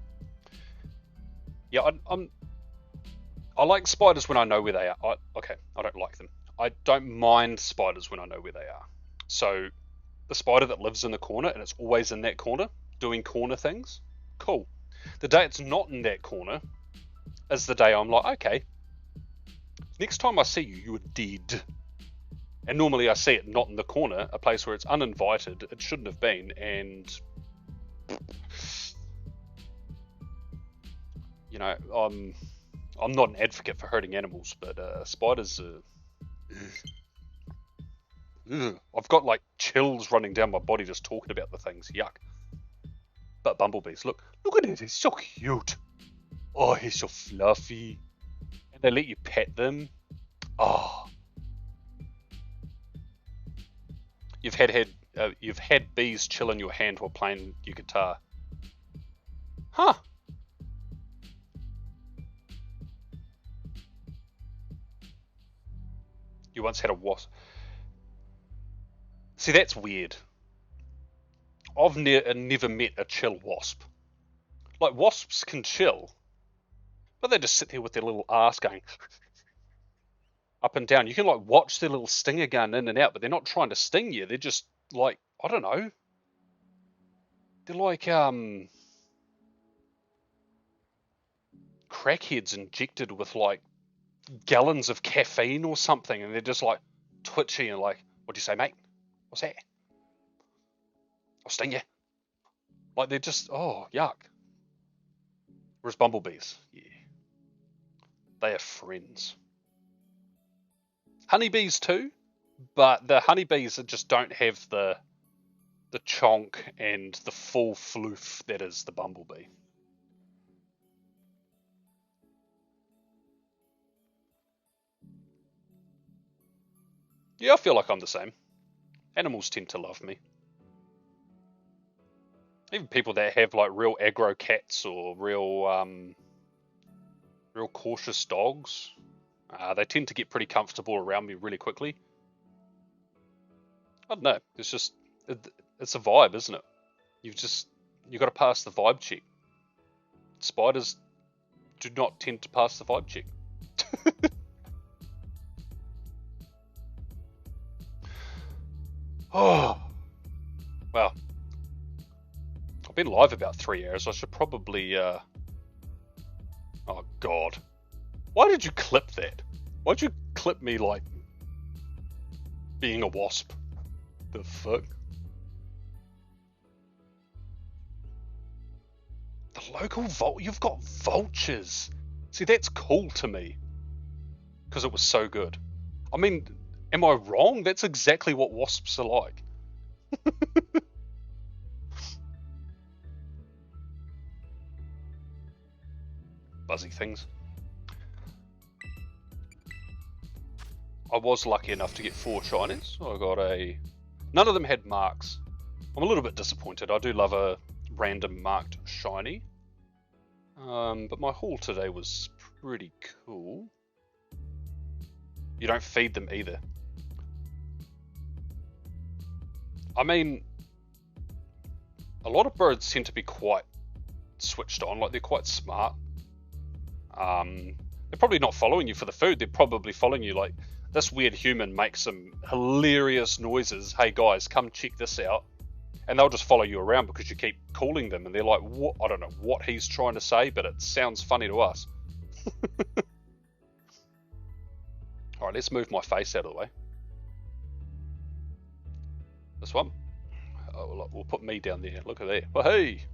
I like spiders when I know where they are. Okay, I don't like them. I don't mind spiders when I know where they are. So the spider that lives in the corner and it's always in that corner doing corner things, cool. The day it's not in that corner is the day I'm like, okay, next time I see you, you are dead. And normally I see it not in the corner, a place where it's uninvited, it shouldn't have been, and you know, I'm not an advocate for hurting animals, but spiders I've got like chills running down my body just talking about the things. Yuck. But bumblebees, look at it, it's so cute. Oh, he's so fluffy. And they let you pet them. Oh. You've had bees chill in your hand while playing your guitar. Huh. You once had a wasp. See, that's weird. I've never met a chill wasp. Like, wasps can chill, but they just sit there with their little ass going up and down. You can, like, watch their little stinger gun in and out, but they're not trying to sting you. They're just, like, I don't know. They're like, crackheads injected with, like, gallons of caffeine or something, and they're just, like, twitchy and like, what'd you say, mate? What's that? I'll sting you. Like, they're just, oh, yuck. Whereas bumblebees, yeah, they are friends. Honeybees too, but the honeybees just don't have the chonk and the full floof that is the bumblebee. Yeah, I feel like I'm the same. Animals tend to love me. Even people that have like real aggro cats or real cautious dogs, they tend to get pretty comfortable around me really quickly. I don't know. It's a vibe, isn't it? You got to pass the vibe check. Spiders do not tend to pass the vibe check. Oh, well, I've been live about 3 hours. I should probably. Oh God, why did you clip that? Why'd you clip me like being a wasp? The fuck? The local you've got vultures. See, that's cool to me. Because it was so good. I mean, am I wrong? That's exactly what wasps are like. Buzzy things. I was lucky enough to get 4 shinies. I got none of them had marks. I'm a little bit disappointed. I do love a random marked shiny. But my haul today was pretty cool. You don't feed them either. I mean, a lot of birds tend to be quite switched on, like they're quite smart. They're probably not following you for the food, they're probably following you like, this weird human makes some hilarious noises, hey guys, come check this out. And they'll just follow you around because you keep calling them and they're like, what? I don't know what he's trying to say, but it sounds funny to us. Alright, let's move my face out of the way. This one. Oh, we'll put me down there. Look at that. Oh, hey!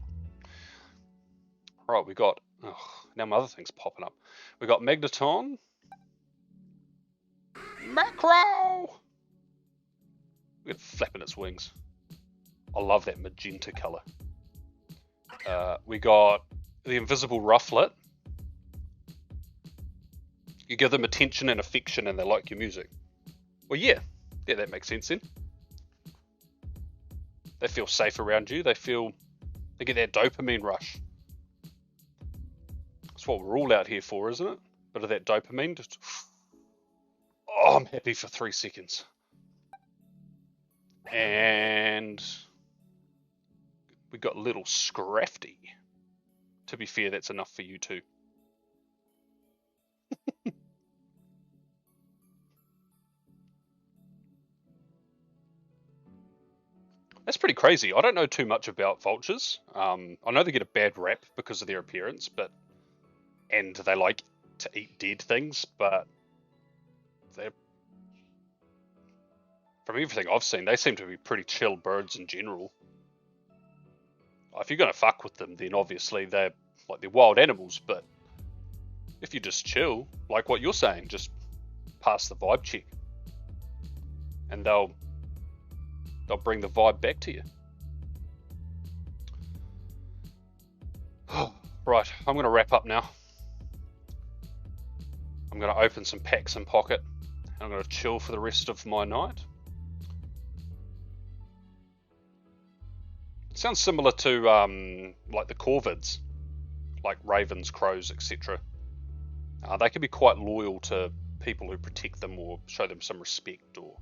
Right, we got... Oh, now my other thing's popping up. We got Magneton. Macro! Look at it flapping its wings. I love that magenta colour. We got the Invisible Rufflet. You give them attention and affection and they like your music. Well, yeah, that makes sense then. They feel safe around you. They get that dopamine rush. That's what we're all out here for, isn't it? Bit of that dopamine. Just, oh, I'm happy for 3 seconds. And we got little Scrafty. To be fair, that's enough for you too. That's pretty crazy. I don't know too much about vultures. I know they get a bad rap because of their appearance, and they like to eat dead things, but from everything I've seen, they seem to be pretty chill birds in general. If you're gonna fuck with them, then obviously they're wild animals, but if you just chill, like what you're saying, just pass the vibe check, and they'll bring the vibe back to you. Right, I'm going to wrap up now. I'm going to open some packs and pocket. And I'm going to chill for the rest of my night. It sounds similar to like the corvids, like ravens, crows, etc. They can be quite loyal to people who protect them or show them some respect or...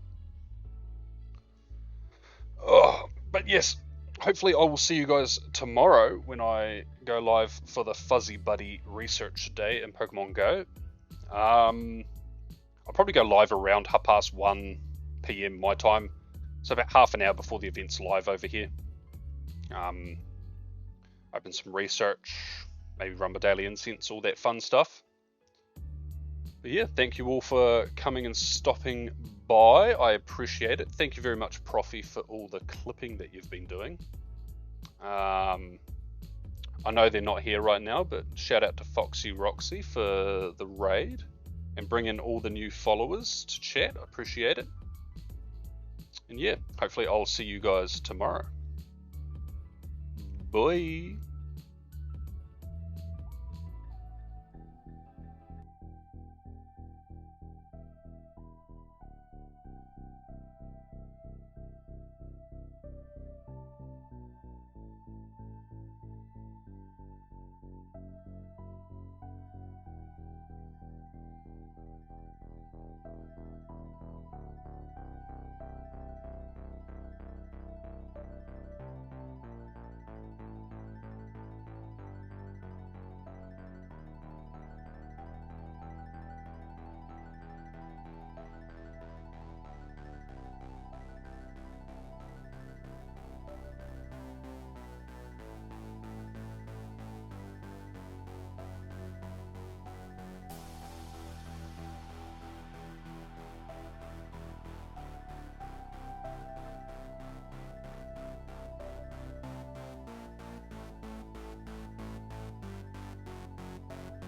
Oh, but yes, hopefully I will see you guys tomorrow when I go live for the Fuzzy Buddy Research Day in Pokemon Go. I'll probably go live around 1:30 PM my time, so about half an hour before the event's live over here. Open some research, maybe run my daily incense, all that fun stuff. But yeah, thank you all for coming and stopping by. I appreciate it. Thank you very much, Profi, for all the clipping that you've been doing. I know they're not here right now, but shout out to Foxy Roxy for the raid and bringing all the new followers to chat. I appreciate it. And yeah, hopefully I'll see you guys tomorrow. Bye.